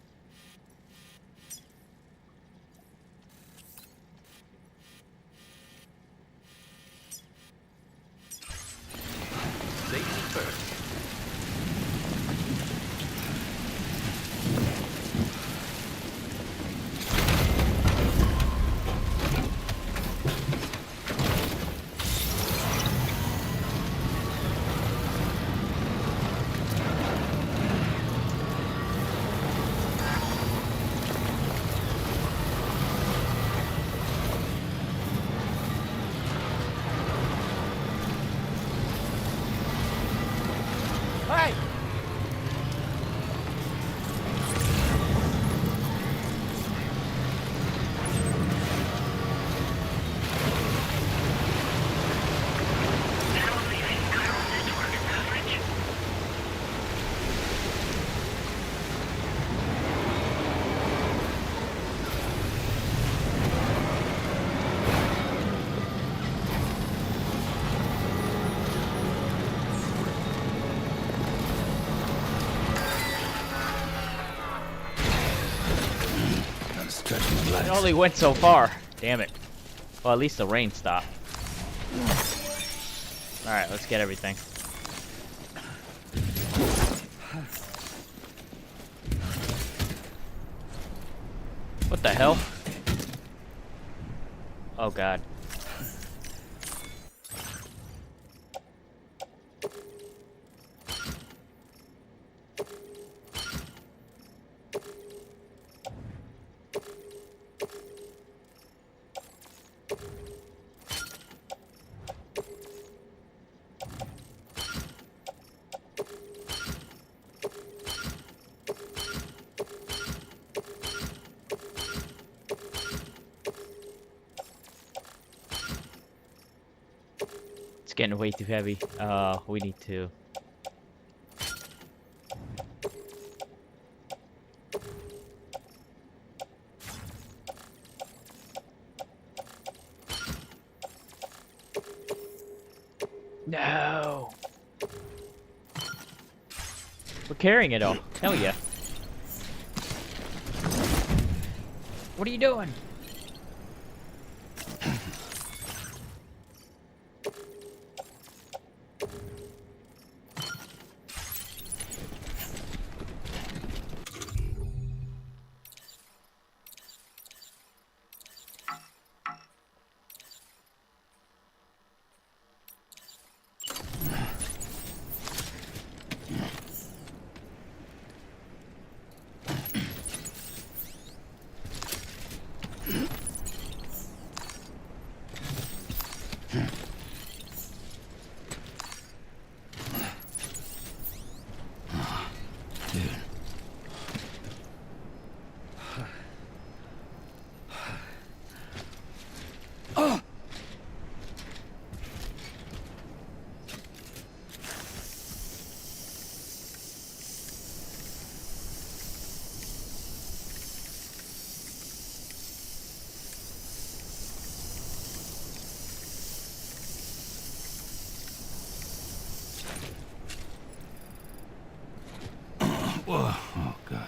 G: Safety first.
A: only went so far. Damn it. Well, at least the rain stopped. Alright, let's get everything. What the hell? Oh god. It's getting way too heavy. We need to... No! We're carrying it all. Hell yeah. What are you doing?
E: Whoa, oh god.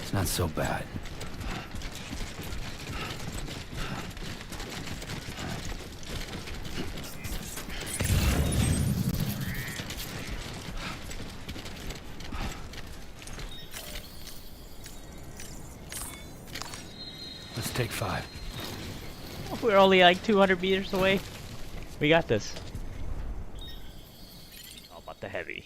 E: It's not so bad. Let's take 5.
A: We're only like 200 meters away. We got this. All about the heavy.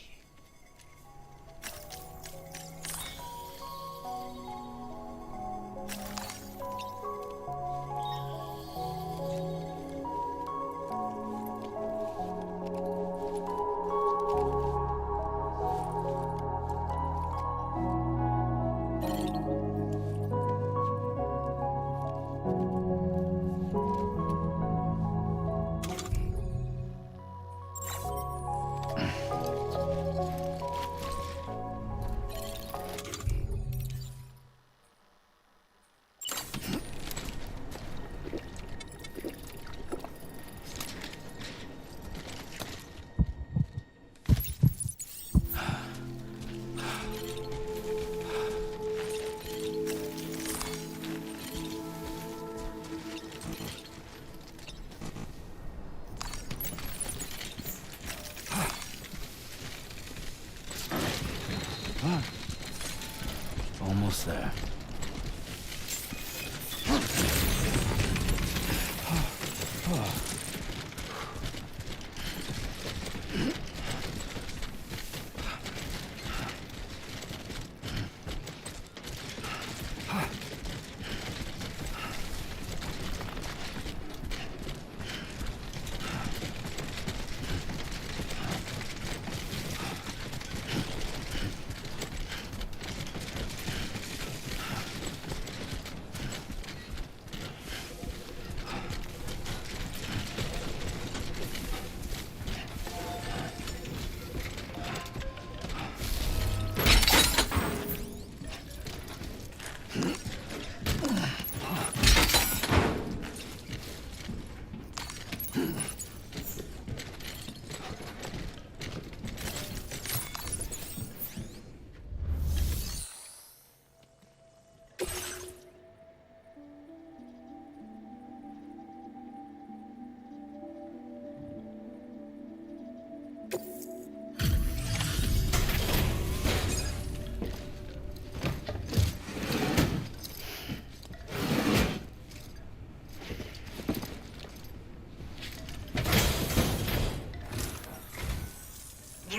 E: Almost there.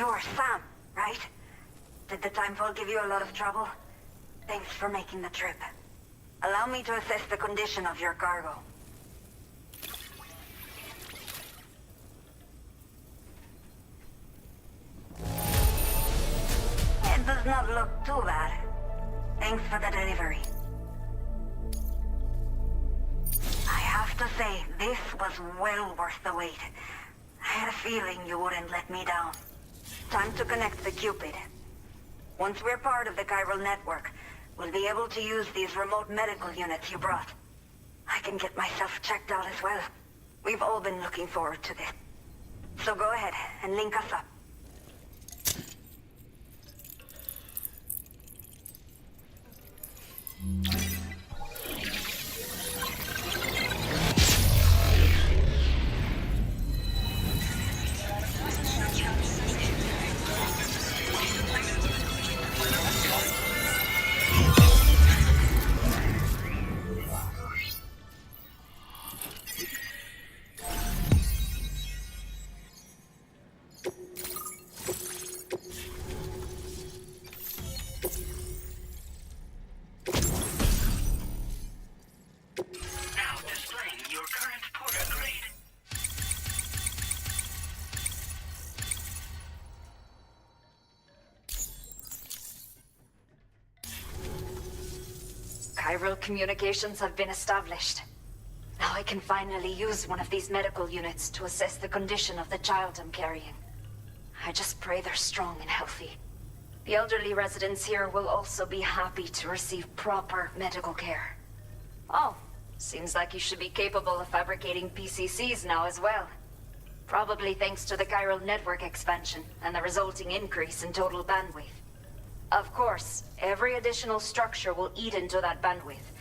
K: You're Sam, right? Did the Timefall give you a lot of trouble? Thanks for making the trip. Allow me to assess the condition of your cargo. It does not look too bad. Thanks for the delivery. I have to say, this was well worth the wait. I had a feeling you wouldn't let me down. Time to connect the Cupid. Once we're part of the chiral network, we'll be able to use these remote medical units you brought. I can get myself checked out as well. We've all been looking forward to this. So go ahead and link us up.
H: Now displaying your current porter grade.
K: Chiral communications have been established. Now I can finally use one of these medical units to assess the condition of the child I'm carrying. I just pray they're strong and healthy. The elderly residents here will also be happy to receive proper medical care. Oh, seems like you should be capable of fabricating PCCs now as well. Probably thanks to the chiral network expansion and the resulting increase in total bandwidth. Of course, every additional structure will eat into that bandwidth,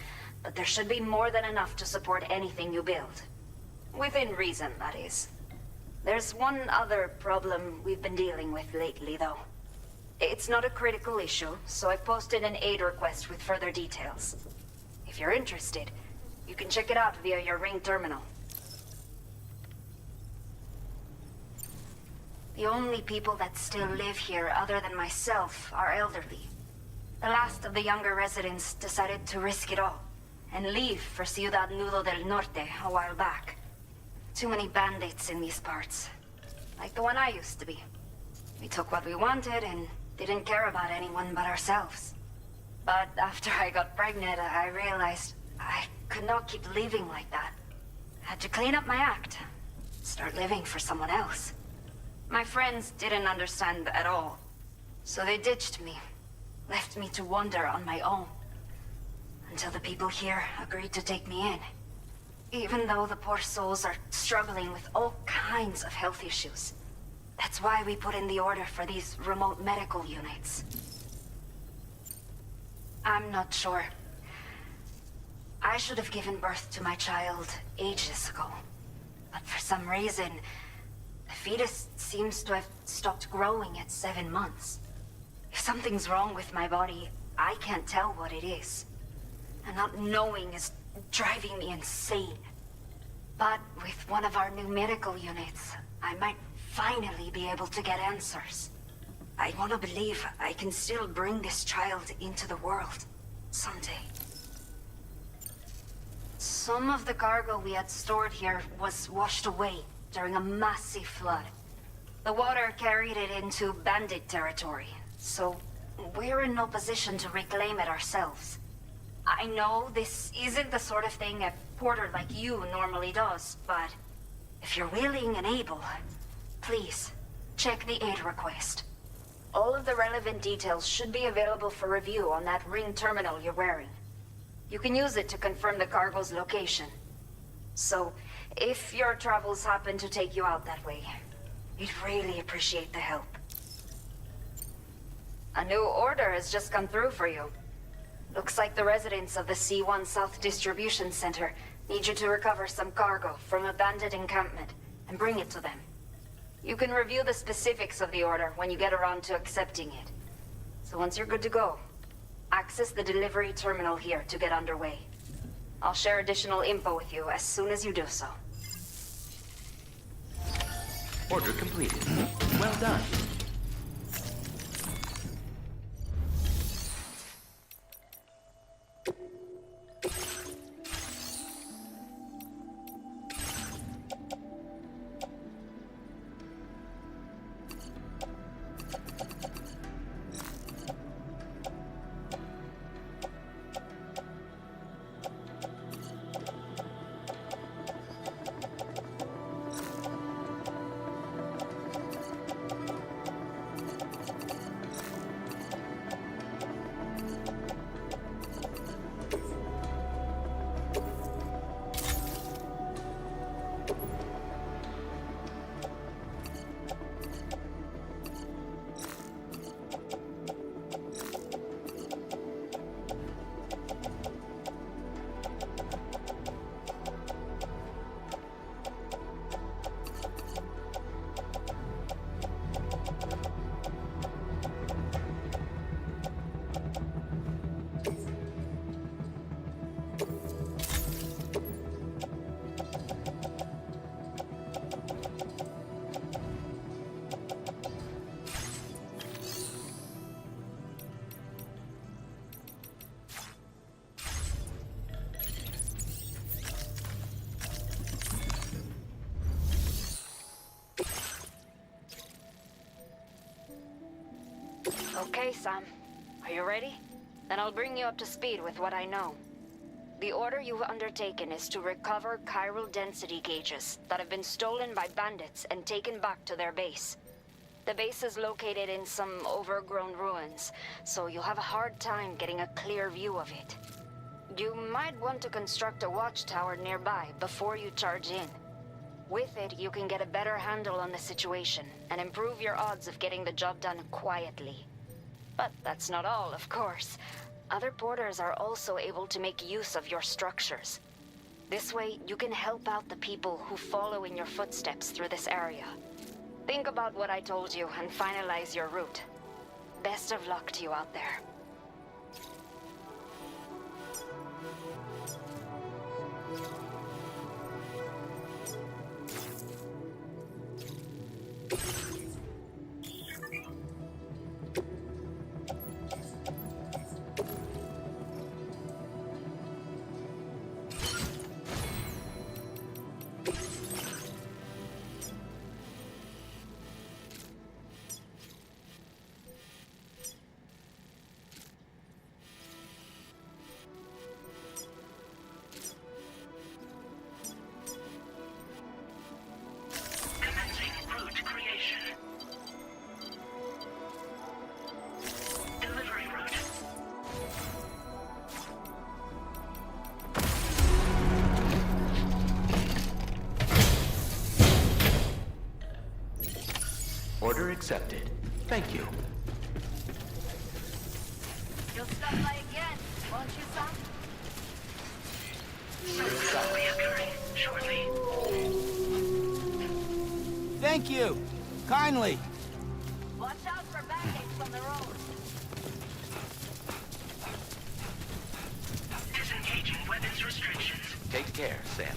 K: but there should be more than enough to support anything you build. Within reason, that is. There's one other problem we've been dealing with lately, though. It's not a critical issue, so I've posted an aid request with further details. If you're interested, you can check it out via your ring terminal. The only people that still live here other than myself are elderly. The last of the younger residents decided to risk it all and leave for Ciudad Nudo del Norte a while back. Too many bandits in these parts, like the one I used to be. We took what we wanted and didn't care about anyone but ourselves. But after I got pregnant, I realized I could not keep living like that. I had to clean up my act, start living for someone else. My friends didn't understand at all, so they ditched me, left me to wander on my own, until the people here agreed to take me in. Even though the poor souls are struggling with all kinds of health issues. That's why we put in the order for these remote medical units. I'm not sure. I should have given birth to my child ages ago, but for some reason, the fetus seems to have stopped growing at 7 months. If something's wrong with my body, I can't tell what it is. And not knowing is driving me insane. But with one of our new medical units, I might finally be able to get answers. I want to believe I can still bring this child into the world someday. Some of the cargo we had stored here was washed away during a massive flood. The water carried it into bandit territory, so we're in no position to reclaim it ourselves. I know this isn't the sort of thing a porter like you normally does, but if you're willing and able, please, check the aid request. All of the relevant details should be available for review on that ring terminal you're wearing. You can use it to confirm the cargo's location. So, if your travels happen to take you out that way, we'd really appreciate the help. A new order has just come through for you. Looks like the residents of the C1 South Distribution Center need you to recover some cargo from a bandit encampment and bring it to them. You can review the specifics of the order when you get around to accepting it. So once you're good to go, access the delivery terminal here to get underway. I'll share additional info with you as soon as you do so.
G: Order completed. Well done.
K: Okay, Sam. Are you ready? Then I'll bring you up to speed with what I know. The order you've undertaken is to recover chiral density gauges that have been stolen by bandits and taken back to their base. The base is located in some overgrown ruins, so you'll have a hard time getting a clear view of it. You might want to construct a watchtower nearby before you charge in. With it, you can get a better handle on the situation and improve your odds of getting the job done quietly. But that's not all, of course. Other porters are also able to make use of your structures. This way, you can help out the people who follow in your footsteps through this area. Think about what I told you and finalize your route. Best of luck to you out there.
G: Order accepted. Thank you.
K: You'll stop by again, won't you, Sam?
H: Service will be occurring shortly.
L: Thank you. Kindly.
K: Watch out for bandits on the road.
H: Disengaging weapons restrictions.
G: Take care, Sam.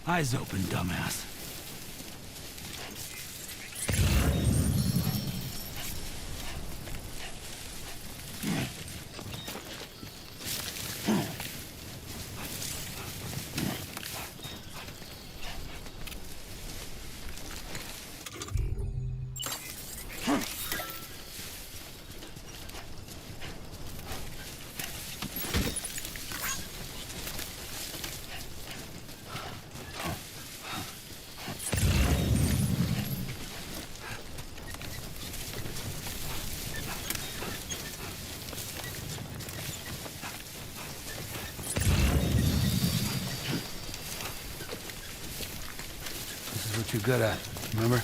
E: Eyes open, dumbass. What you're good at, remember?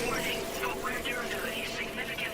H: Warning, aware durability significantly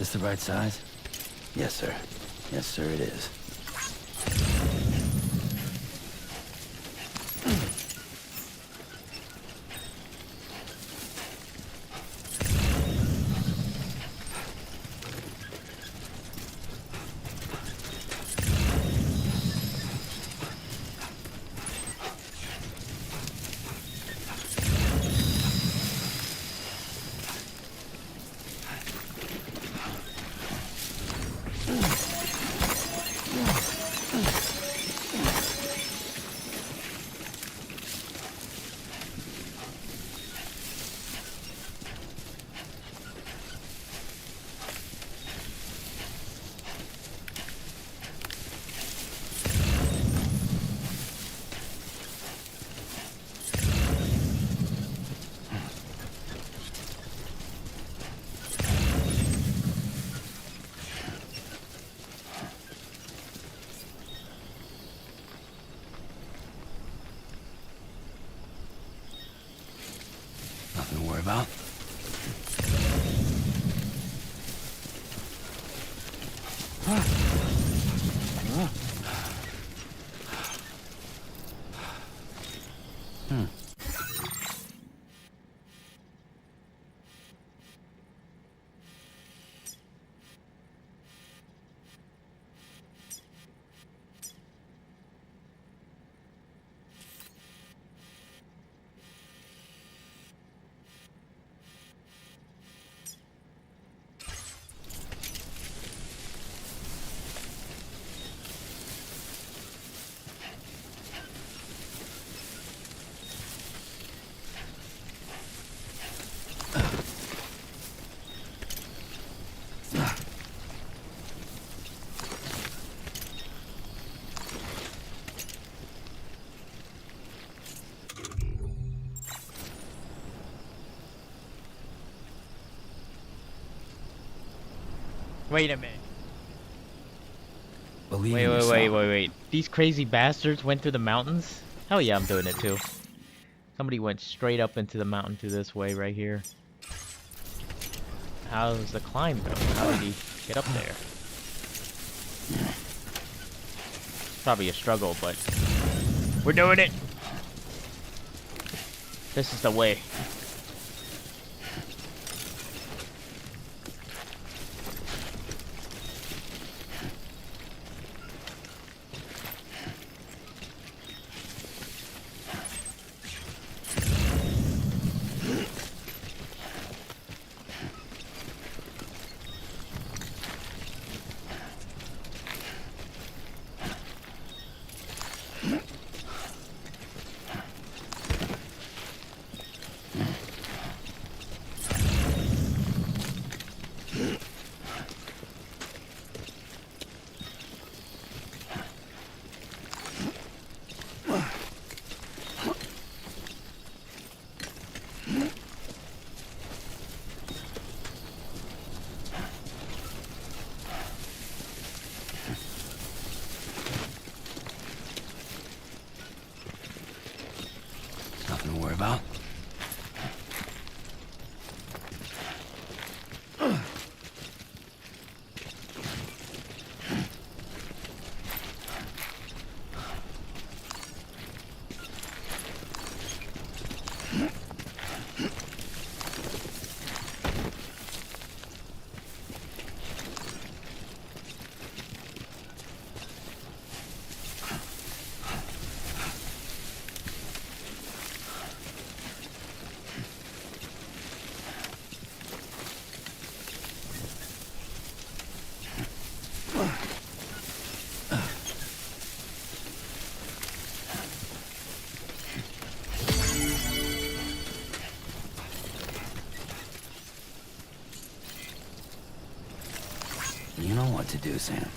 E: This the right size? Yes, sir. Yes, sir, it is. Nothing to worry about.
A: Wait a minute.
E: Believe
A: Wait,
E: in
A: wait,
E: yourself.
A: wait, wait, wait. These crazy bastards went through the mountains? Hell yeah, I'm doing it too. Somebody went straight up into the mountain through this way right here. How's the climb though? How did he get up there? Probably a struggle, but we're doing it! This is the way.
E: Nothing to worry about. You know what to do, Sam.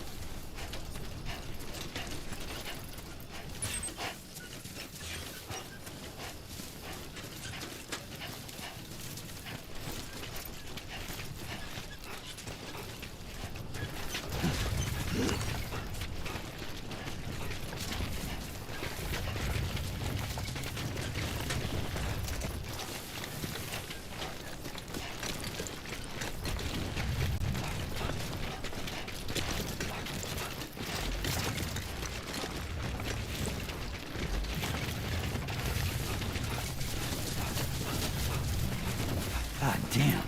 E: God damn.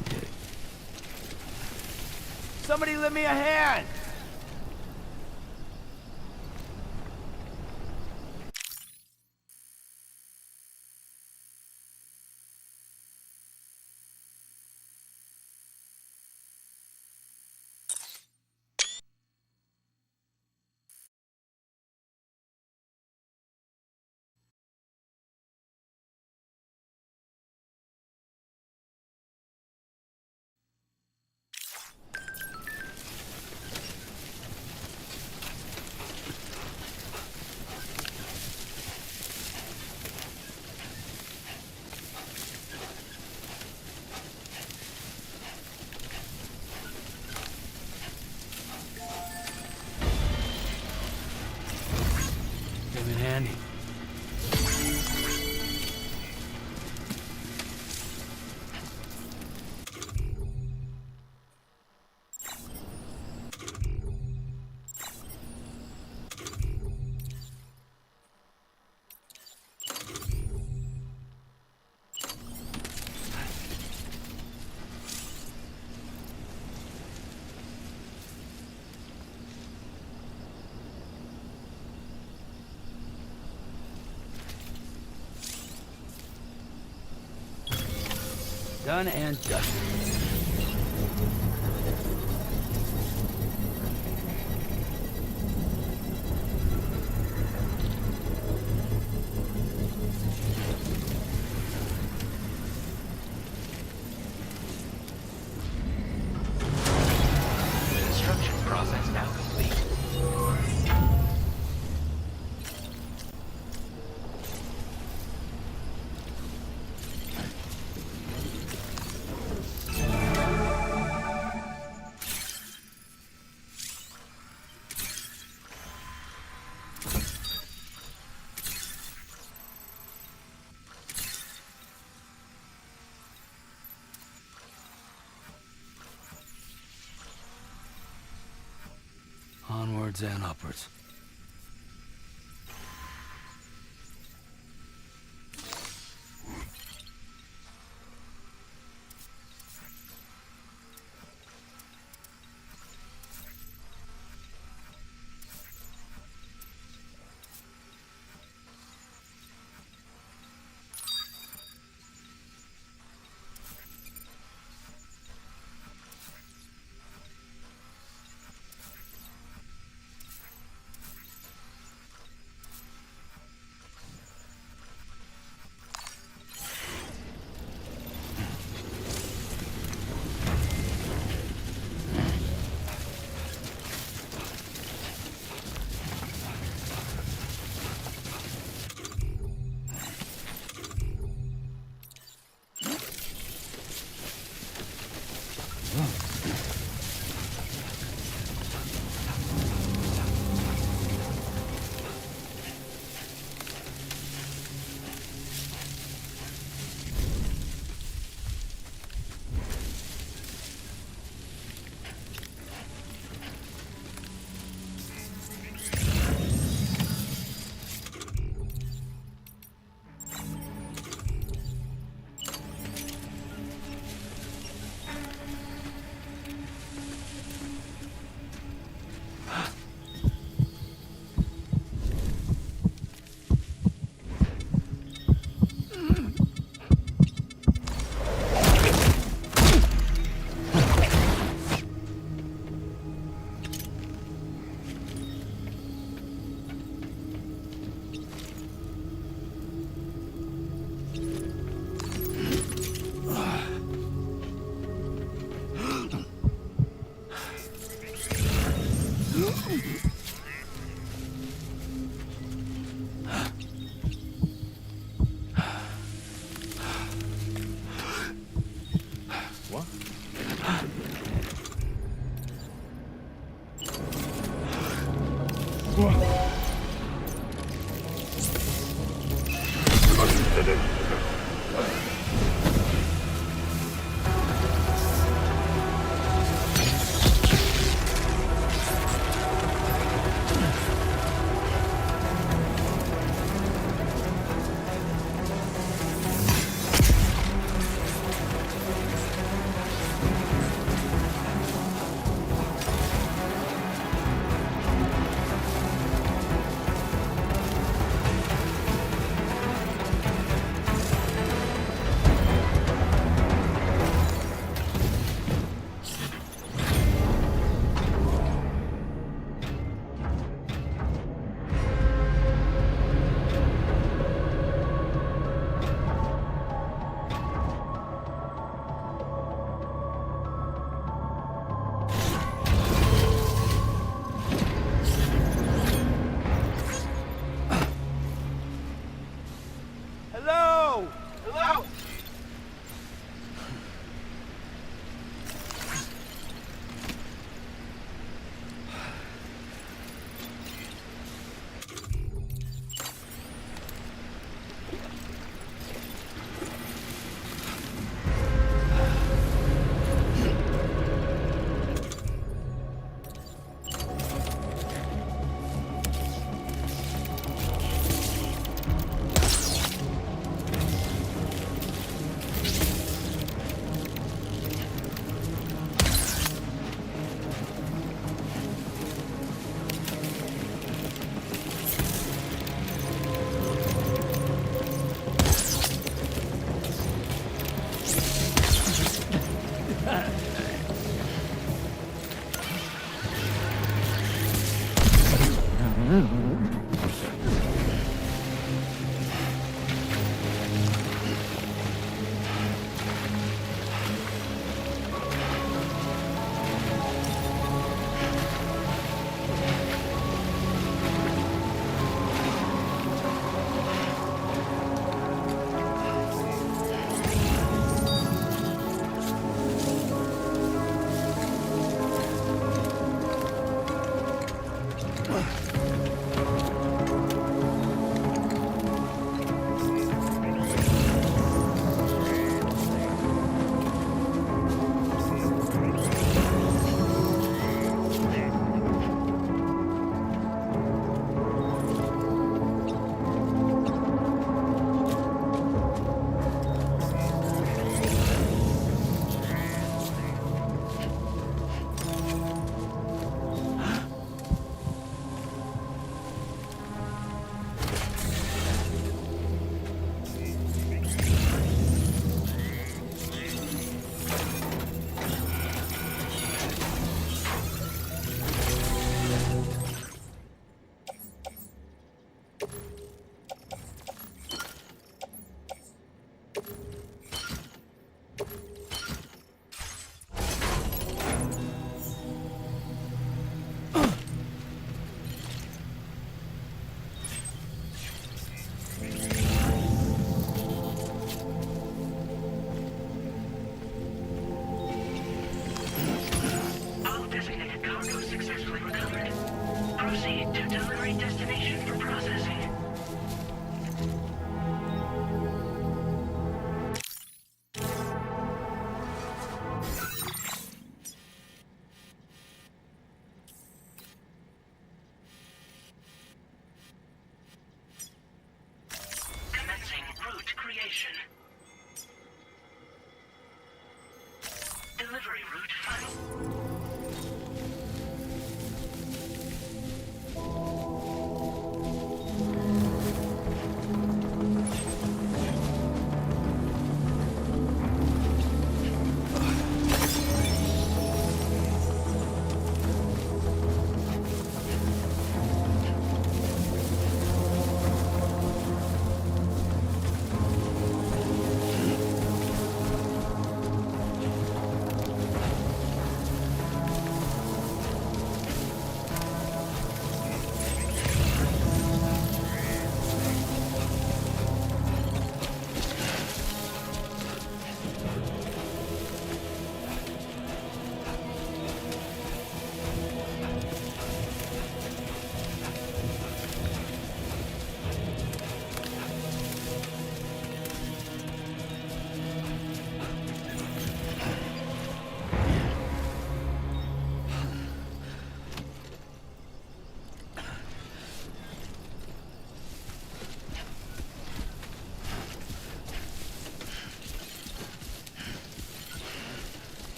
L: Somebody lend me a hand!
E: Came in handy. Done and dusted.
G: Construction process now complete.
E: Onwards and upwards.
H: All designated cargo successfully recovered. Proceed to delivery destination for processing. Commencing route creation. Delivery route final.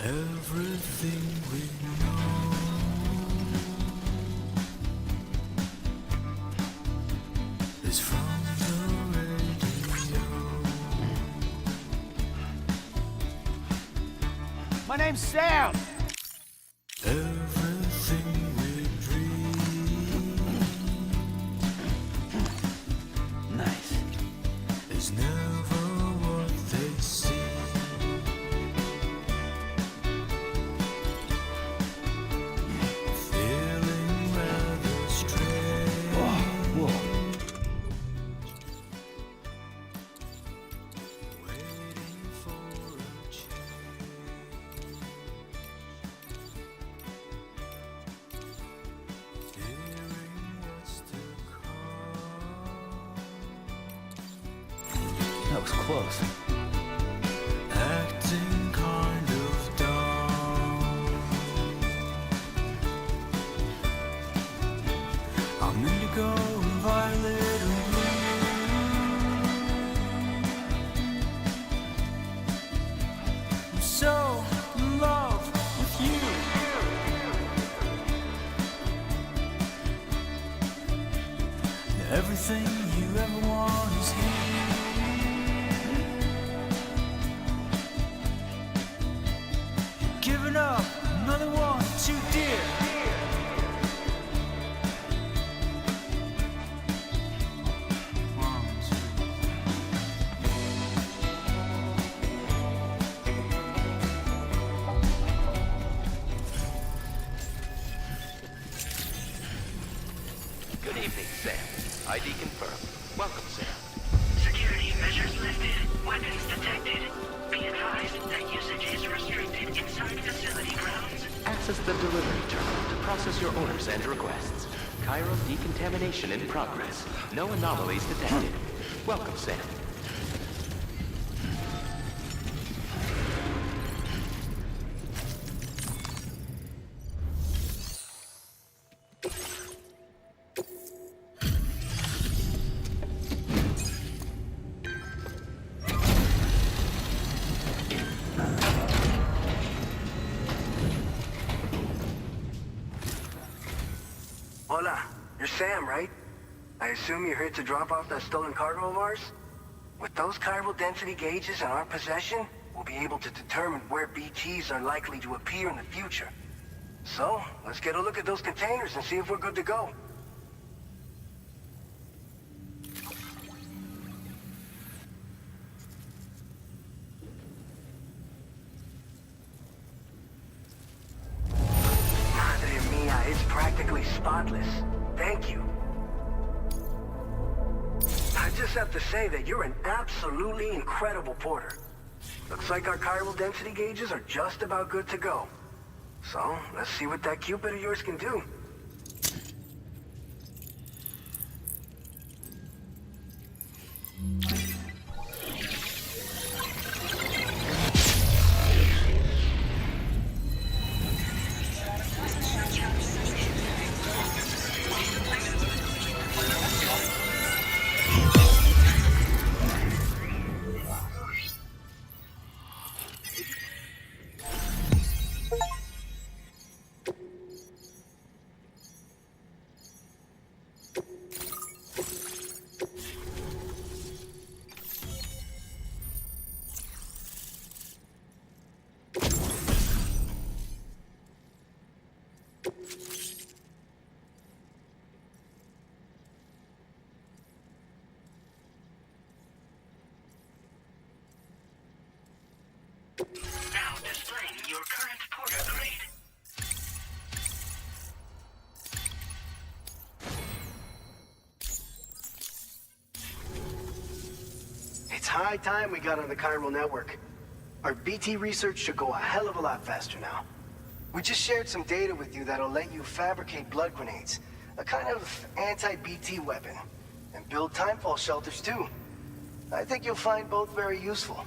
F: Everything we know is from the radio.
L: My name's Sam.
F: Everything we dream
E: Nice.
F: is never what they seem. Feeling rather strange.
E: Whoa.
F: Waiting for a change. Fearing what's to come.
E: That was close.
F: Acting kind of dumb. I'm indigo and violet and blue. I'm so in love with you. Everything you ever want is here. Giving up, another one too dear.
G: Good evening, Sam. ID confirmed. Welcome, Sam.
H: Security measures lifted. Weapons detected. Be advised that usage is restricted inside facility grounds.
G: Access the delivery terminal to process your orders and requests. Chiral decontamination in progress. No anomalies detected. Welcome, Sam.
I: Hola, you're Sam, right? I assume you're here to drop off that stolen cargo of ours? With those chiral density gauges in our possession, we'll be able to determine where BTs are likely to appear in the future. So, let's get a look at those containers and see if we're good to go. Madre mia, it's practically spotless. Thank you. I just have to say that you're an absolutely incredible porter. Looks like our chiral density gauges are just about good to go. So, let's see what that Cupid of yours can do.
H: Now displaying your current porter grade.
M: It's high time we got on the chiral network. Our BT research should go a hell of a lot faster now. We just shared some data with you that'll let you fabricate blood grenades, a kind of anti-BT weapon, and build timefall shelters too. I think you'll find both very useful.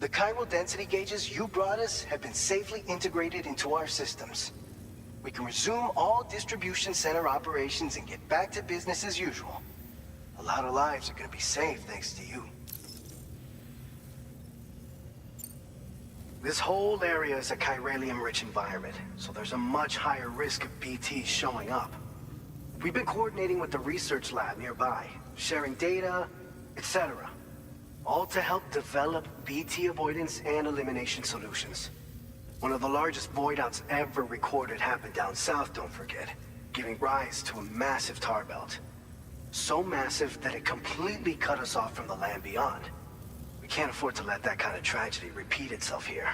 M: The chiral density gauges you brought us have been safely integrated into our systems. We can resume all distribution center operations and get back to business as usual. A lot of lives are gonna be saved thanks to you. This whole area is a chiralium-rich environment, so there's a much higher risk of BTs showing up. We've been coordinating with the research lab nearby, sharing data, etc. All to help develop BT avoidance and elimination solutions. One of the largest void outs ever recorded happened down south, don't forget, giving rise to a massive tar belt. So massive that it completely cut us off from the land beyond. We can't afford to let that kind of tragedy repeat itself here.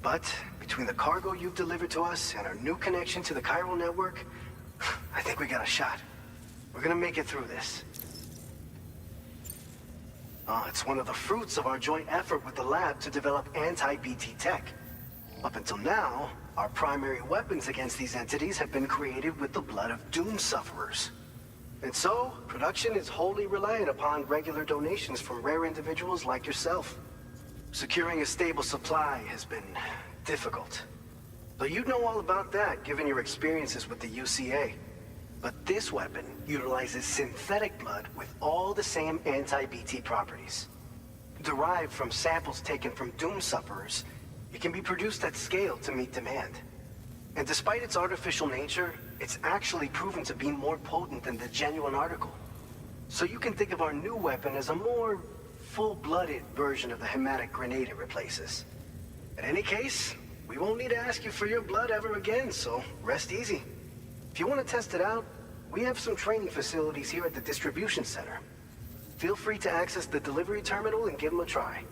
M: But between the cargo you've delivered to us and our new connection to the chiral network, I think we got a shot. We're gonna make it through this. It's one of the fruits of our joint effort with the lab to develop anti-BT tech. Up until now, our primary weapons against these entities have been created with the blood of doom sufferers. And so, production is wholly reliant upon regular donations from rare individuals like yourself. Securing a stable supply has been difficult. But you'd know all about that, given your experiences with the UCA. But this weapon utilizes synthetic blood with all the same anti-BT properties. Derived from samples taken from doom sufferers, it can be produced at scale to meet demand. And despite its artificial nature, it's actually proven to be more potent than the genuine article. So you can think of our new weapon as a more full-blooded version of the hematic grenade it replaces. In any case, we won't need to ask you for your blood ever again, so rest easy. If you want to test it out, we have some training facilities here at the distribution center. Feel free to access the delivery terminal and give them a try.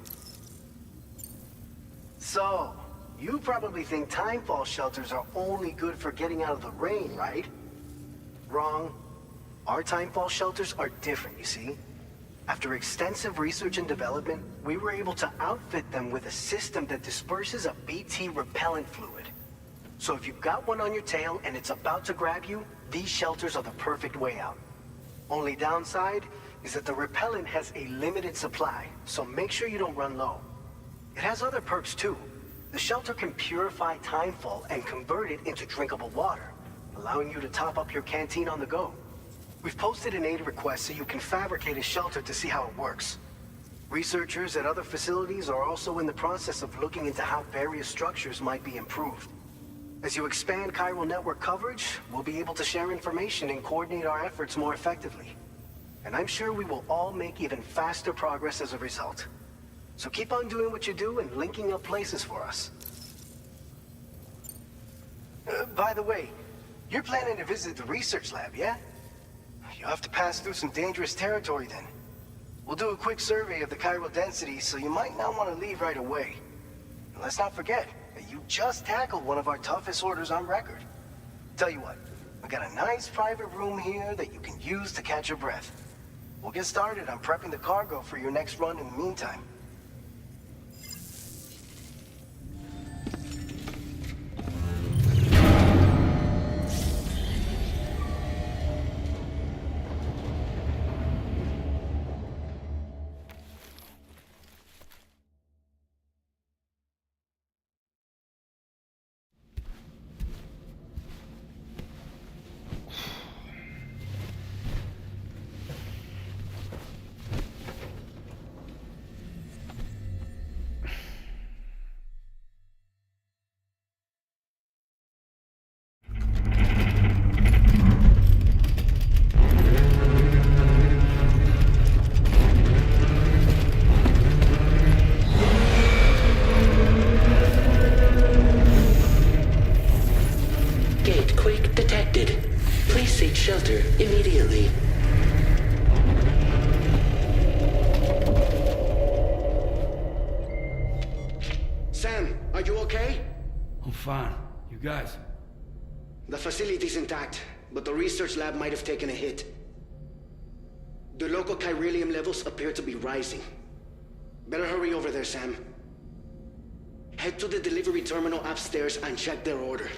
M: So, you probably think timefall shelters are only good for getting out of the rain, right? Wrong. Our timefall shelters are different, you see. After extensive research and development, we were able to outfit them with a system that disperses a BT repellent fluid. So if you've got one on your tail and it's about to grab you, these shelters are the perfect way out. Only downside is that the repellent has a limited supply, so make sure you don't run low. It has other perks too. The shelter can purify timefall and convert it into drinkable water, allowing you to top up your canteen on the go. We've posted an aid request so you can fabricate a shelter to see how it works. Researchers at other facilities are also in the process of looking into how various structures might be improved. As you expand chiral network coverage, we'll be able to share information and coordinate our efforts more effectively. And I'm sure we will all make even faster progress as a result. So keep on doing what you do and linking up places for us. By the way, you're planning to visit the research lab, yeah? You'll have to pass through some dangerous territory then. We'll do a quick survey of the chiral density, so you might not want to leave right away. And let's not forget that you just tackled one of our toughest orders on record. Tell you what, we got a nice private room here that you can use to catch your breath. We'll get started on prepping the cargo for your next run in the meantime.
J: Shelter immediately.
N: Sam, are you okay?
E: I'm fine. You guys?
N: The facility's intact, but the research lab might have taken a hit. The local chiralium levels appear to be rising. Better hurry over there, Sam. Head to the delivery terminal upstairs and check their order.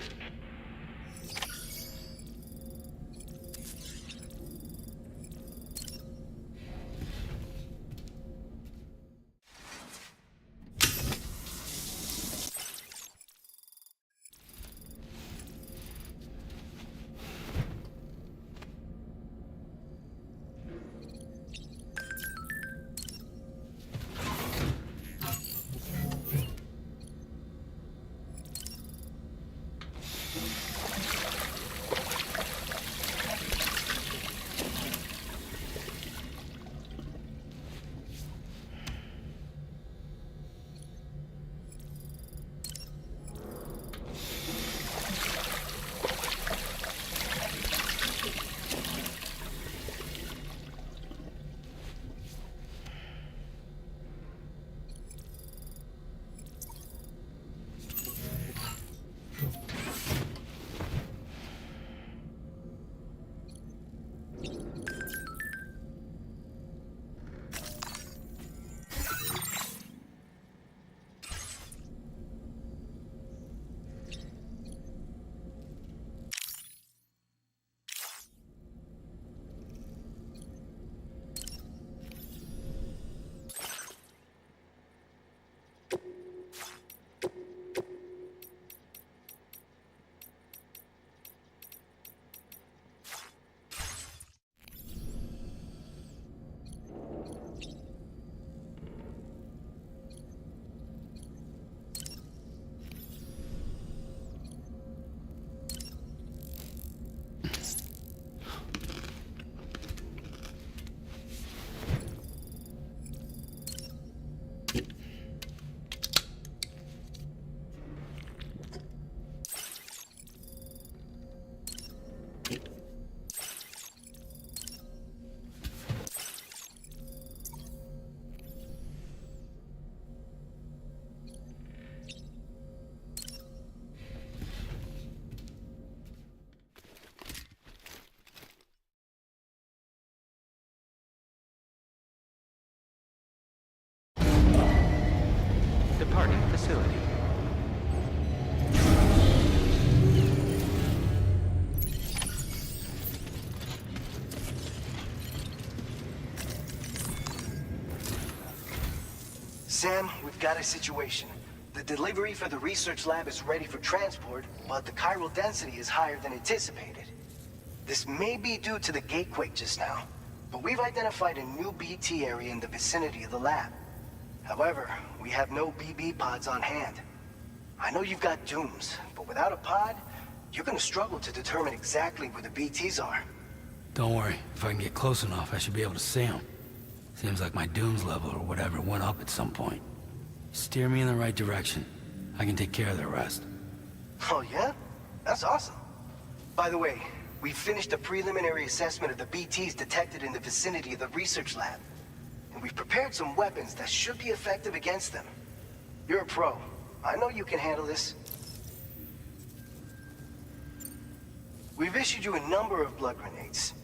M: Sam, we've got a situation. The delivery for the research lab is ready for transport, but the chiral density is higher than anticipated. This may be due to the gatequake just now, but we've identified a new BT area in the vicinity of the lab. However, we have no BB pods on hand. I know you've got dooms, but without a pod, you're gonna struggle to determine exactly where the BTs are.
E: Don't worry, if I can get close enough, I should be able to see them. Seems like my dooms level or whatever went up at some point. Steer me in the right direction. I can take care of the rest.
M: Oh yeah? That's awesome. By the way, we finished a preliminary assessment of the BTs detected in the vicinity of the research lab. And we've prepared some weapons that should be effective against them. You're a pro. I know you can handle this. We've issued you a number of blood grenades.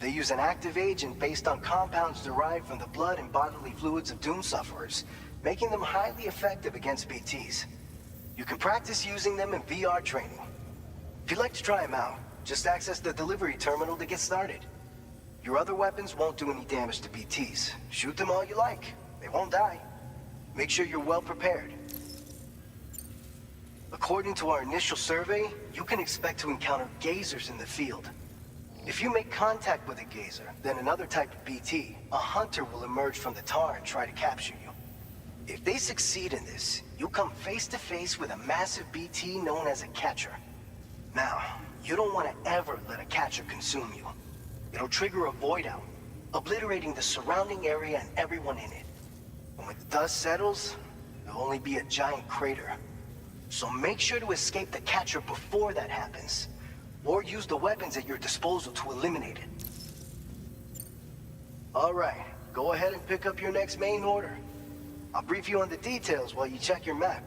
M: They use an active agent based on compounds derived from the blood and bodily fluids of Doom sufferers, making them highly effective against BTs. You can practice using them in VR training. If you'd like to try them out, just access the delivery terminal to get started. Your other weapons won't do any damage to BTs. Shoot them all you like. They won't die. Make sure you're well prepared. According to our initial survey, you can expect to encounter gazers in the field. If you make contact with a gazer, then another type of BT, a hunter will emerge from the tar and try to capture you. If they succeed in this, you'll come face to face with a massive BT known as a catcher. Now, you don't want to ever let a catcher consume you. It'll trigger a void out, obliterating the surrounding area and everyone in it. And when the dust settles, there'll only be a giant crater. So make sure to escape the catcher before that happens, or use the weapons at your disposal to eliminate it. All right, go ahead and pick up your next main order. I'll brief you on the details while you check your map.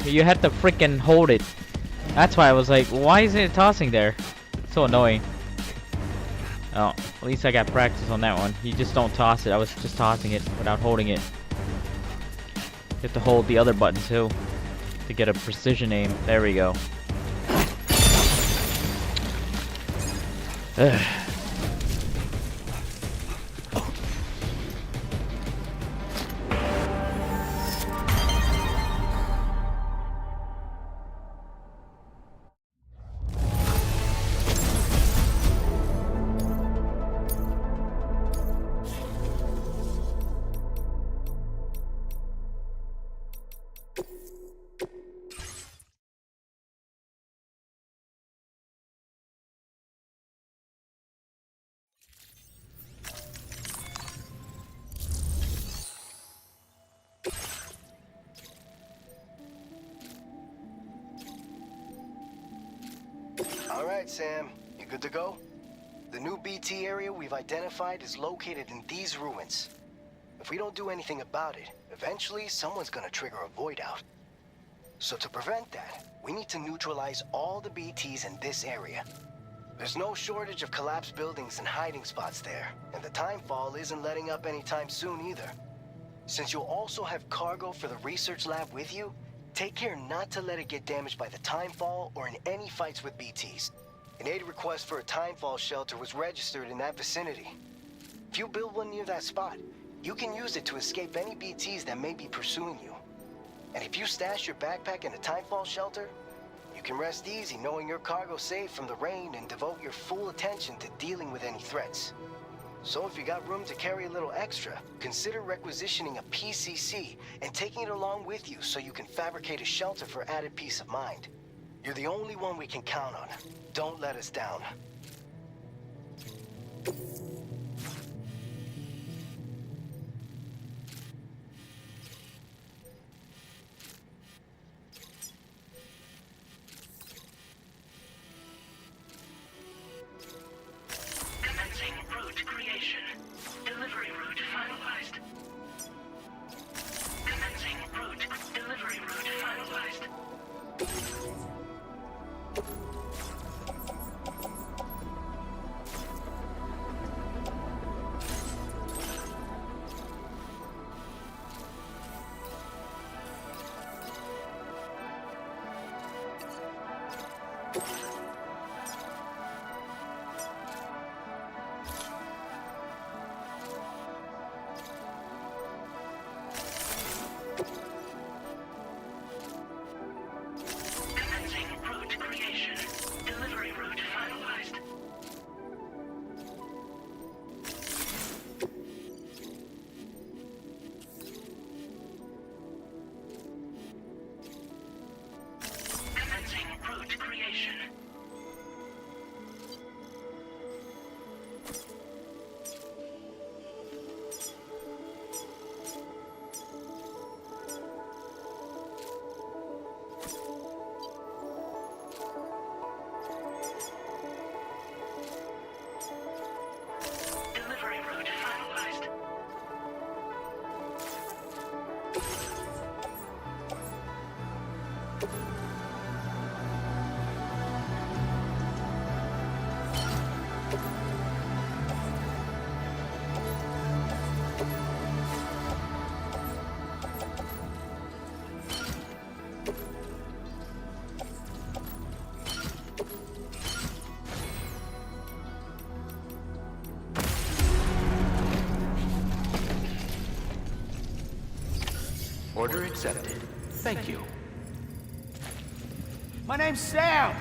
A: You had to freaking hold it. That's why I was like, why isn't it tossing there? So annoying. Oh, at least I got practice on that one. You just don't toss it. I was just tossing it without holding it. You have to hold the other button too to get a precision aim. There we go. Ugh.
M: All right, Sam. You good to go? The new BT area we've identified is located in these ruins. If we don't do anything about it, eventually someone's gonna trigger a void out. So to prevent that, we need to neutralize all the BTs in this area. There's no shortage of collapsed buildings and hiding spots there, and the timefall isn't letting up anytime soon either. Since you'll also have cargo for the research lab with you, take care not to let it get damaged by the timefall or in any fights with BTs. An aid request for a timefall shelter was registered in that vicinity. If you build one near that spot, you can use it to escape any BTs that may be pursuing you. And if you stash your backpack in a timefall shelter, you can rest easy knowing your cargo's safe from the rain and devote your full attention to dealing with any threats. So if you got room to carry a little extra, consider requisitioning a PCC and taking it along with you so you can fabricate a shelter for added peace of mind. You're the only one we can count on. Don't let us down.
H: Commencing route creation. Delivery route finalized. Commencing route. Delivery route finalized.
G: Order accepted. Thank you.
L: My name's Sam!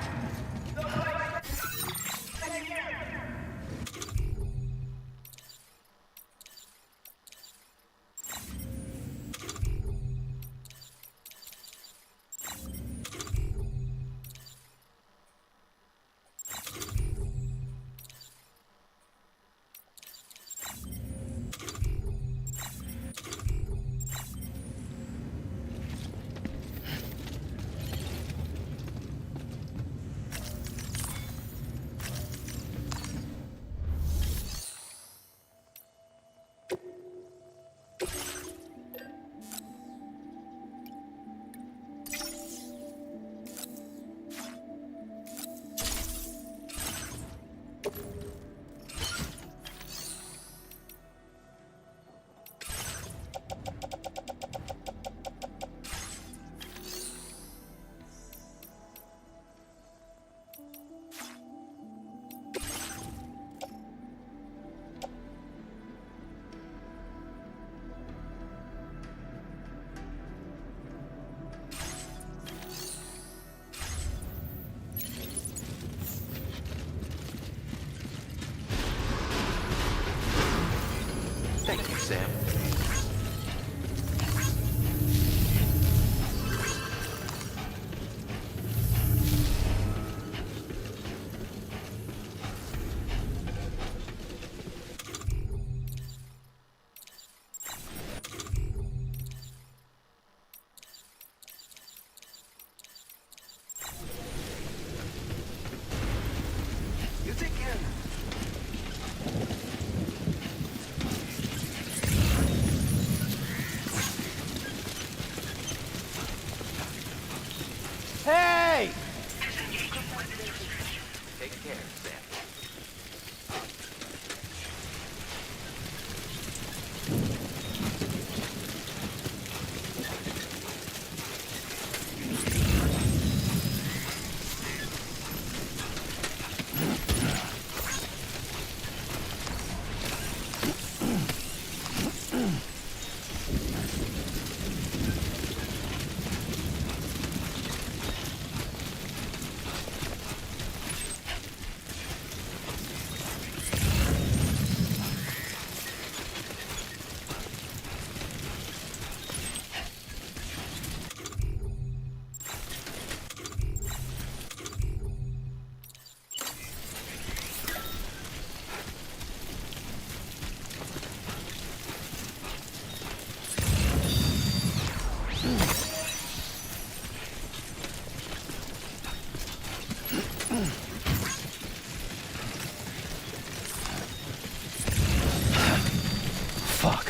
G: Thank you, Sam.
M: You take care.
L: Hey!
G: Take care, Sam.
E: Fuck.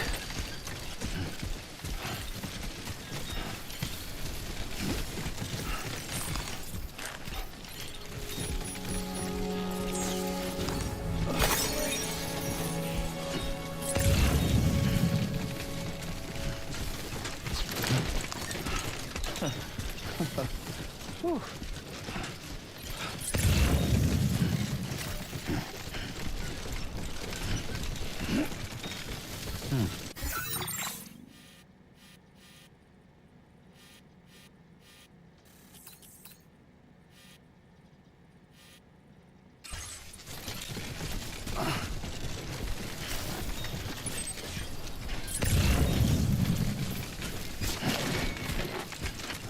L: Whew.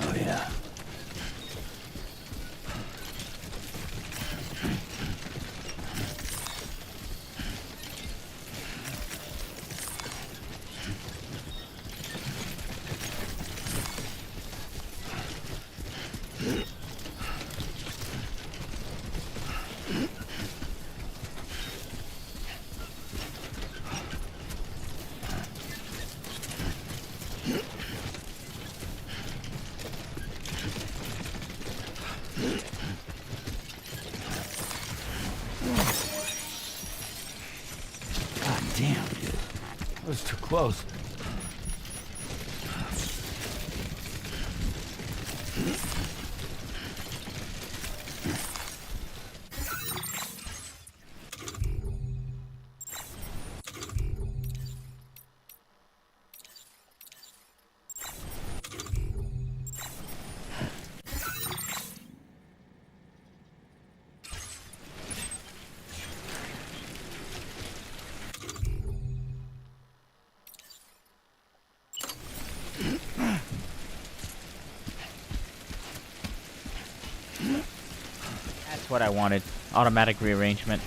E: Oh yeah. God damn, dude. That was too close.
A: That's what I wanted. Automatic rearrangement.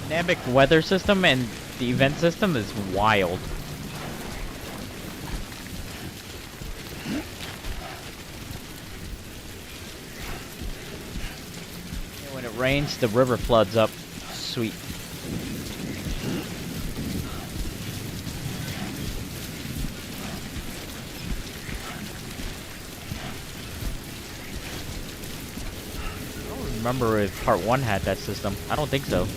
A: Dynamic weather system and the event system is wild. And when it rains, the river floods up. Sweet. I don't remember if part 1 had that system. I don't think so.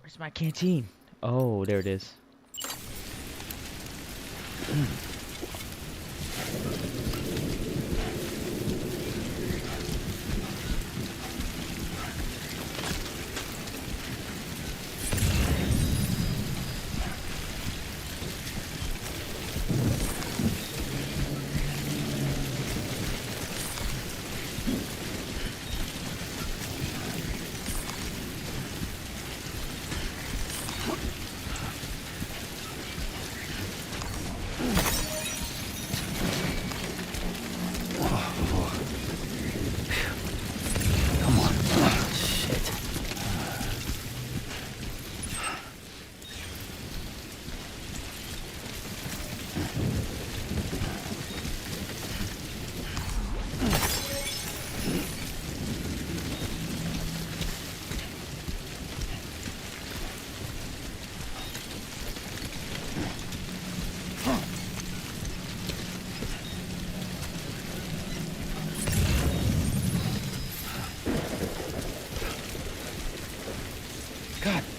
A: Where's my canteen? Oh, there it is.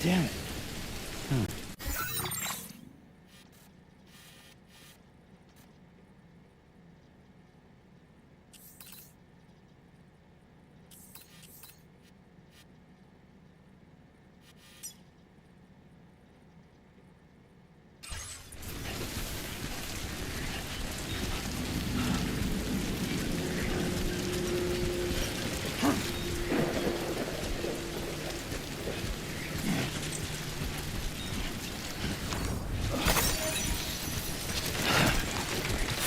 E: damn it.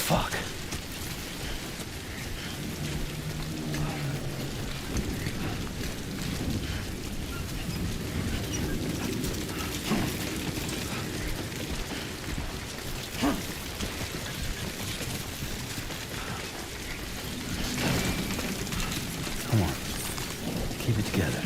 E: Fuck. Come on. Keep it together.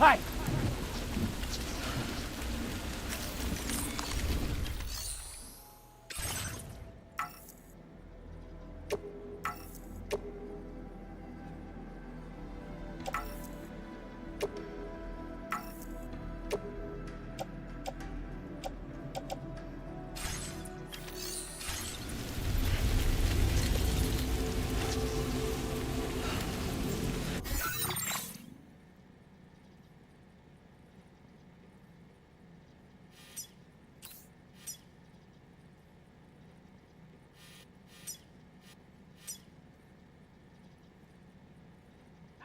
L: Hi!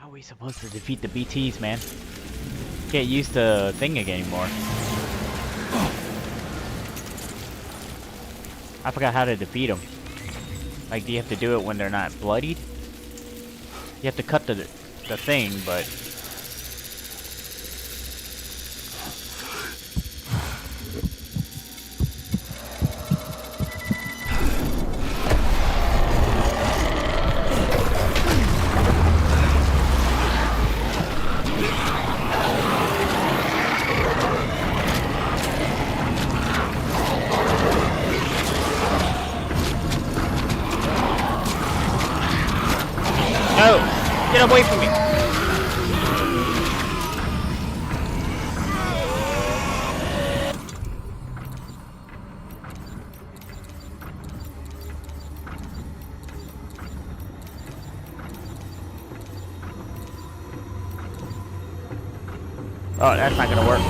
A: How are we supposed to defeat the BTs, man? Can't use the thing anymore. I forgot how to defeat them. Like, do you have to do it when they're not bloodied? You have to cut the thing, but... No! Get away from me! Oh, that's not gonna work.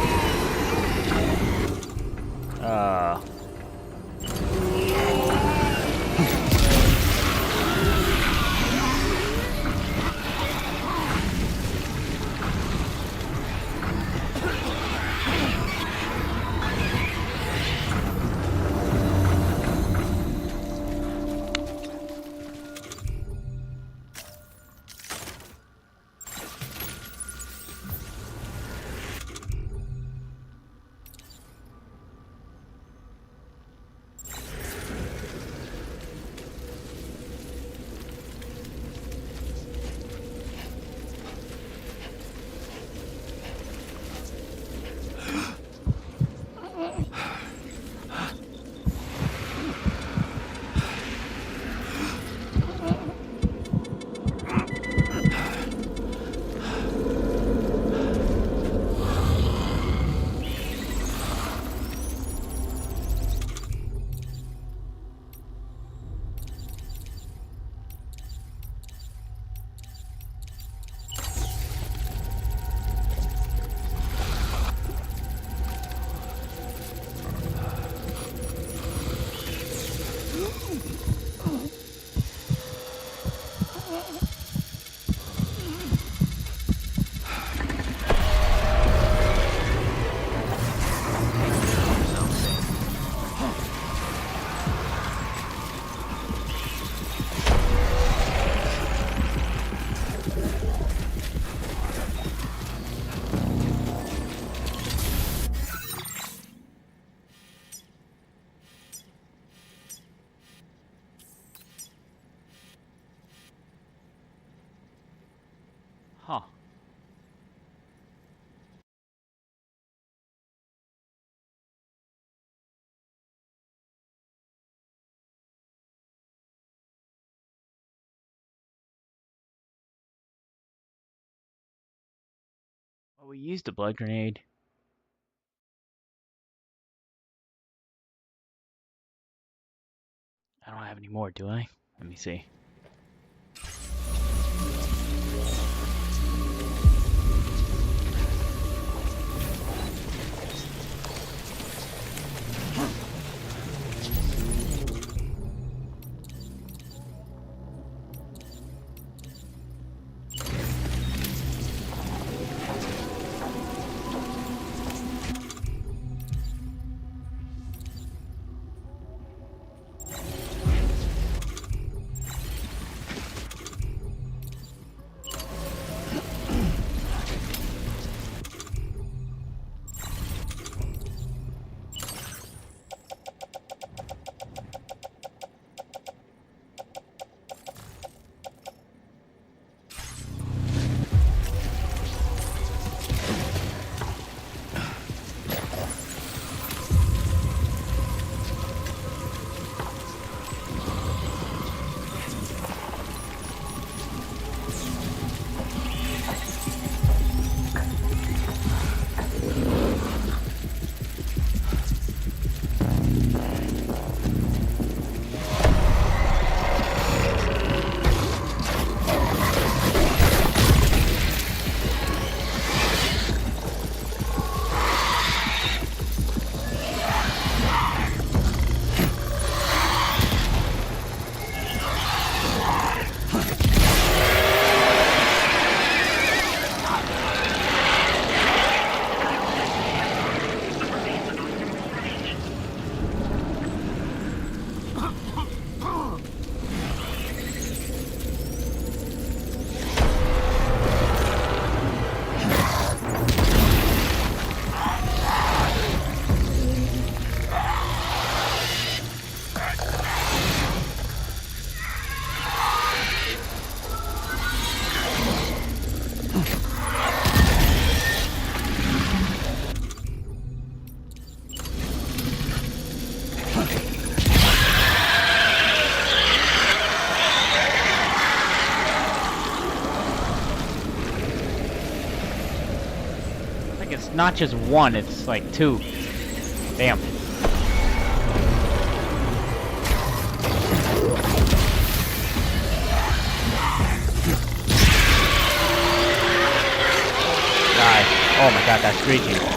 A: Huh. Well, we used a blood grenade. I don't have any more, do I? Let me see. It's not just one, it's like two. Damn. Die. Oh my god, that's screeching.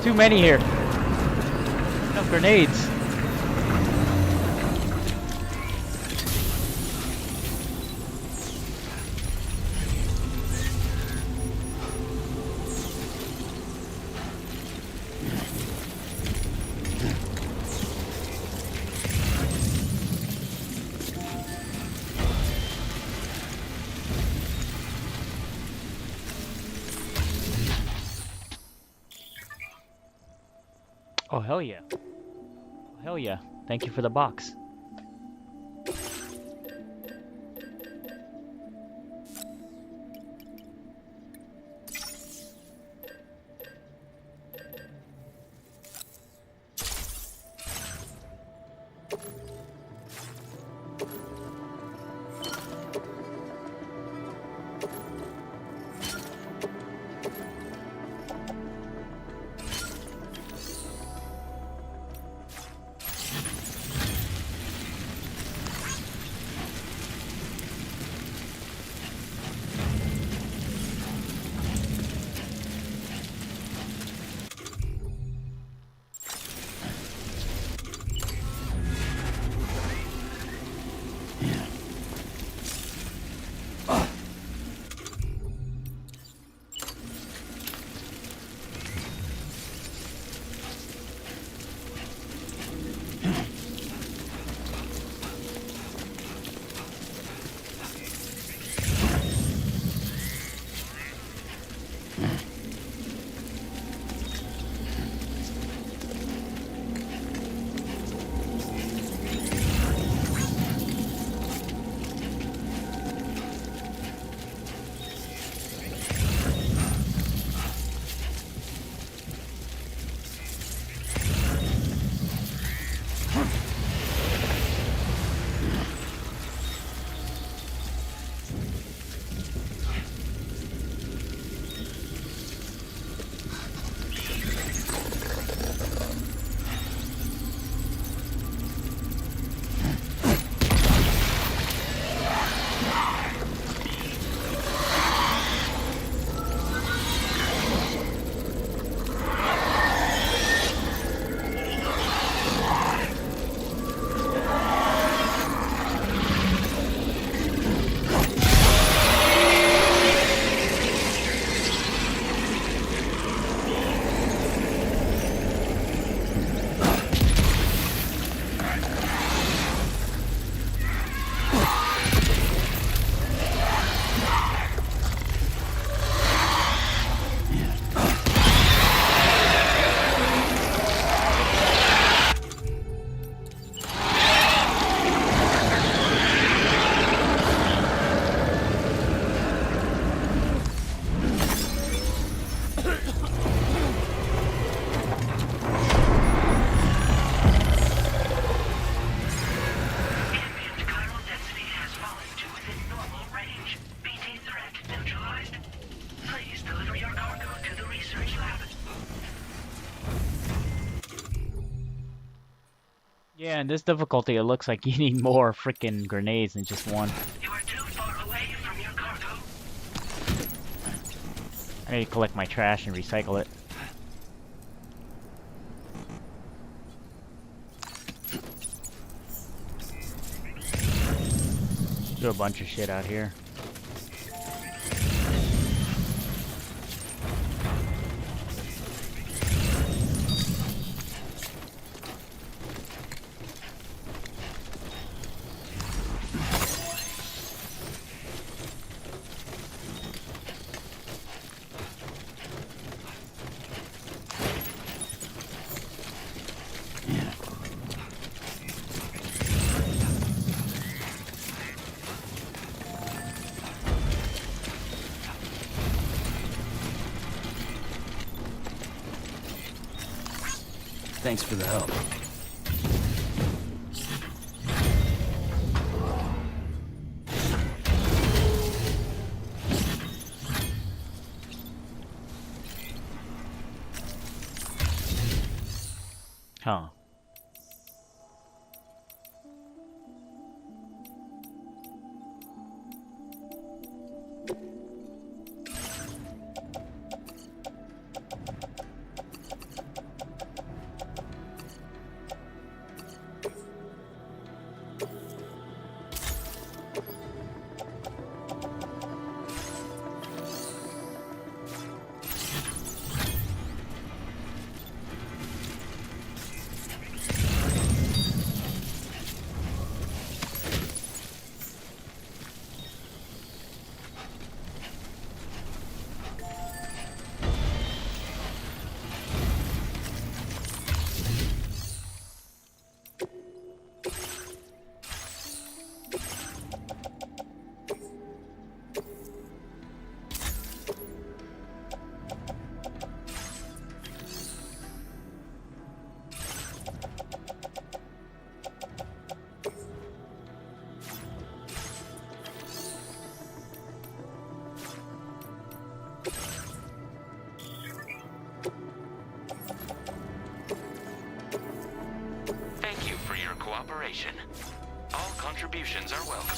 A: Too many here. Enough grenades. Oh, hell yeah. Hell yeah. Thank you for the box. Yeah, in this difficulty, it looks like you need more freaking grenades than just one.
H: You are too far away from your cargo.
A: I need to collect my trash and recycle it. Do a bunch of shit out here.
E: Thanks for the help.
A: Huh.
G: Thank you for your cooperation. All contributions are welcome.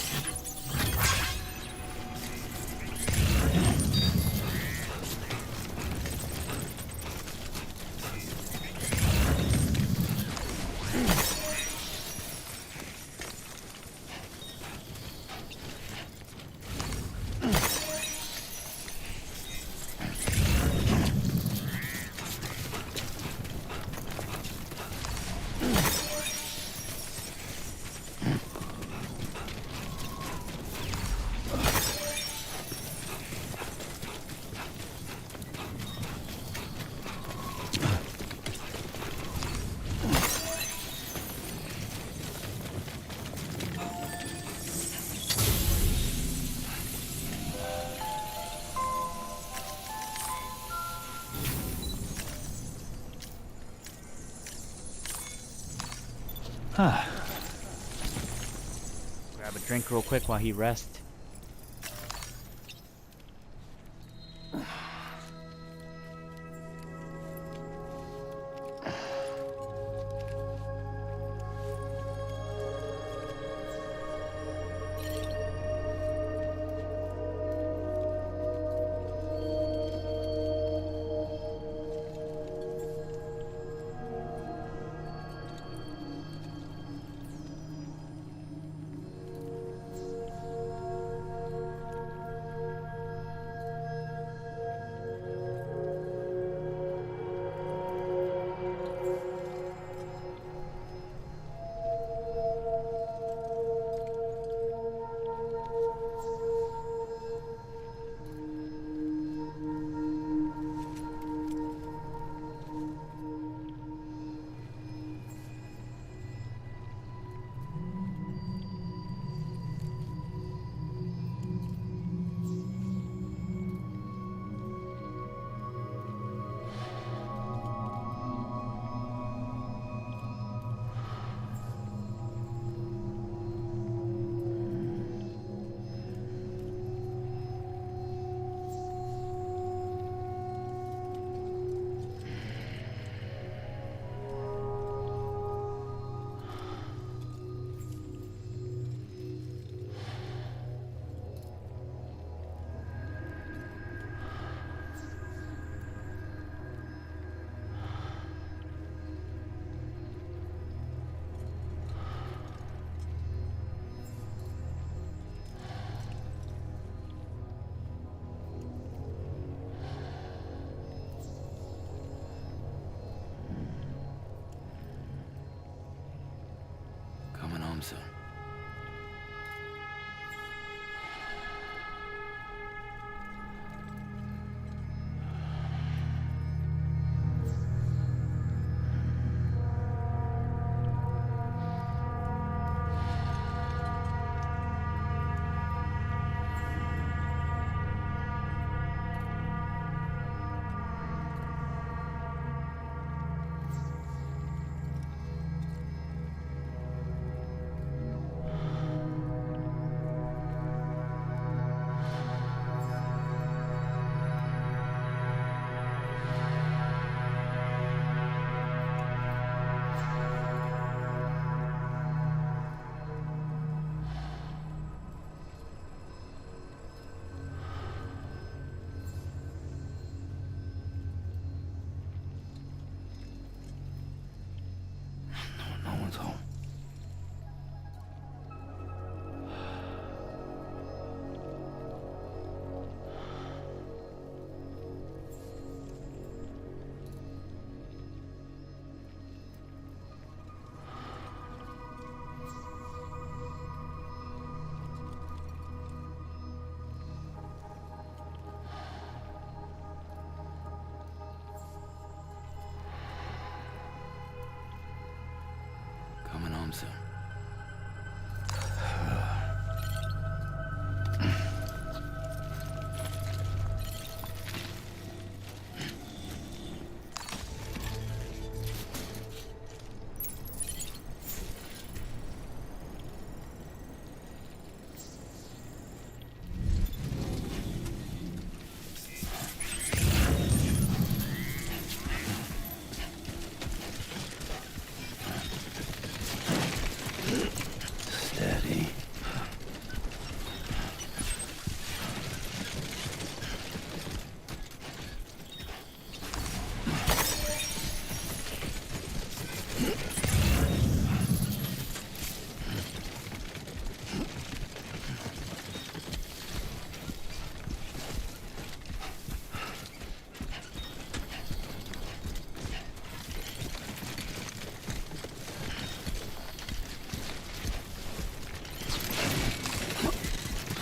A: Grab a drink real quick while he rests.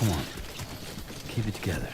E: Come on. Keep it together.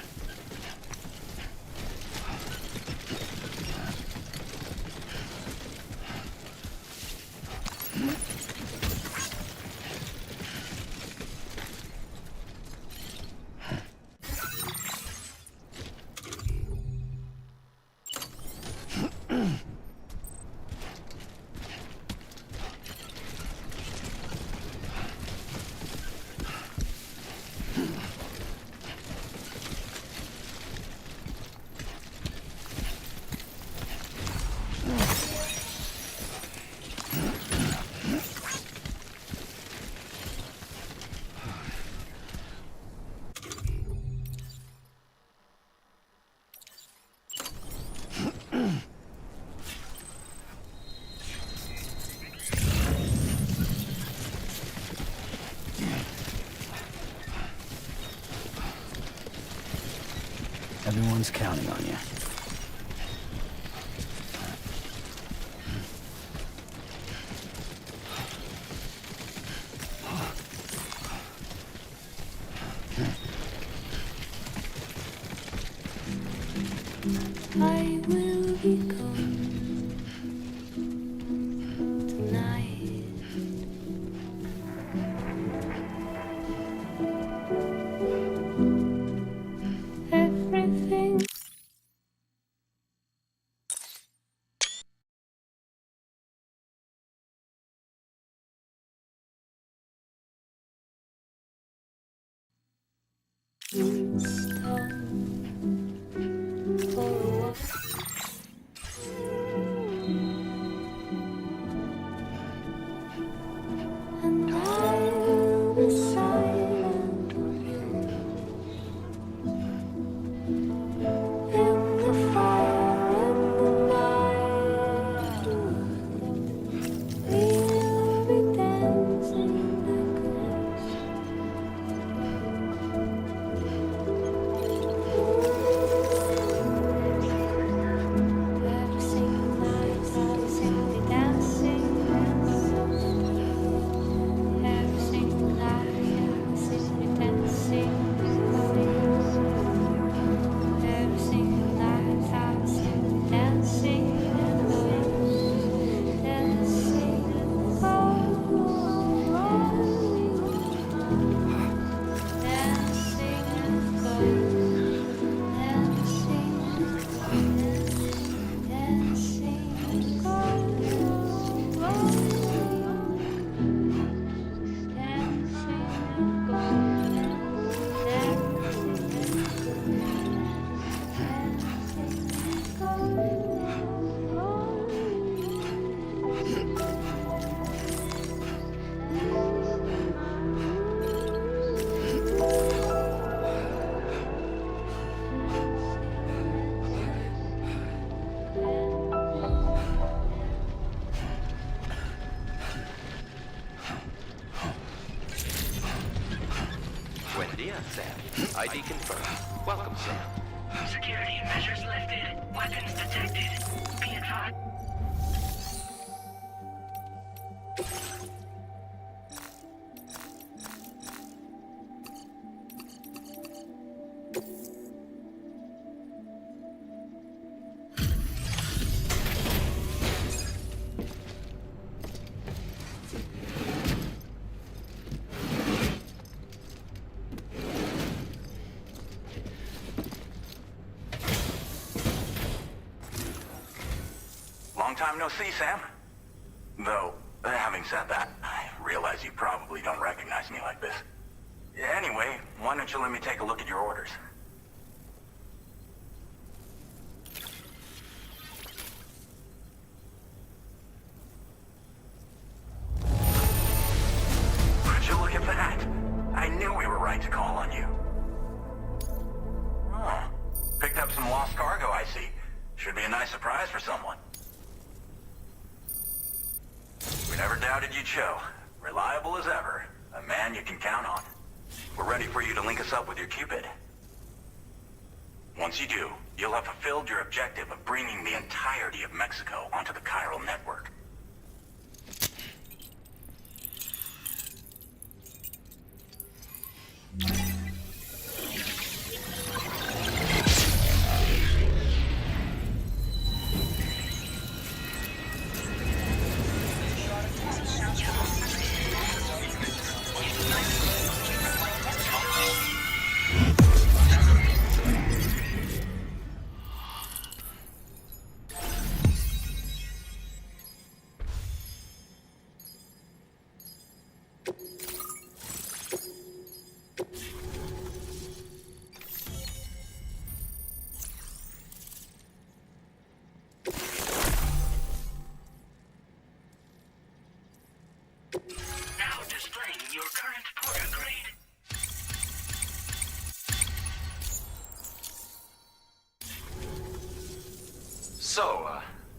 E: Everyone's counting on you.
O: I will be gone tonight. Everything. Stop for a while. And I will be silent for you. In the fire, in the night, we'll be dancing like ghosts. Every single night, I'll simply dancing. Every single night, I'll simply dancing. Every single night, I'll simply dancing. Dancing,
G: Buen dia, Sam. ID confirmed. Welcome, Sam.
H: Security measures lifted. Weapons detected. Be advised.
I: Long time no see, Sam. Though, having said that, I realize you probably don't recognize me like this. Anyway, why don't you let me take a look at your orders? Would you look at that? I knew we were right to call on you. Oh, picked up some lost cargo, I see. Should be a nice surprise for someone. We never doubted you'd show. Reliable as ever. A man you can count on. We're ready for you to link us up with your Cupid. Once you do, you'll have fulfilled your objective of bringing the entirety of Mexico onto the chiral network.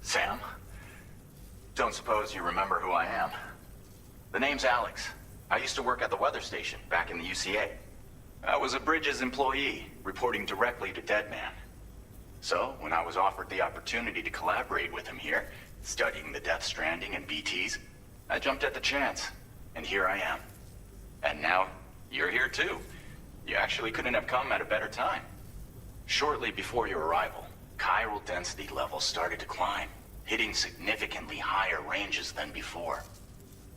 P: Sam, don't suppose you remember who I am? The name's Alex. I used to work at the weather station back in the UCA. I was a Bridges employee, reporting directly to Deadman. So, when I was offered the opportunity to collaborate with him here, studying the Death Stranding and BTs, I jumped at the chance, and here I am. And now, you're here too. You actually couldn't have come at a better time. Shortly before your arrival, chiral density levels started to climb, hitting significantly higher ranges than before.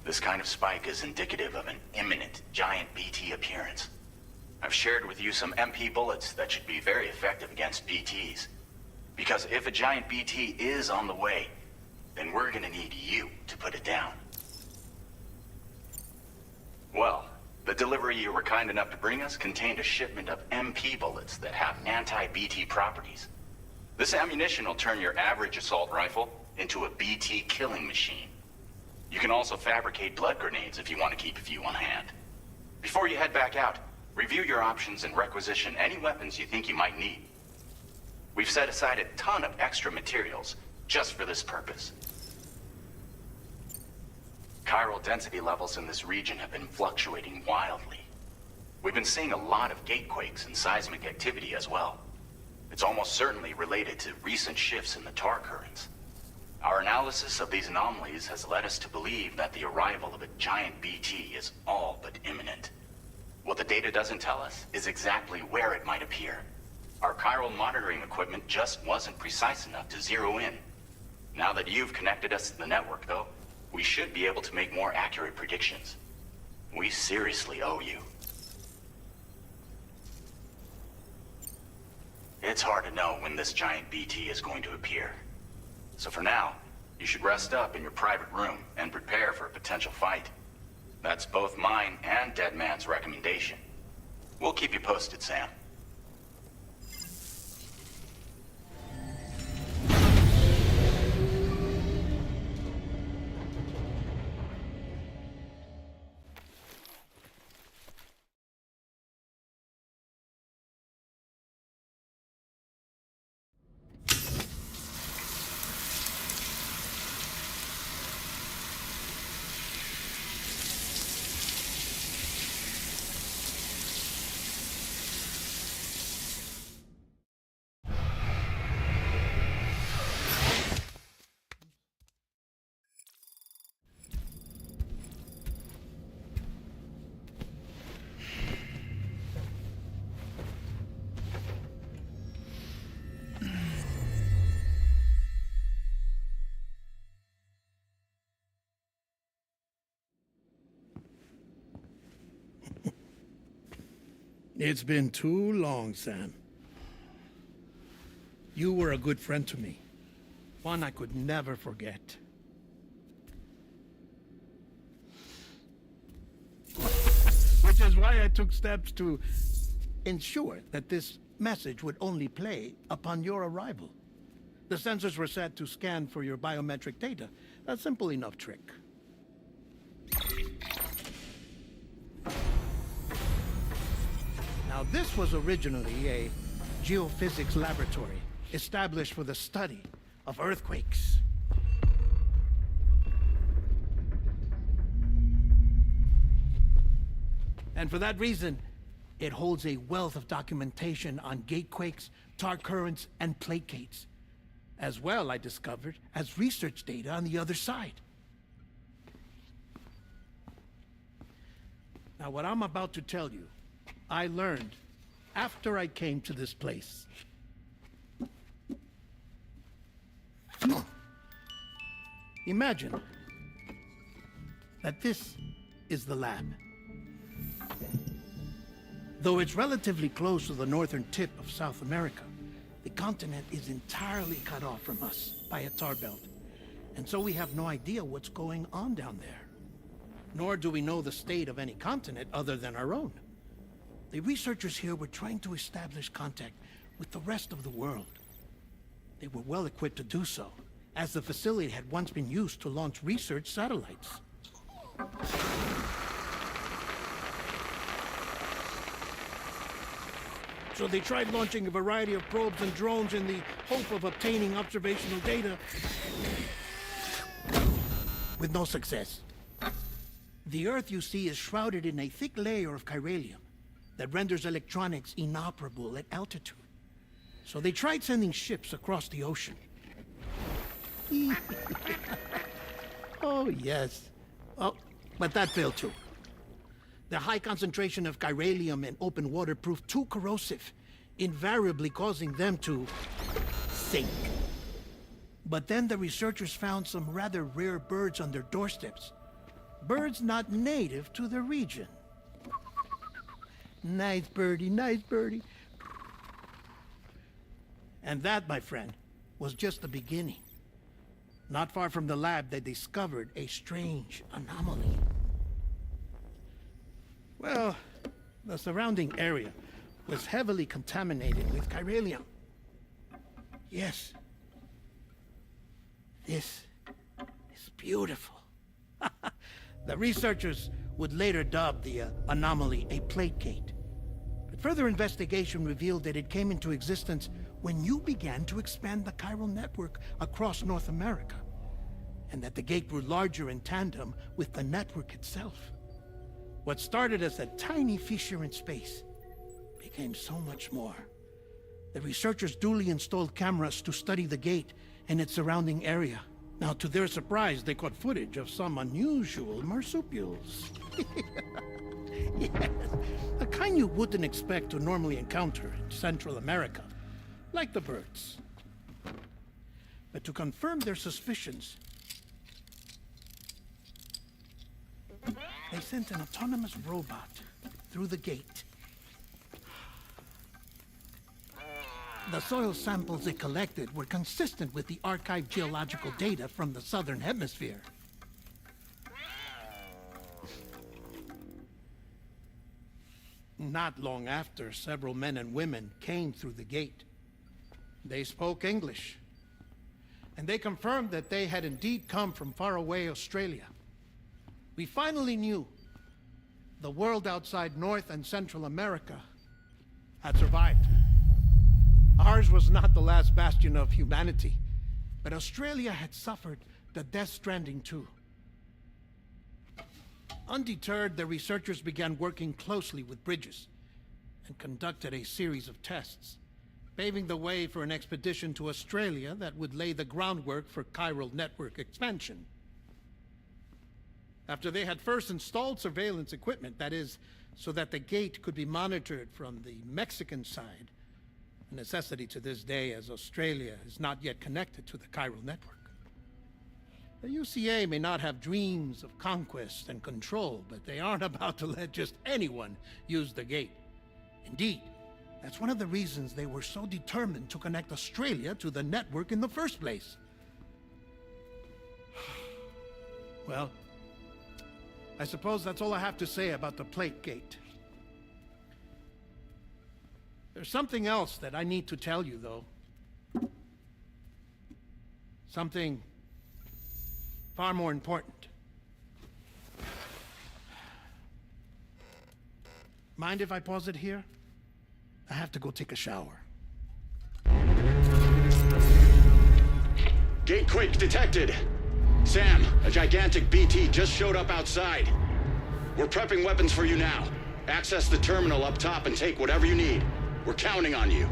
P: This kind of spike is indicative of an imminent giant BT appearance. I've shared with you some MP bullets that should be very effective against BTs. Because if a giant BT is on the way, then we're gonna need you to put it down. Well, the delivery you were kind enough to bring us contained a shipment of MP bullets that have anti-BT properties. This ammunition will turn your average assault rifle into a BT killing machine. You can also fabricate blood grenades if you want to keep a few on hand. Before you head back out, review your options and requisition any weapons you think you might need. We've set aside a ton of extra materials just for this purpose. Chiral density levels in this region have been fluctuating wildly. We've been seeing a lot of gatequakes and seismic activity as well. It's almost certainly related to recent shifts in the tar currents. Our analysis of these anomalies has led us to believe that the arrival of a giant BT is all but imminent. What the data doesn't tell us is exactly where it might appear. Our chiral monitoring equipment just wasn't precise enough to zero in. Now that you've connected us to the network, though, we should be able to make more accurate predictions. We seriously owe you. It's hard to know when this giant BT is going to appear. So for now, you should rest up in your private room and prepare for a potential fight. That's both mine and Deadman's recommendation. We'll keep you posted, Sam.
B: It's been too long, Sam. You were a good friend to me. One I could never forget. Which is why I took steps to ensure that this message would only play upon your arrival. The sensors were set to scan for your biometric data. A simple enough trick. Now, this was originally a geophysics laboratory established for the study of earthquakes. And for that reason, it holds a wealth of documentation on gatequakes, tar currents, and placates. As well, I discovered, as research data on the other side. Now, what I'm about to tell you, I learned after I came to this place. Imagine that this is the lab. Though it's relatively close to the northern tip of South America, the continent is entirely cut off from us by a tar belt. And so we have no idea what's going on down there. Nor do we know the state of any continent other than our own. The researchers here were trying to establish contact with the rest of the world. They were well equipped to do so, as the facility had once been used to launch research satellites. So they tried launching a variety of probes and drones in the hope of obtaining observational data, with no success. The Earth, you see, is shrouded in a thick layer of chiralium that renders electronics inoperable at altitude. So they tried sending ships across the ocean. Oh, yes. Oh, but that failed too. The high concentration of chiralium in open water proved too corrosive, invariably causing them to sink. But then the researchers found some rather rare birds on their doorsteps. Birds not native to the region. Nice birdie, nice birdie. And that, my friend, was just the beginning. Not far from the lab, they discovered a strange anomaly. Well, the surrounding area was heavily contaminated with chiralium. Yes. This is beautiful. The researchers would later dub the anomaly a plate gate. But further investigation revealed that it came into existence when you began to expand the chiral network across North America, and that the gate grew larger in tandem with the network itself. What started as a tiny fissure in space became so much more. The researchers duly installed cameras to study the gate and its surrounding area. Now, to their surprise, they caught footage of some unusual marsupials. Yes, a kind you wouldn't expect to normally encounter in Central America, like the birds. But to confirm their suspicions, they sent an autonomous robot through the gate. The soil samples it collected were consistent with the archived geological data from the southern hemisphere. Not long after, several men and women came through the gate. They spoke English, and they confirmed that they had indeed come from faraway Australia. We finally knew the world outside North and Central America had survived. Ours was not the last bastion of humanity, but Australia had suffered the Death Stranding too. Undeterred, the researchers began working closely with Bridges and conducted a series of tests, paving the way for an expedition to Australia that would lay the groundwork for chiral network expansion. After they had first installed surveillance equipment, that is, so that the gate could be monitored from the Mexican side, a necessity to this day as Australia is not yet connected to the chiral network. The UCA may not have dreams of conquest and control, but they aren't about to let just anyone use the gate. Indeed, that's one of the reasons they were so determined to connect Australia to the network in the first place. Well, I suppose that's all I have to say about the plate gate. There's something else that I need to tell you, though. Something far more important. Mind if I pause it here? I have to go take a shower.
Q: Gate quake detected. Sam, a gigantic BT just showed up outside. We're prepping weapons for you now. Access the terminal up top and take whatever you need. We're counting on you.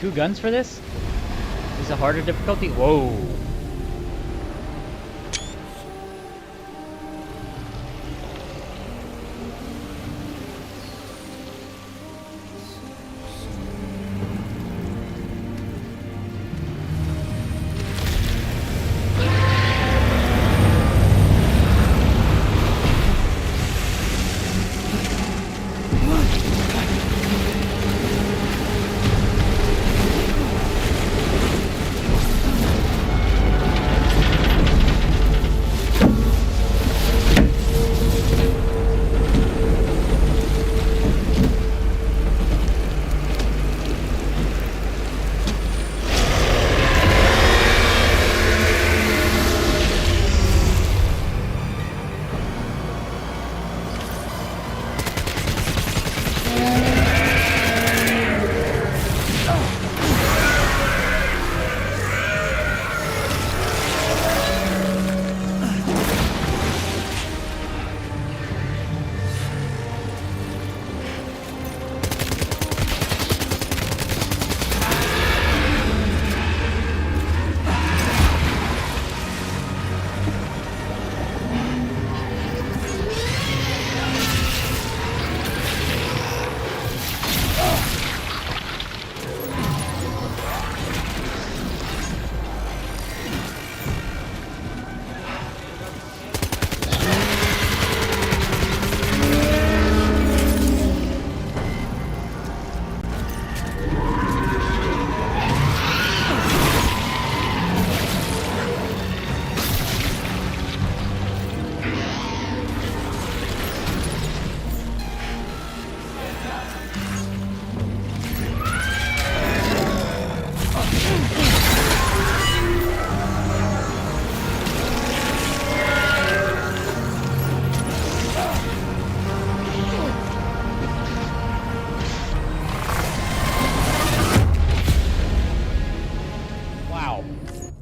A: 2 guns for this? Is this a harder difficulty? Whoa.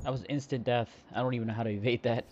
A: That was instant death. I don't even know how to evade that.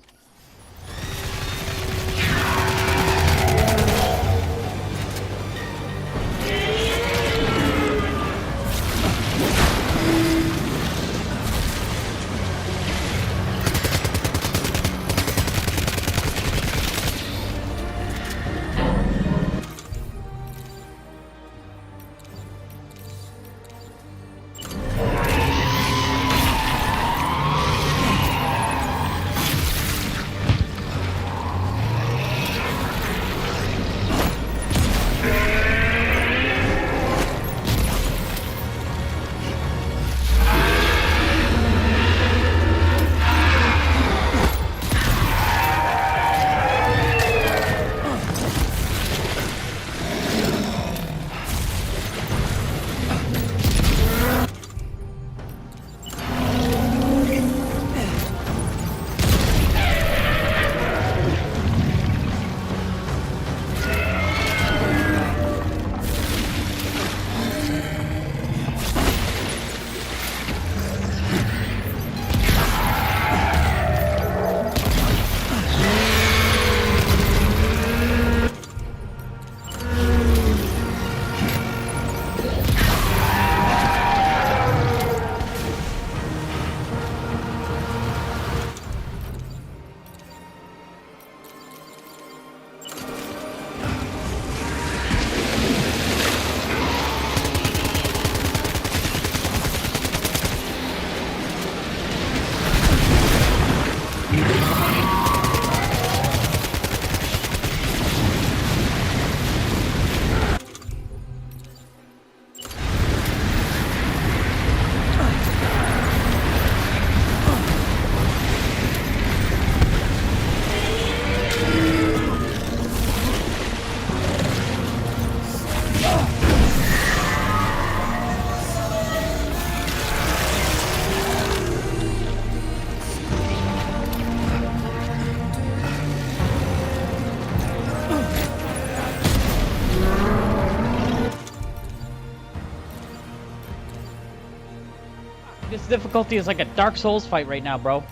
A: This difficulty is like a Dark Souls fight right now, bro.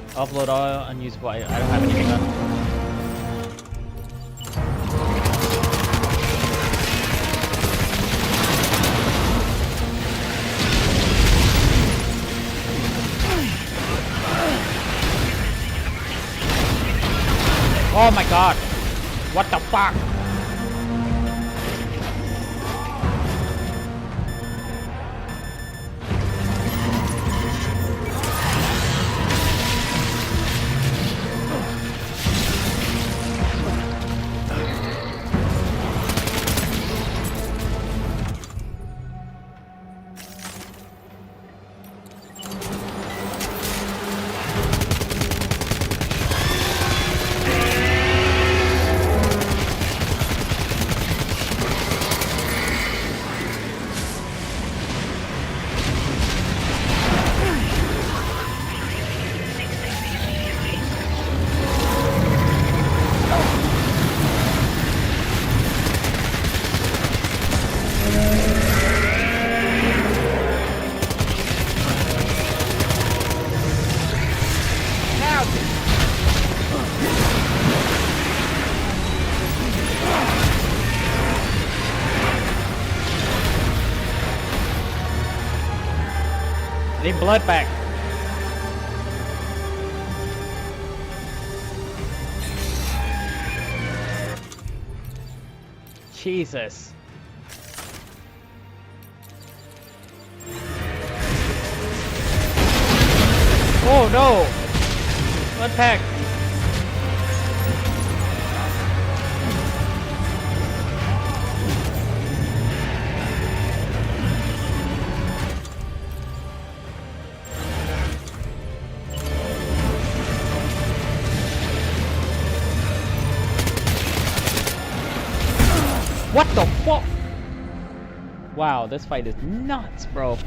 A: Offload all unusable. I don't have anything left. Oh my god! What the fuck? I need blood back. Jesus. Oh no! Blood pack. What the fuck? Wow, this fight is nuts, bro.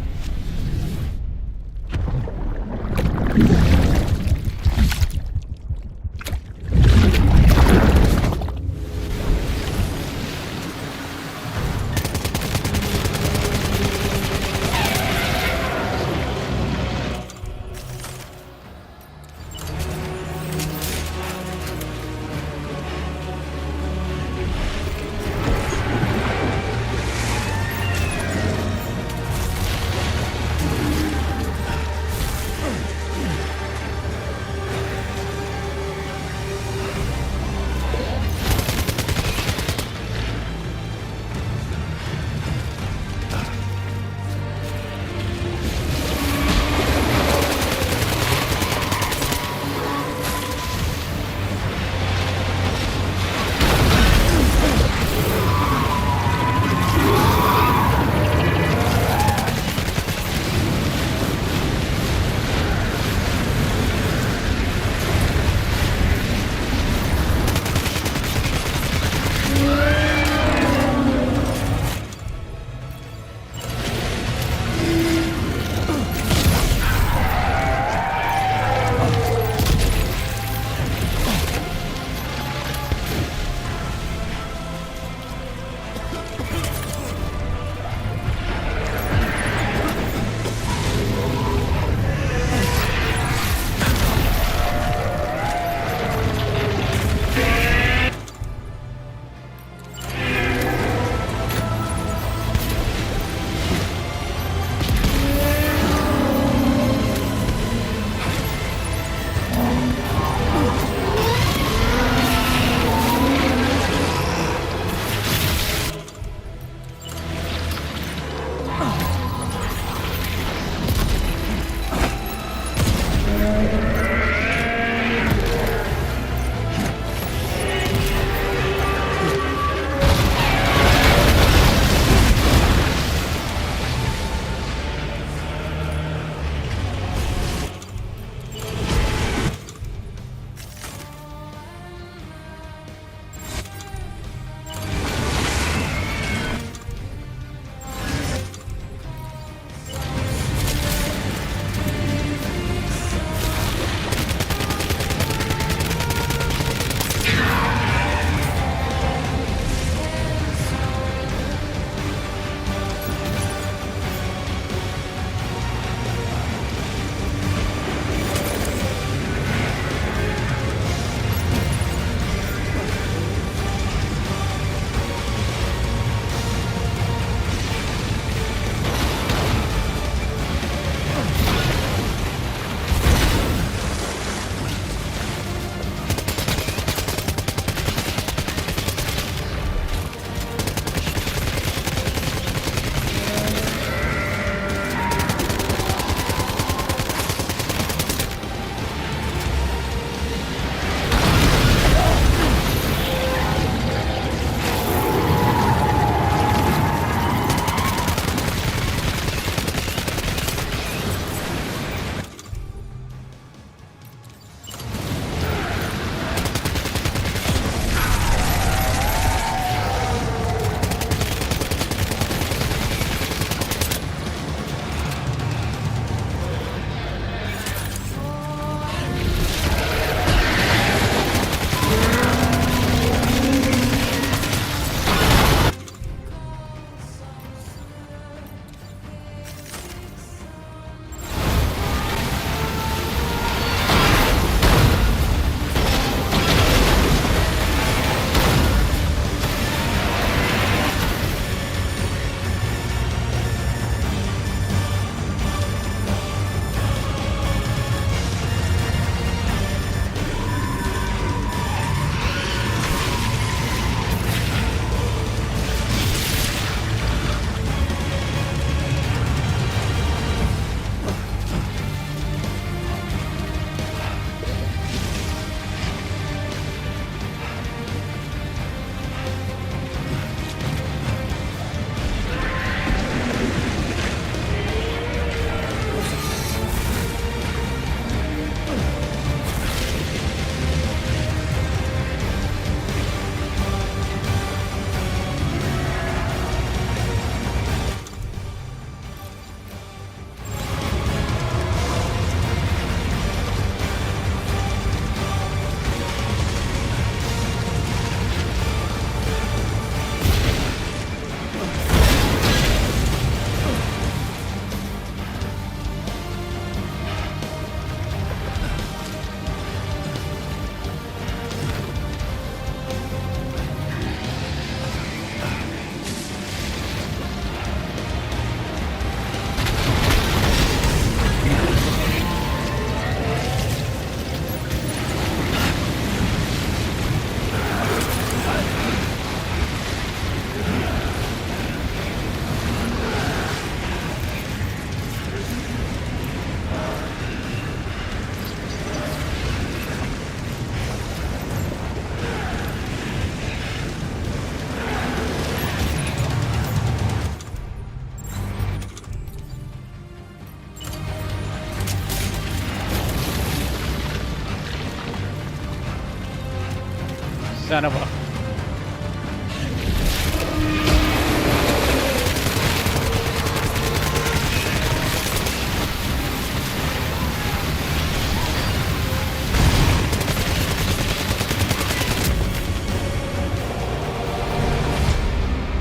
A: son of a...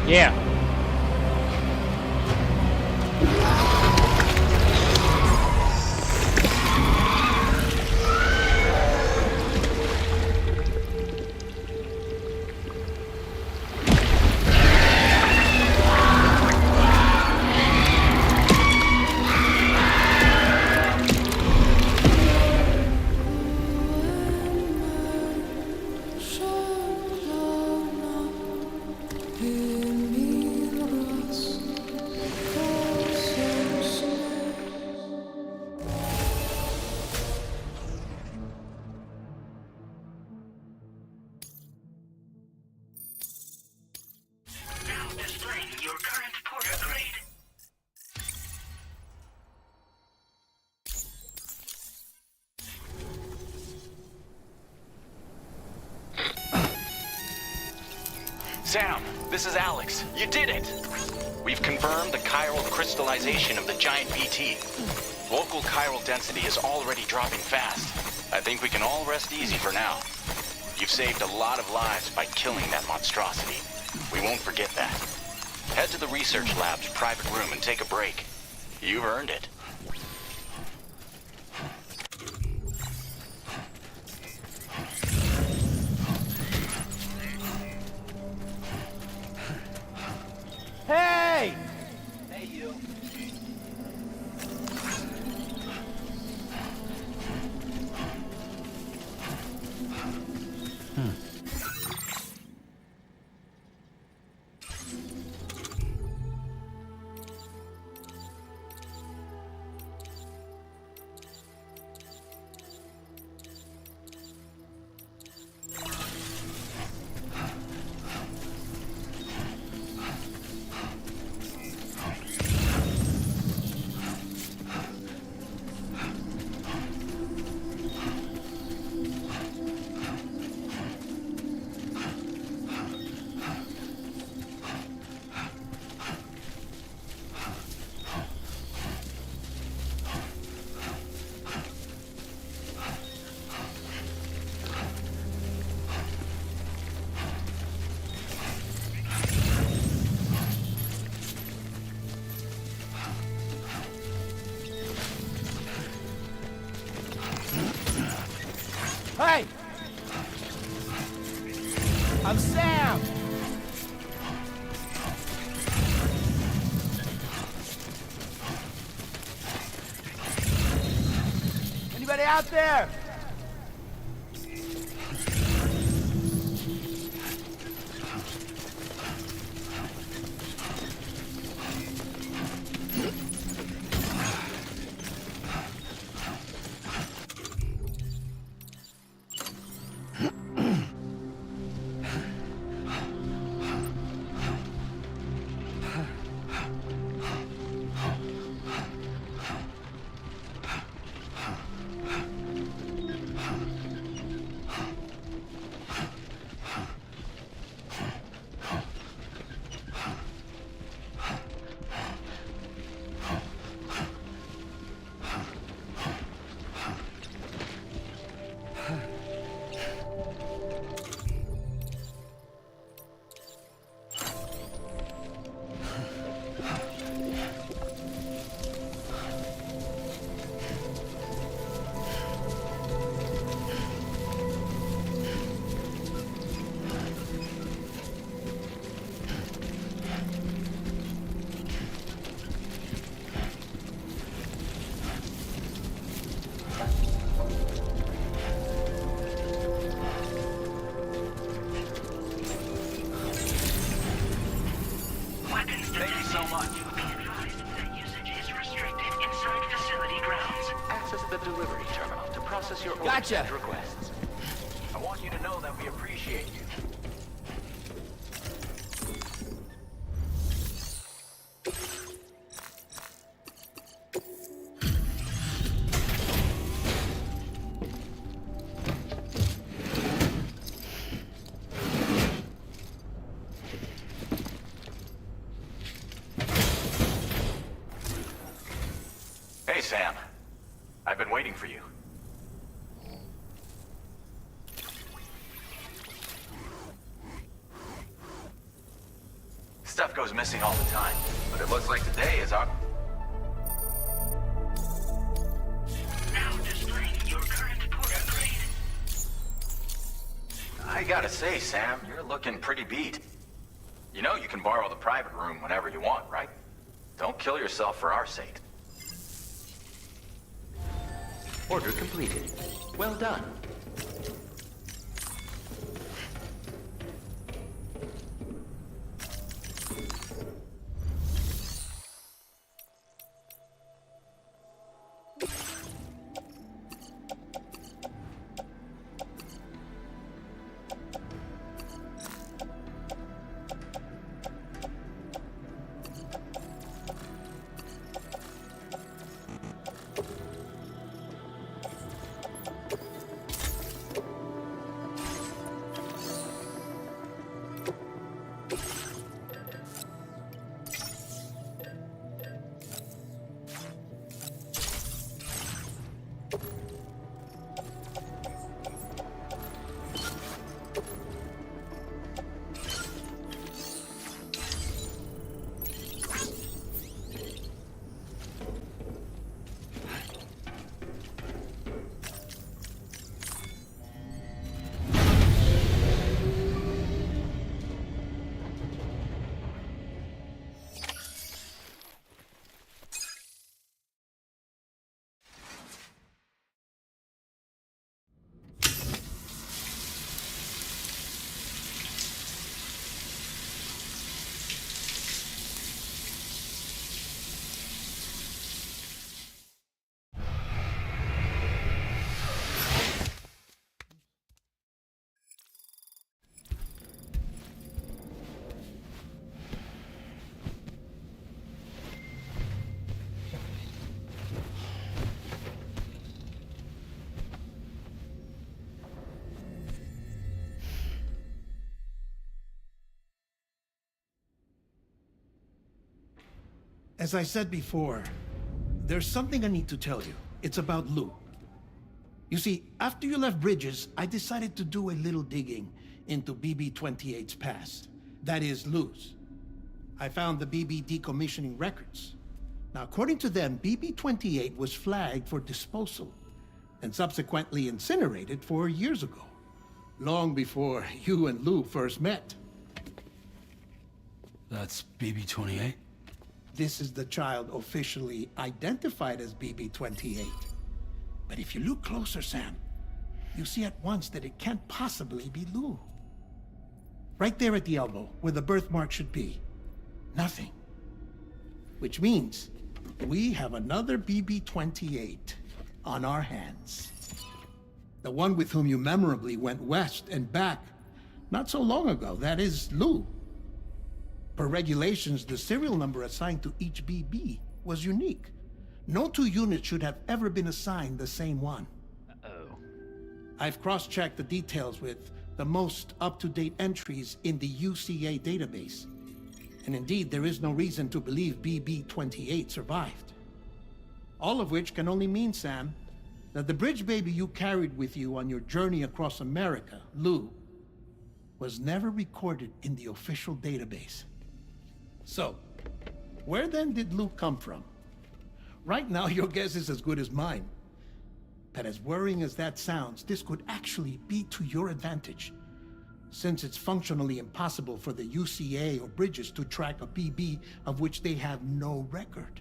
A: Yeah.
H: Now displaying your current porter grade.
P: Sam, this is Alex. You did it! We've confirmed the chiral crystallization of the giant BT. Local chiral density is already dropping fast. I think we can all rest easy for now. You've saved a lot of lives by killing that monstrosity. We won't forget that. Head to the research lab's private room and take a break. You've earned it.
L: Hey!
P: Hey, you.
L: Hey! I'm Sam! Anybody out there?
P: Thank you so much.
H: Be advised that usage is restricted inside facility grounds.
G: Access the delivery terminal to process your orders
L: Gotcha.
G: and requests.
P: I want you to know that we appreciate you. Sam. I've been waiting for you. Stuff goes missing all the time, but it looks like today is our...
H: Now displaying your current portal grade.
P: I gotta say, Sam, you're looking pretty beat. You know you can borrow the private room whenever you want, right? Don't kill yourself for our sake.
G: Order completed. Well done.
B: As I said before, there's something I need to tell you. It's about Lou. You see, after you left Bridges, I decided to do a little digging into BB-28's past. That is, Lou's. I found the BB decommissioning records. Now, according to them, BB-28 was flagged for disposal and subsequently incinerated 4 years ago, long before you and Lou first met.
E: That's BB-28?
B: This is the child officially identified as BB-28. But if you look closer, Sam, you see at once that it can't possibly be Lou. Right there at the elbow, where the birthmark should be. Nothing. Which means we have another BB-28 on our hands. The one with whom you memorably went west and back not so long ago. That is Lou. Per regulations, the serial number assigned to each BB was unique. No two units should have ever been assigned the same one.
A: Uh-oh.
B: I've cross-checked the details with the most up-to-date entries in the UCA database. And indeed, there is no reason to believe BB-28 survived. All of which can only mean, Sam, that the bridge baby you carried with you on your journey across America, Lou, was never recorded in the official database. So, where then did Lou come from? Right now, your guess is as good as mine. But as worrying as that sounds, this could actually be to your advantage, since it's functionally impossible for the UCA or Bridges to track a BB of which they have no record.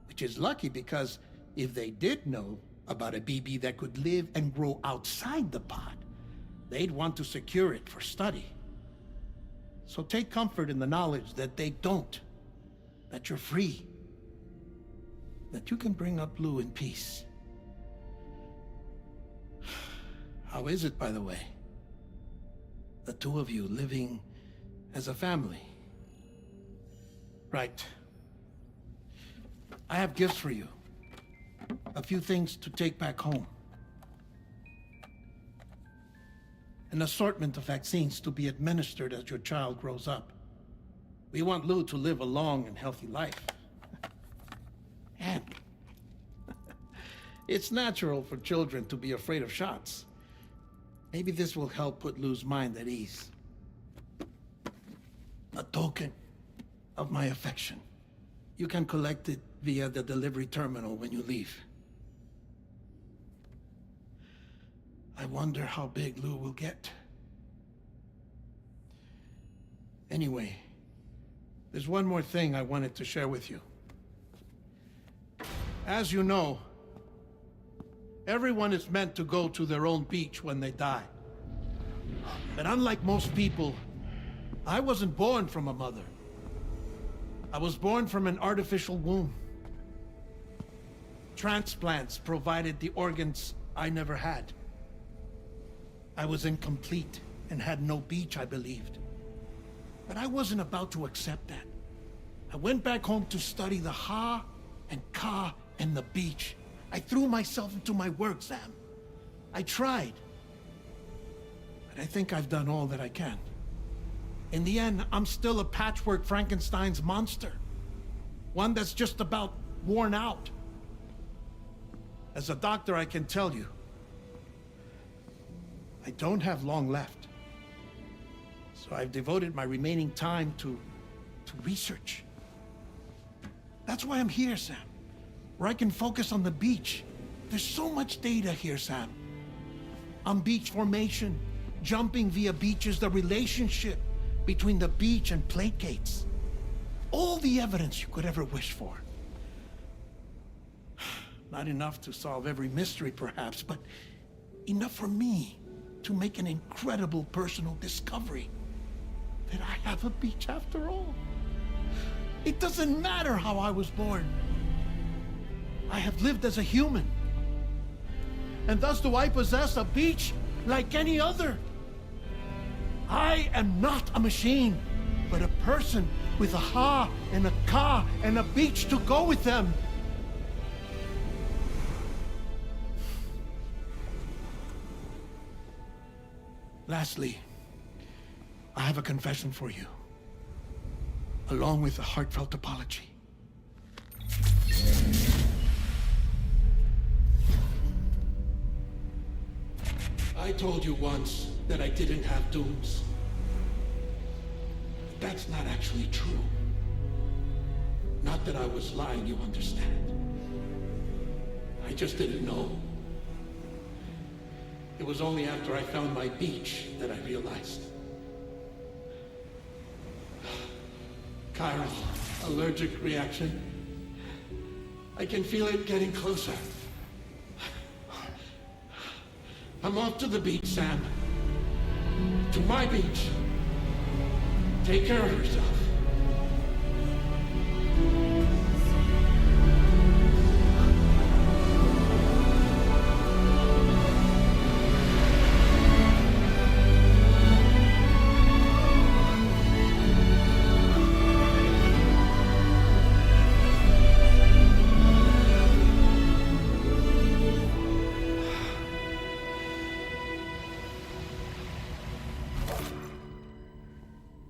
B: Which is lucky, because if they did know about a BB that could live and grow outside the pod, they'd want to secure it for study. So take comfort in the knowledge that they don't, that you're free, that you can bring up Lou in peace. How is it, by the way? The two of you living as a family? Right. I have gifts for you. A few things to take back home. An assortment of vaccines to be administered as your child grows up. We want Lou to live a long and healthy life. And It's natural for children to be afraid of shots. Maybe this will help put Lou's mind at ease. A token of my affection. You can collect it via the delivery terminal when you leave. I wonder how big Lou will get. Anyway, there's one more thing I wanted to share with you. As you know, everyone is meant to go to their own beach when they die. But unlike most people, I wasn't born from a mother. I was born from an artificial womb. Transplants provided the organs I never had. I was incomplete and had no beach, I believed. But I wasn't about to accept that. I went back home to study the Ha and Ka and the beach. I threw myself into my work, Sam. I tried. But I think I've done all that I can. In the end, I'm still a patchwork Frankenstein's monster. One that's just about worn out. As a doctor, I can tell you, I don't have long left. So I've devoted my remaining time to research. That's why I'm here, Sam. Where I can focus on the beach. There's so much data here, Sam. On beach formation, jumping via beaches, the relationship between the beach and plate gates. All the evidence you could ever wish for. Not enough to solve every mystery, perhaps, but enough for me to make an incredible personal discovery. That I have a beach after all. It doesn't matter how I was born. I have lived as a human. And thus do I possess a beach like any other. I am not a machine, but a person with a Ha and a Ka and a beach to go with them. Lastly, I have a confession for you, along with a heartfelt apology. I told you once that I didn't have dooms. But that's not actually true. Not that I was lying, you understand. I just didn't know. It was only after I found my beach that I realized. Chiral allergic reaction. I can feel it getting closer. I'm off to the beach, Sam. To my beach. Take care of yourself.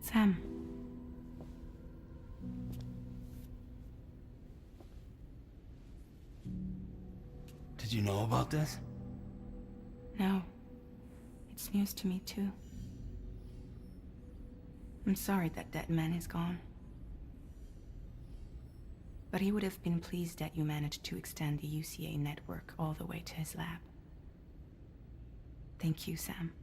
C: Sam.
E: Did you know about this?
C: No. It's news to me, too. I'm sorry that that man is gone. But he would have been pleased that you managed to extend the UCA network all the way to his lab. Thank you, Sam.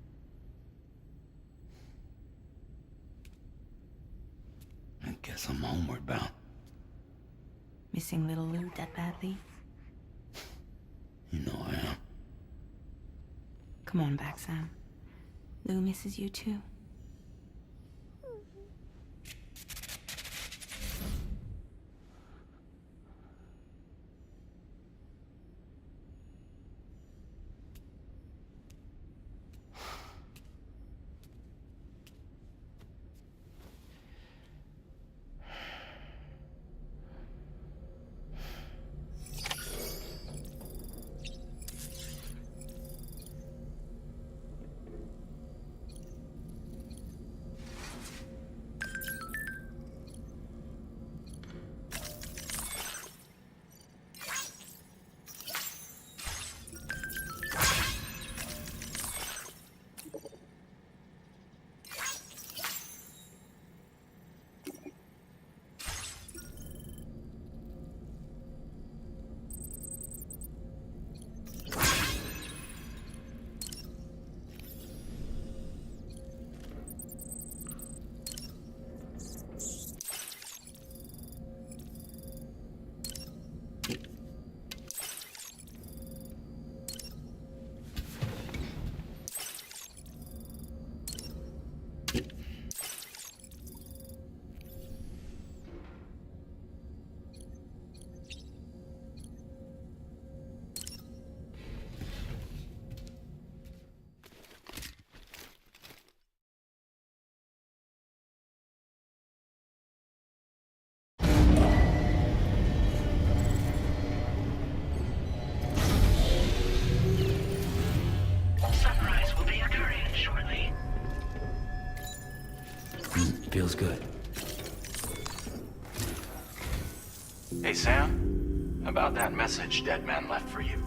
E: I guess I'm homeward bound.
C: Missing little Lou that badly?
E: You know I am.
C: Come on back, Sam. Lou misses you too.
E: Feels good.
P: Hey, Sam. About that message Deadman left for you.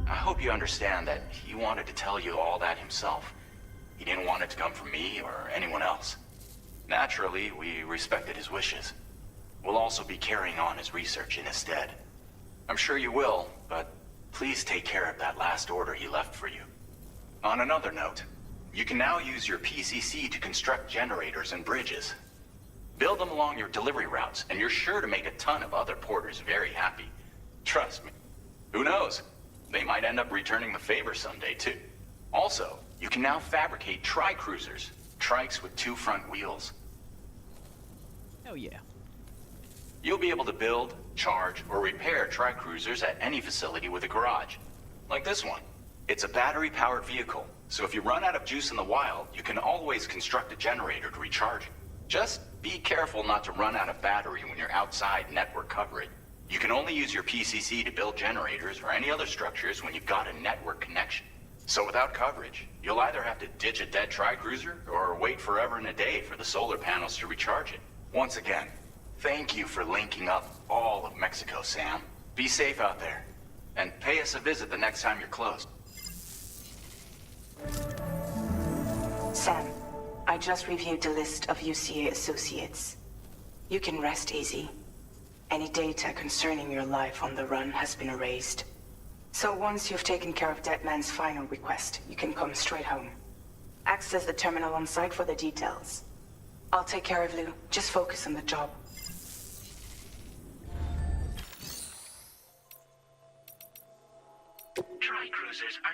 P: I hope you understand that he wanted to tell you all that himself. He didn't want it to come from me or anyone else. Naturally, we respected his wishes. We'll also be carrying on his research in his stead. I'm sure you will, but please take care of that last order he left for you. On another note, you can now use your PCC to construct generators and bridges. Build them along your delivery routes, and you're sure to make a ton of other porters very happy. Trust me. Who knows? They might end up returning the favor someday, too. Also, you can now fabricate tri-cruisers, trikes with 2 front wheels.
A: Hell yeah.
P: You'll be able to build, charge, or repair tri-cruisers at any facility with a garage. Like this one. It's a battery-powered vehicle, so if you run out of juice in the wild, you can always construct a generator to recharge it. Just be careful not to run out of battery when you're outside network coverage. You can only use your PCC to build generators or any other structures when you've got a network connection. So without coverage, you'll either have to ditch a dead tri-cruiser or wait forever and a day for the solar panels to recharge it. Once again, thank you for linking up all of Mexico, Sam. Be safe out there, and pay us a visit the next time you're close.
C: Sam, I just reviewed the list of UCA associates. You can rest easy. Any data concerning your life on the run has been erased. So once you've taken care of Deadman's final request, you can come straight home. Access the terminal on site for the details. I'll take care of Lou. Just focus on the job.
H: Tri-cruisers are...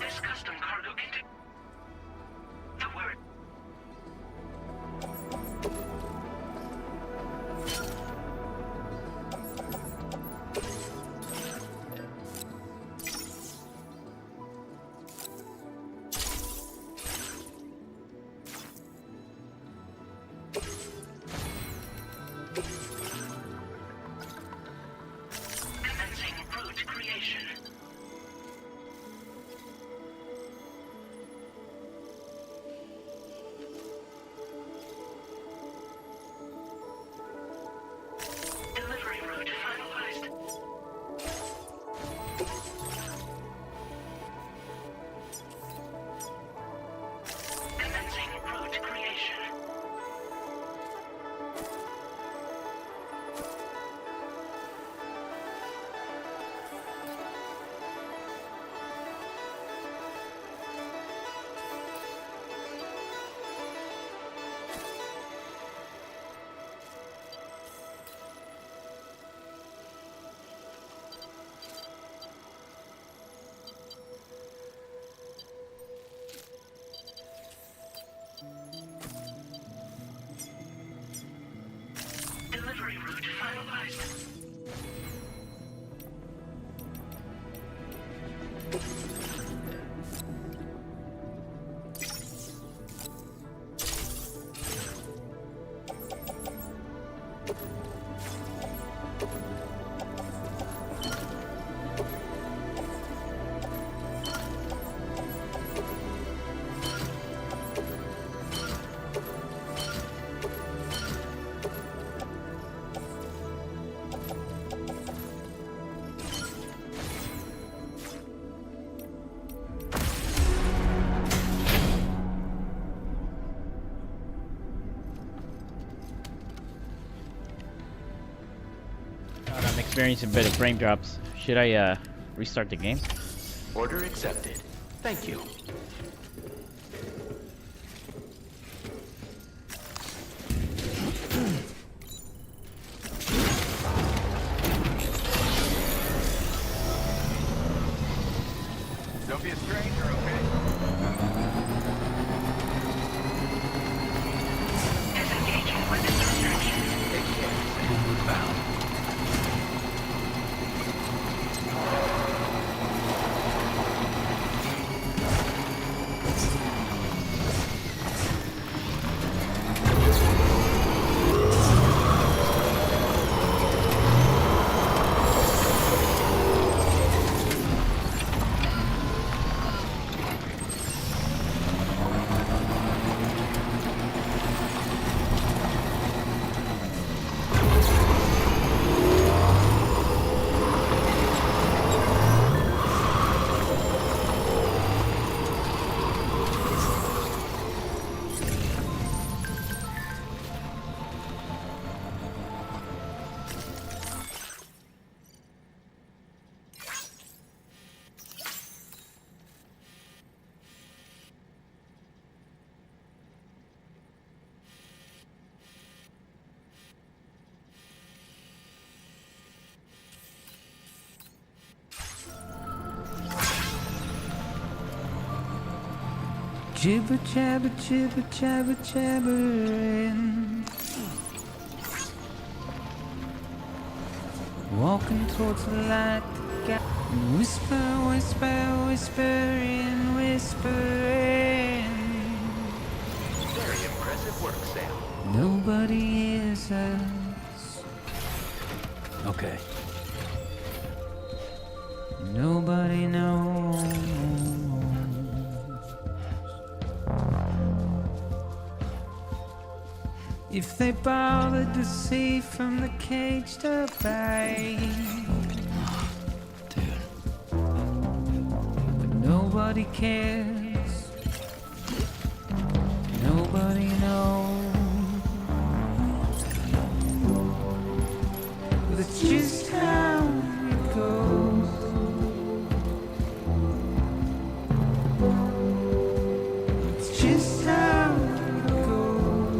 H: This custom cargo contains the word. Commencing route creation.
A: experiencing a bit of frame drops. Should I restart the game?
G: Order accepted. Thank you.
L: Don't be a stranger, okay?
H: Disengaging weapons restrictions.
E: Take care. Bound.
F: Jibber jabber jibber jabber jabbering. Walking towards the light, whisper, whisper, whispering, whispering.
G: Very impressive work, Sam.
F: Nobody hears us.
E: Okay.
F: Nobody knows. If they bothered to see from the cage to bay. But nobody cares. Nobody knows. That's just how it goes. It's just how it goes.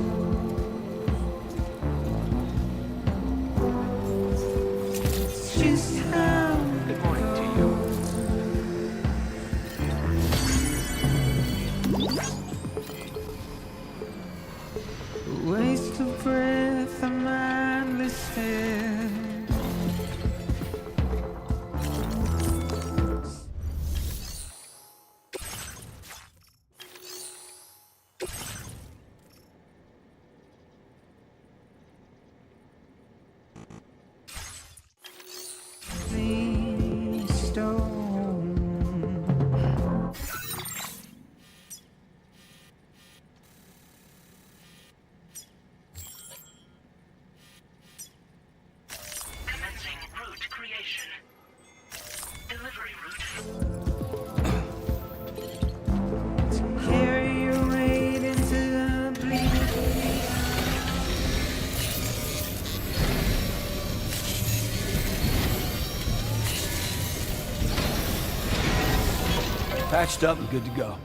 F: It's just how
G: Good morning to you.
F: a waste of breath, a mindless stare. The stone.
H: Commencing route creation. Delivery route.
F: Carry your weight into the bleeding.
E: Patched up and good to go.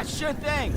R: Yeah, sure thing.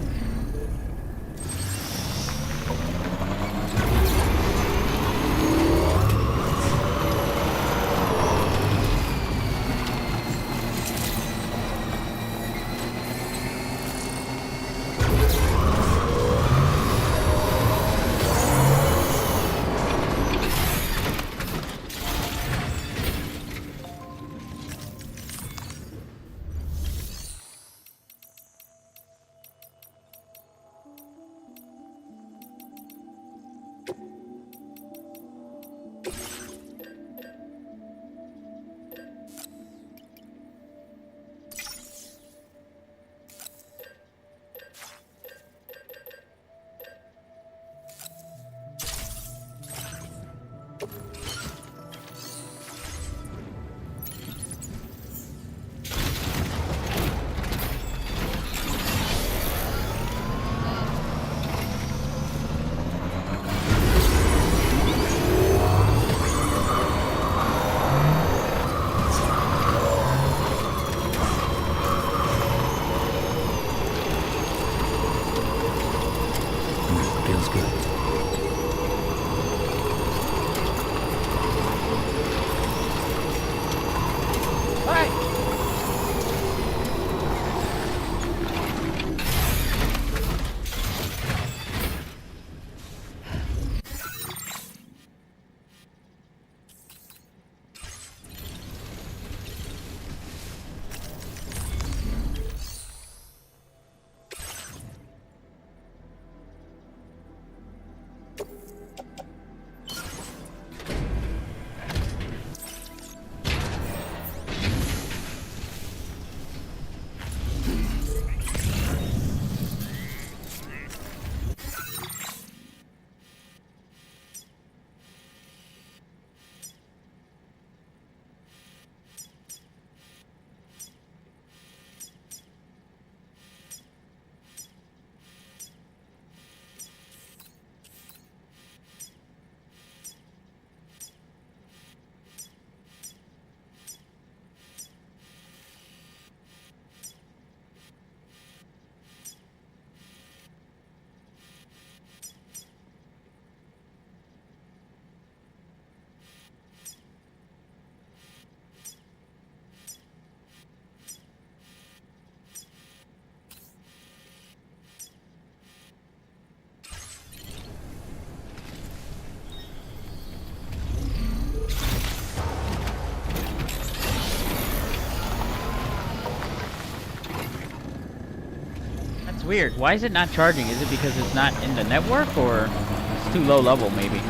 E: Feels good.
A: Weird. Why is it not charging? Is it because it's not in the network, or it's too low level, maybe?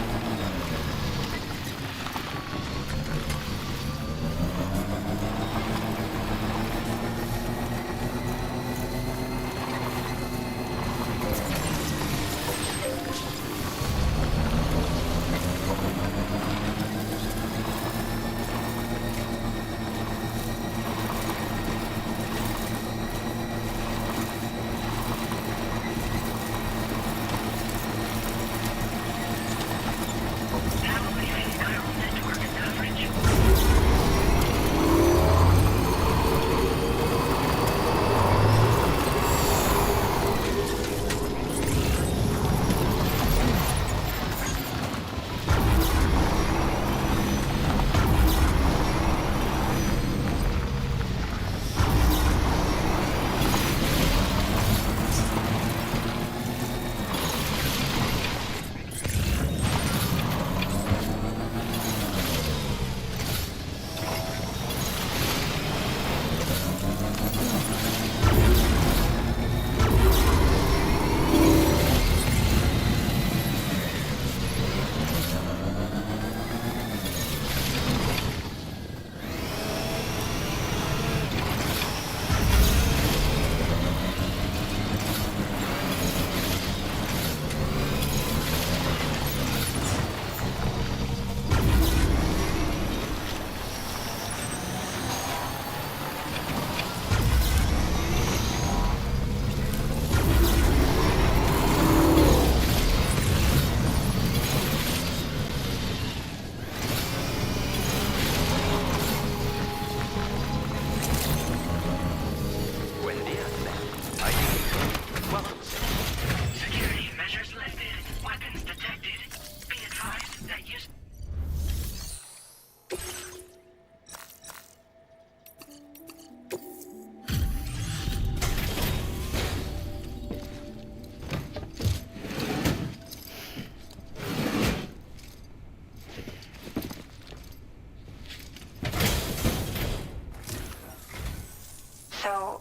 R: So,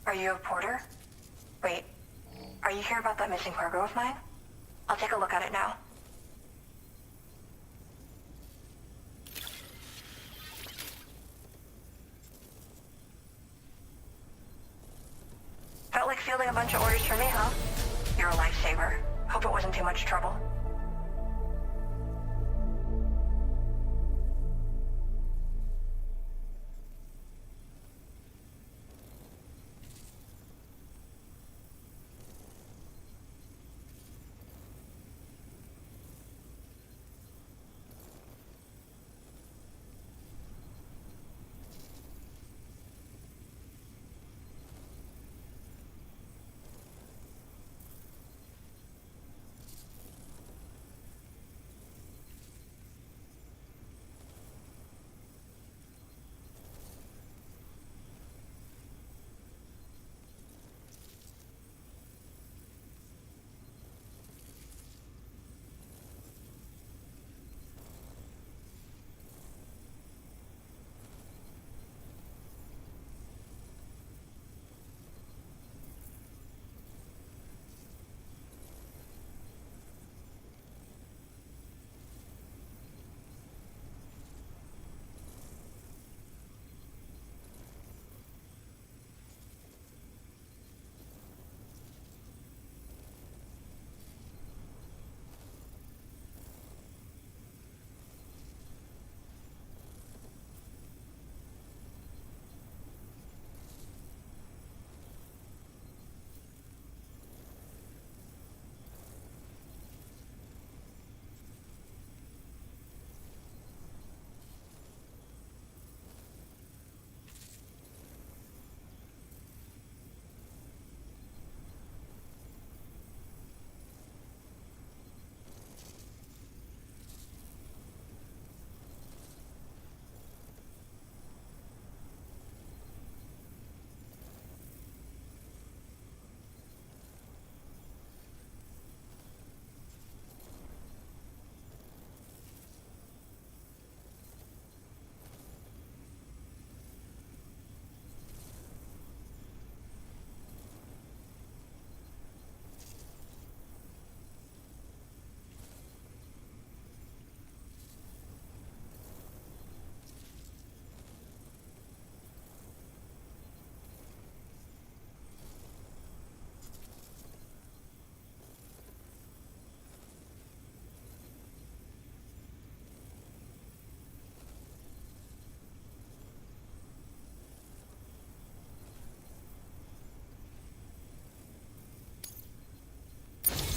R: are you a porter? Wait, are you here about that missing cargo of mine? I'll take a look at it now. Felt like fielding a bunch of orders for me, huh? You're a lifesaver. Hope it wasn't too much trouble.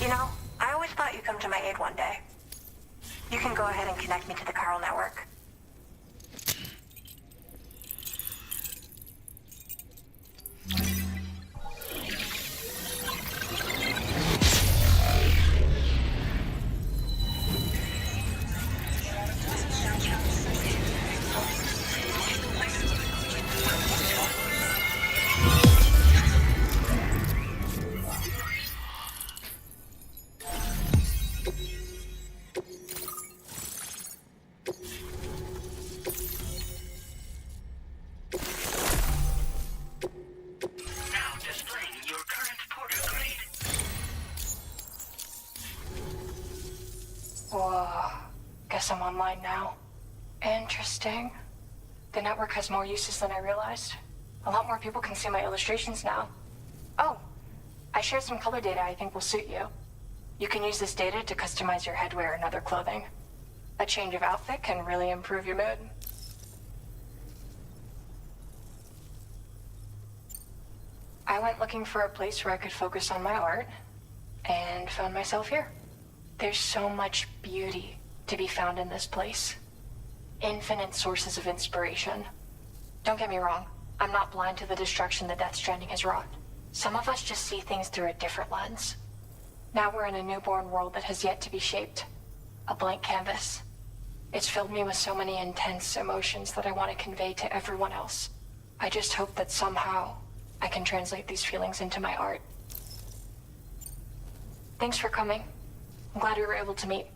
R: You know, I always thought you'd come to my aid one day. You can go ahead and connect me to the Chiral network. Whoa. Guess I'm online now. Interesting. The network has more uses than I realized. A lot more people can see my illustrations now. Oh, I shared some color data I think will suit you. You can use this data to customize your headwear and other clothing. A change of outfit can really improve your mood. I went looking for a place where I could focus on my art, and found myself here. There's so much beauty to be found in this place. Infinite sources of inspiration. Don't get me wrong, I'm not blind to the destruction that Death Stranding has wrought. Some of us just see things through a different lens. Now we're in a newborn world that has yet to be shaped. A blank canvas. It's filled me with so many intense emotions that I want to convey to everyone else. I just hope that somehow I can translate these feelings into my art. Thanks for coming. I'm glad we were able to meet.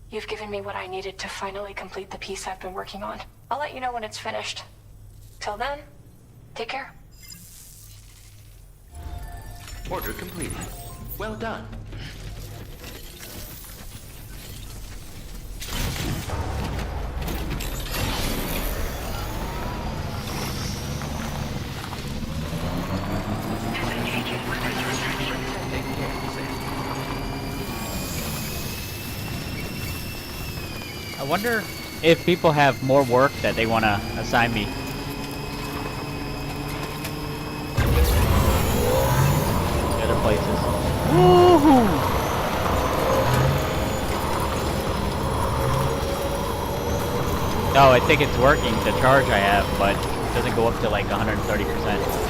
R: You've given me what I needed to finally complete the piece I've been working on. I'll let you know when it's finished. Till then, take care.
G: Order completed. Well done.
A: I wonder if people have more work that they want to assign me. Other places. Woohoo! No, I think it's working, the charge I have, but it doesn't go up to like 130%.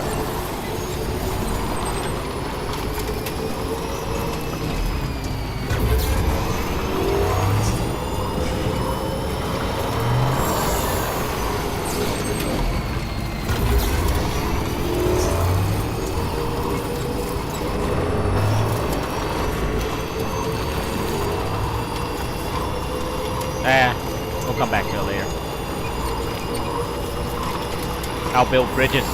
A: We'll come back to it later. I'll build bridges.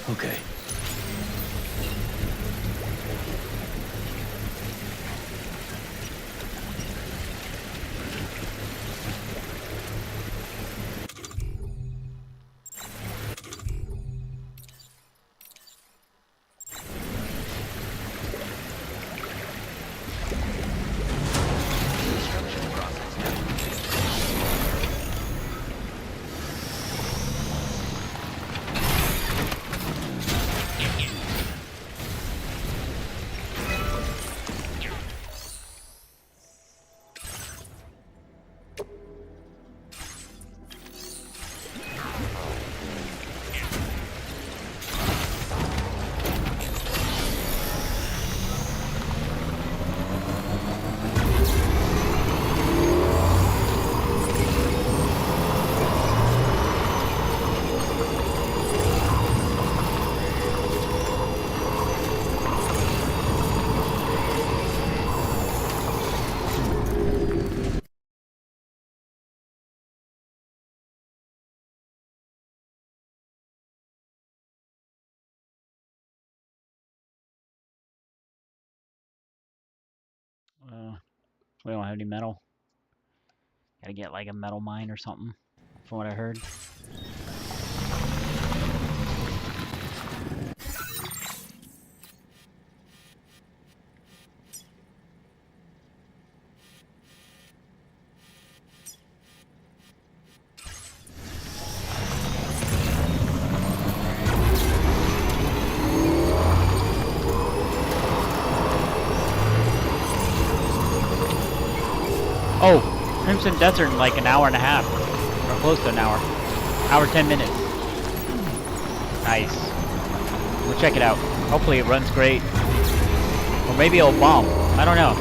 E: Okay.
A: We don't have any metal. Gotta get like a metal mine or something, from what I heard. Oh, Crimson Deaths are in like an hour and a half, or close to an hour. Hour 10 minutes. Nice. We'll check it out. Hopefully it runs great. Or maybe it'll bomb. I don't know.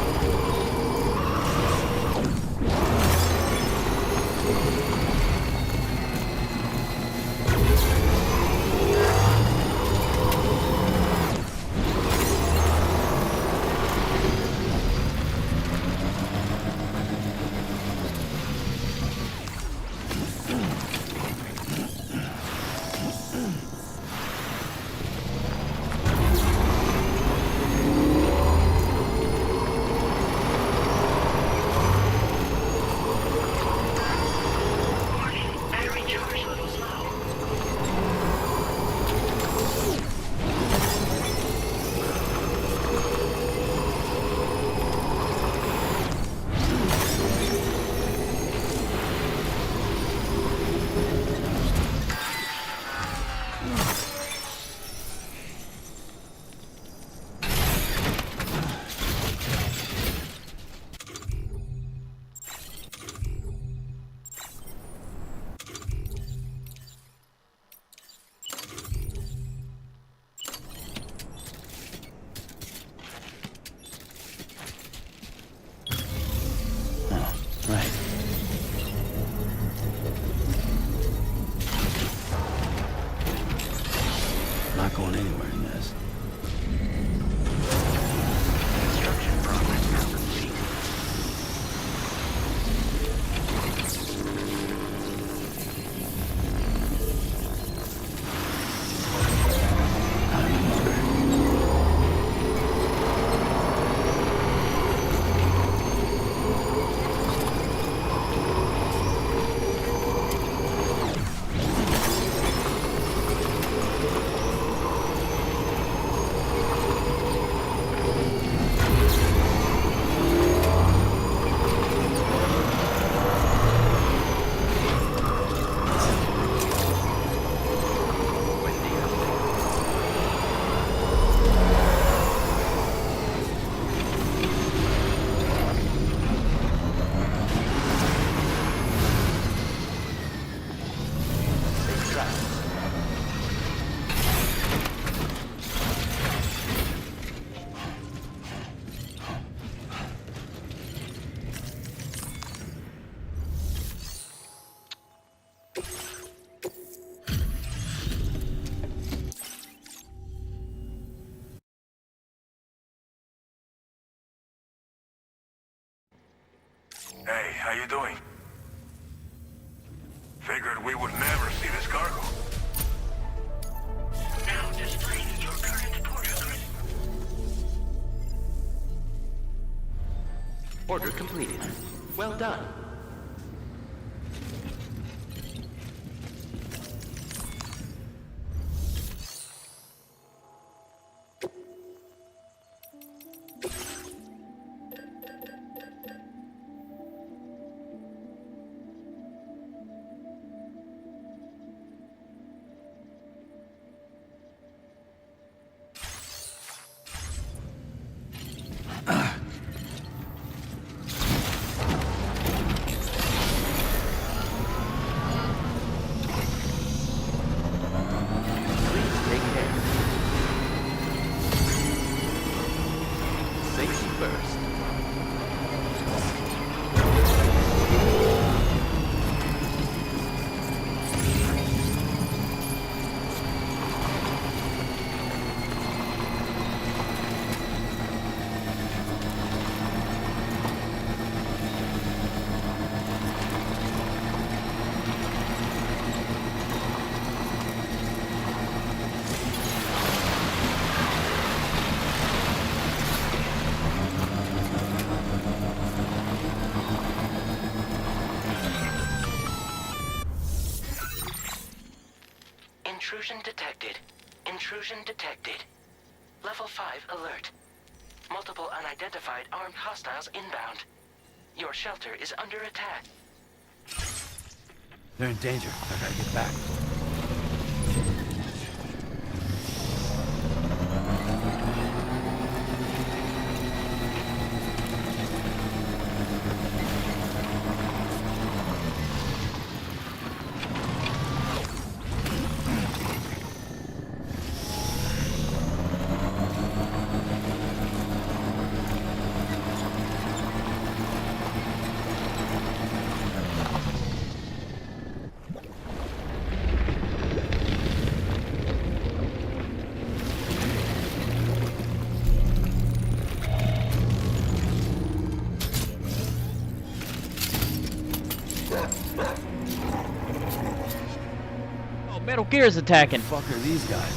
E: Not going anywhere in this.
G: Construction progress now complete.
I: Hey, how you doing? Figured we would never see this cargo.
H: Now displaying your current order.
G: Order completed. Well done.
J: Intrusion detected. Intrusion detected. Level 5 alert. Multiple unidentified armed hostiles inbound. Your shelter is under attack.
E: They're in danger. I gotta get back.
A: Oh, Metal Gear's attacking.
E: Fuck are these guys?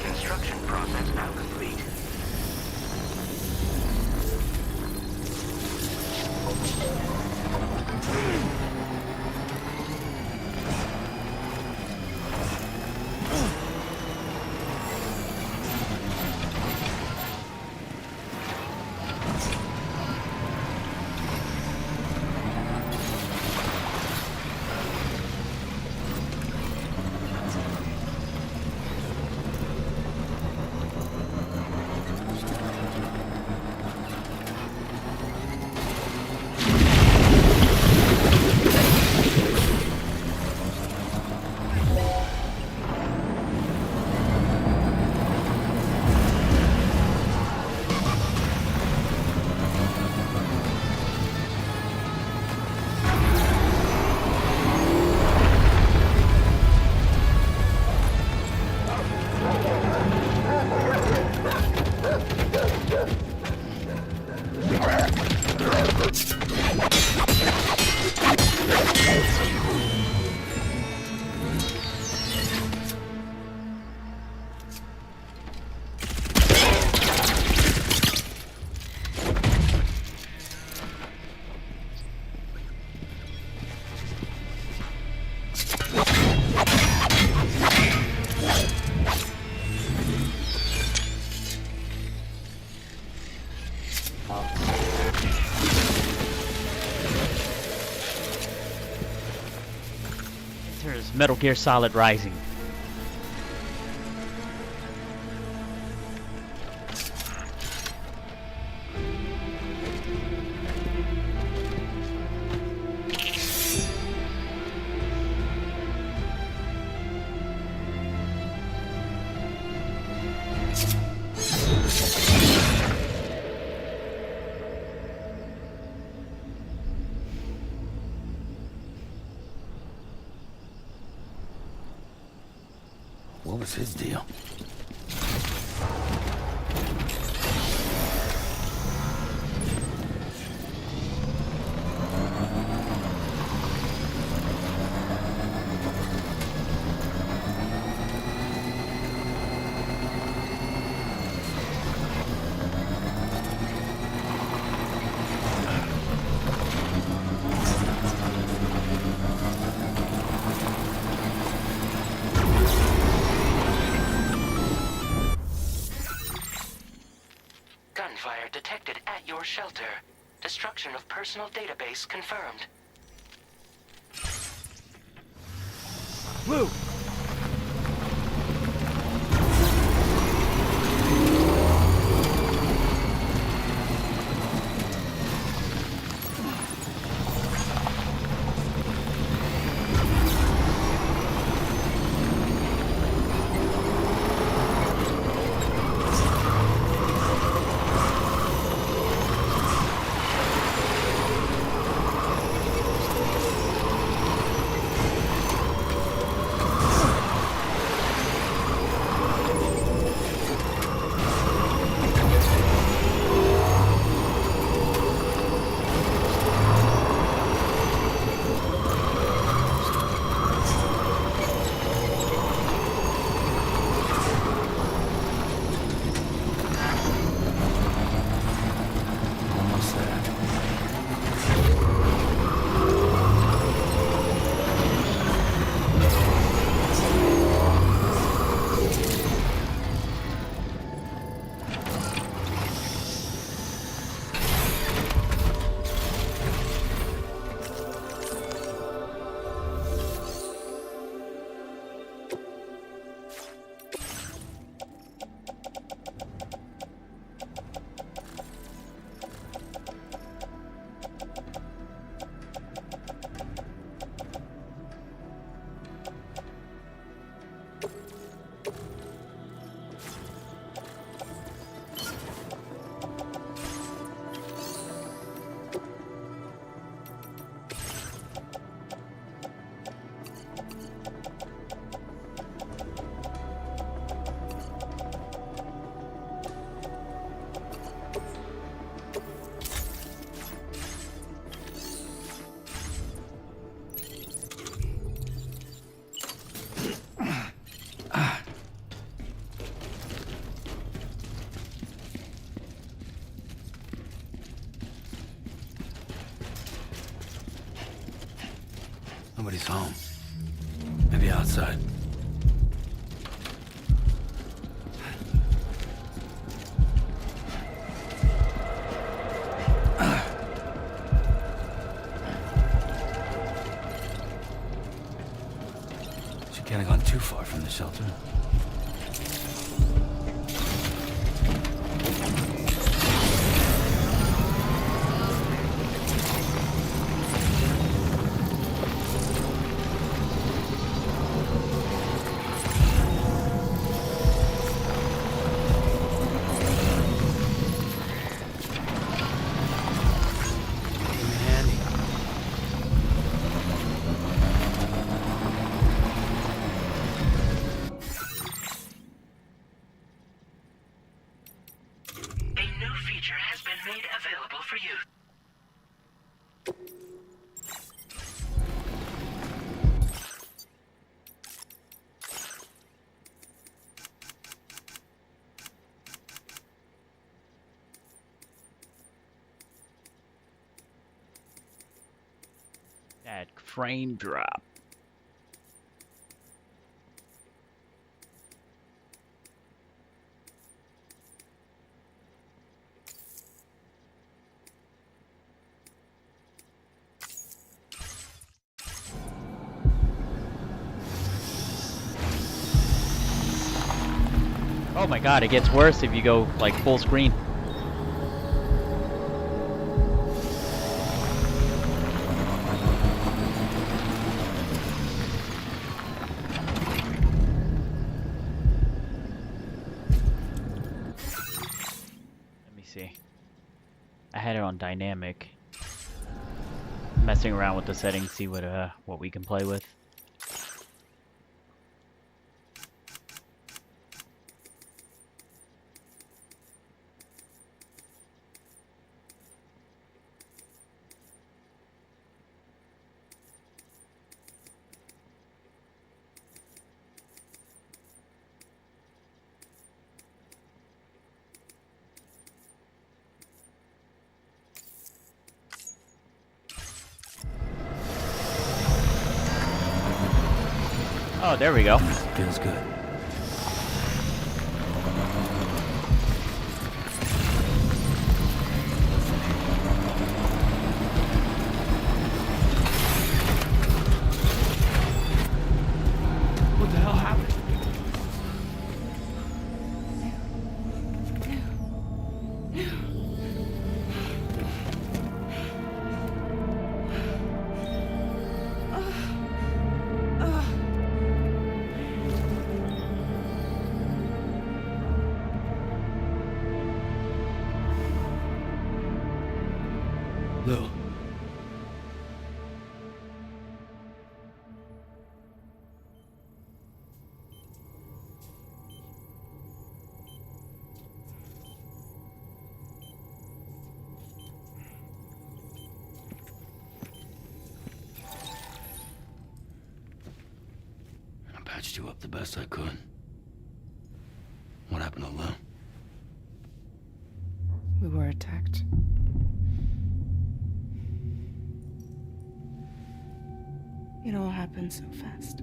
J: Construction process now complete.
A: There's Metal Gear Solid Rising.
E: What was his deal?
J: detected at your shelter. Destruction of personal database confirmed.
A: Woo!
E: Nobody's home. Maybe outside. She can't have gone too far from the shelter.
A: That frame drop. Oh my god, it gets worse if you go like full screen. I had it on dynamic. Messing around with the settings, see what we can play with. Oh, there we go.
E: Feels good. Lou. I patched you up the best I could. What happened to Lou?
C: We were attacked. It all happened so fast.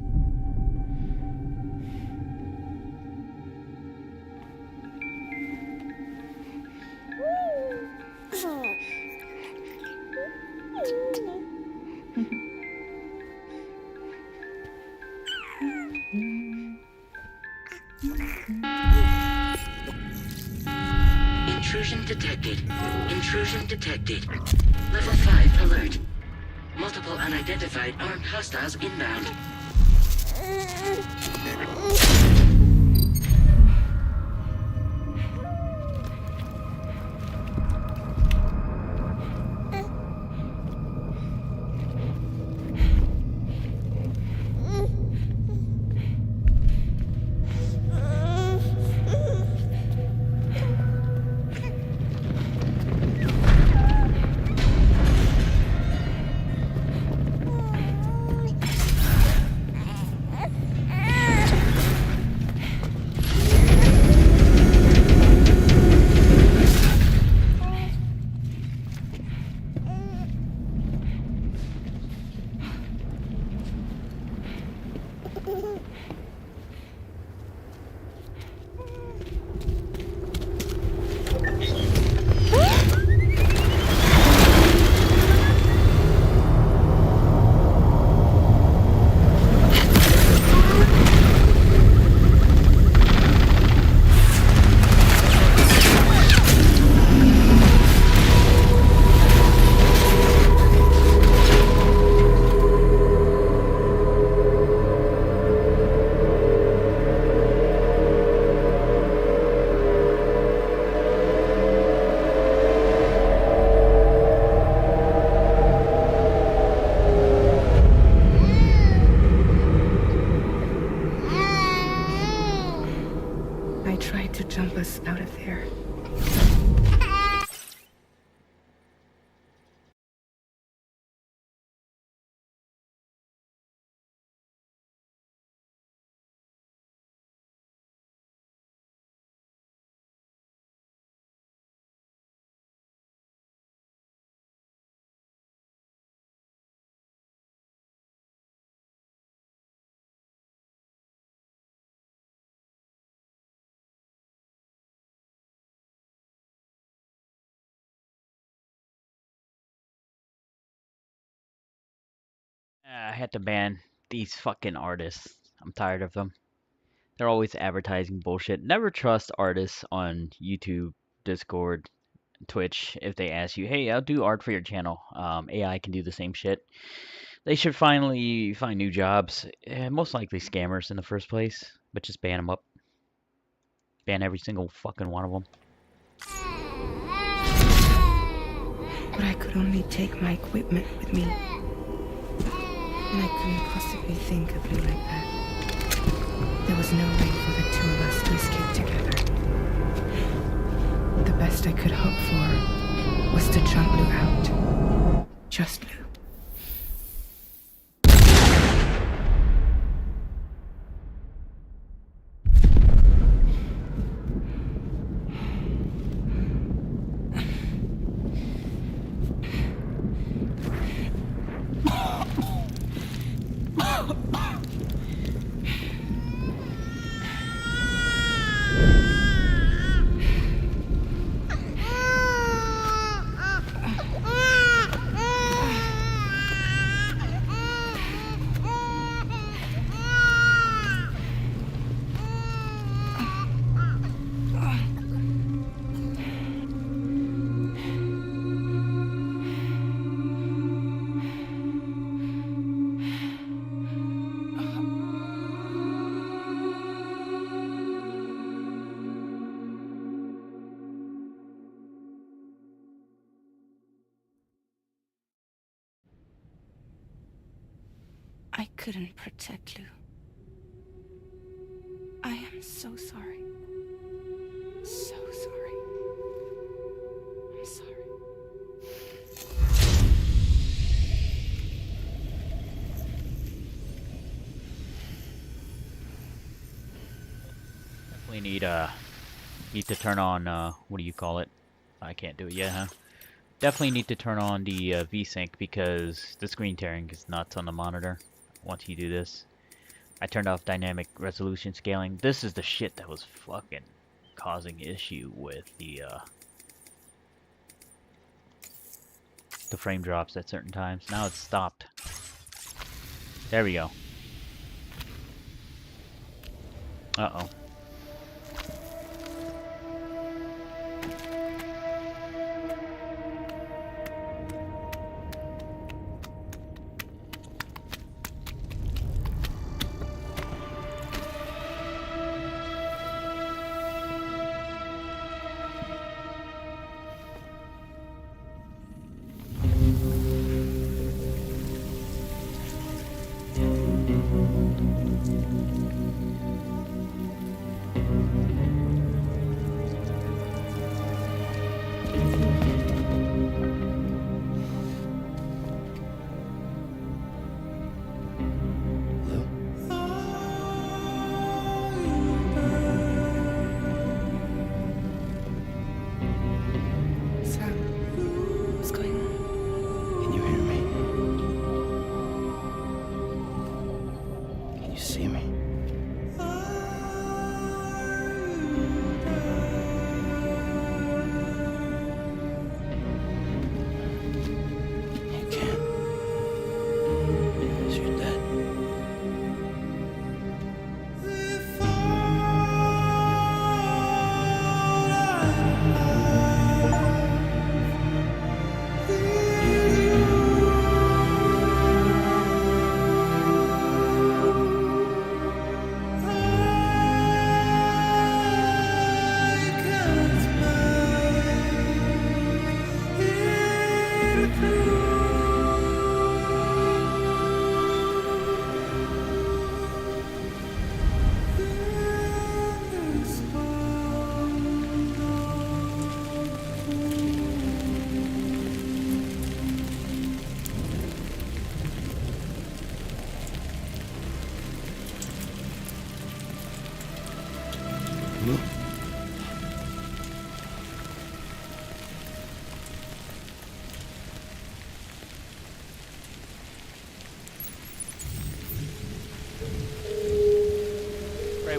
J: Intrusion detected. Intrusion detected. Level 5 alert. Multiple unidentified armed hostiles inbound.
C: I tried to jump us out of there.
A: I had to ban these fucking artists. I'm tired of them. They're always advertising bullshit. Never trust artists on YouTube, Discord, Twitch if they ask you, hey, I'll do art for your channel. AI can do the same shit. They should finally find new jobs. Most likely scammers in the first place, but just ban them up. Ban every single fucking one of them.
C: But I could only take my equipment with me. And I couldn't possibly think of Lou like that. There was no way for the two of us to escape together. The best I could hope for was to jump Lou out. Just Lou. I couldn't protect Lou. I am so sorry. So sorry. I'm sorry.
A: We need to turn on what do you call it? I can't do it yet, huh? Definitely need to turn on the VSync because the screen tearing is nuts on the monitor once you do this. I turned off dynamic resolution scaling. This is the shit that was fucking causing issue with the frame drops at certain times. Now it's stopped. There we go. Uh-oh.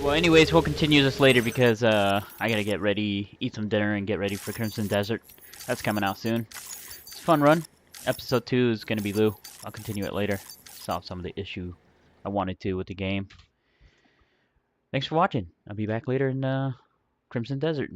A: Well, anyways, we'll continue this later because I gotta get ready, eat some dinner, and get ready for Crimson Desert. That's coming out soon. It's a fun run. Episode 2 is gonna be Lou. I'll continue it later. Solve some of the issue I wanted to with the game. Thanks for watching. I'll be back later in Crimson Desert.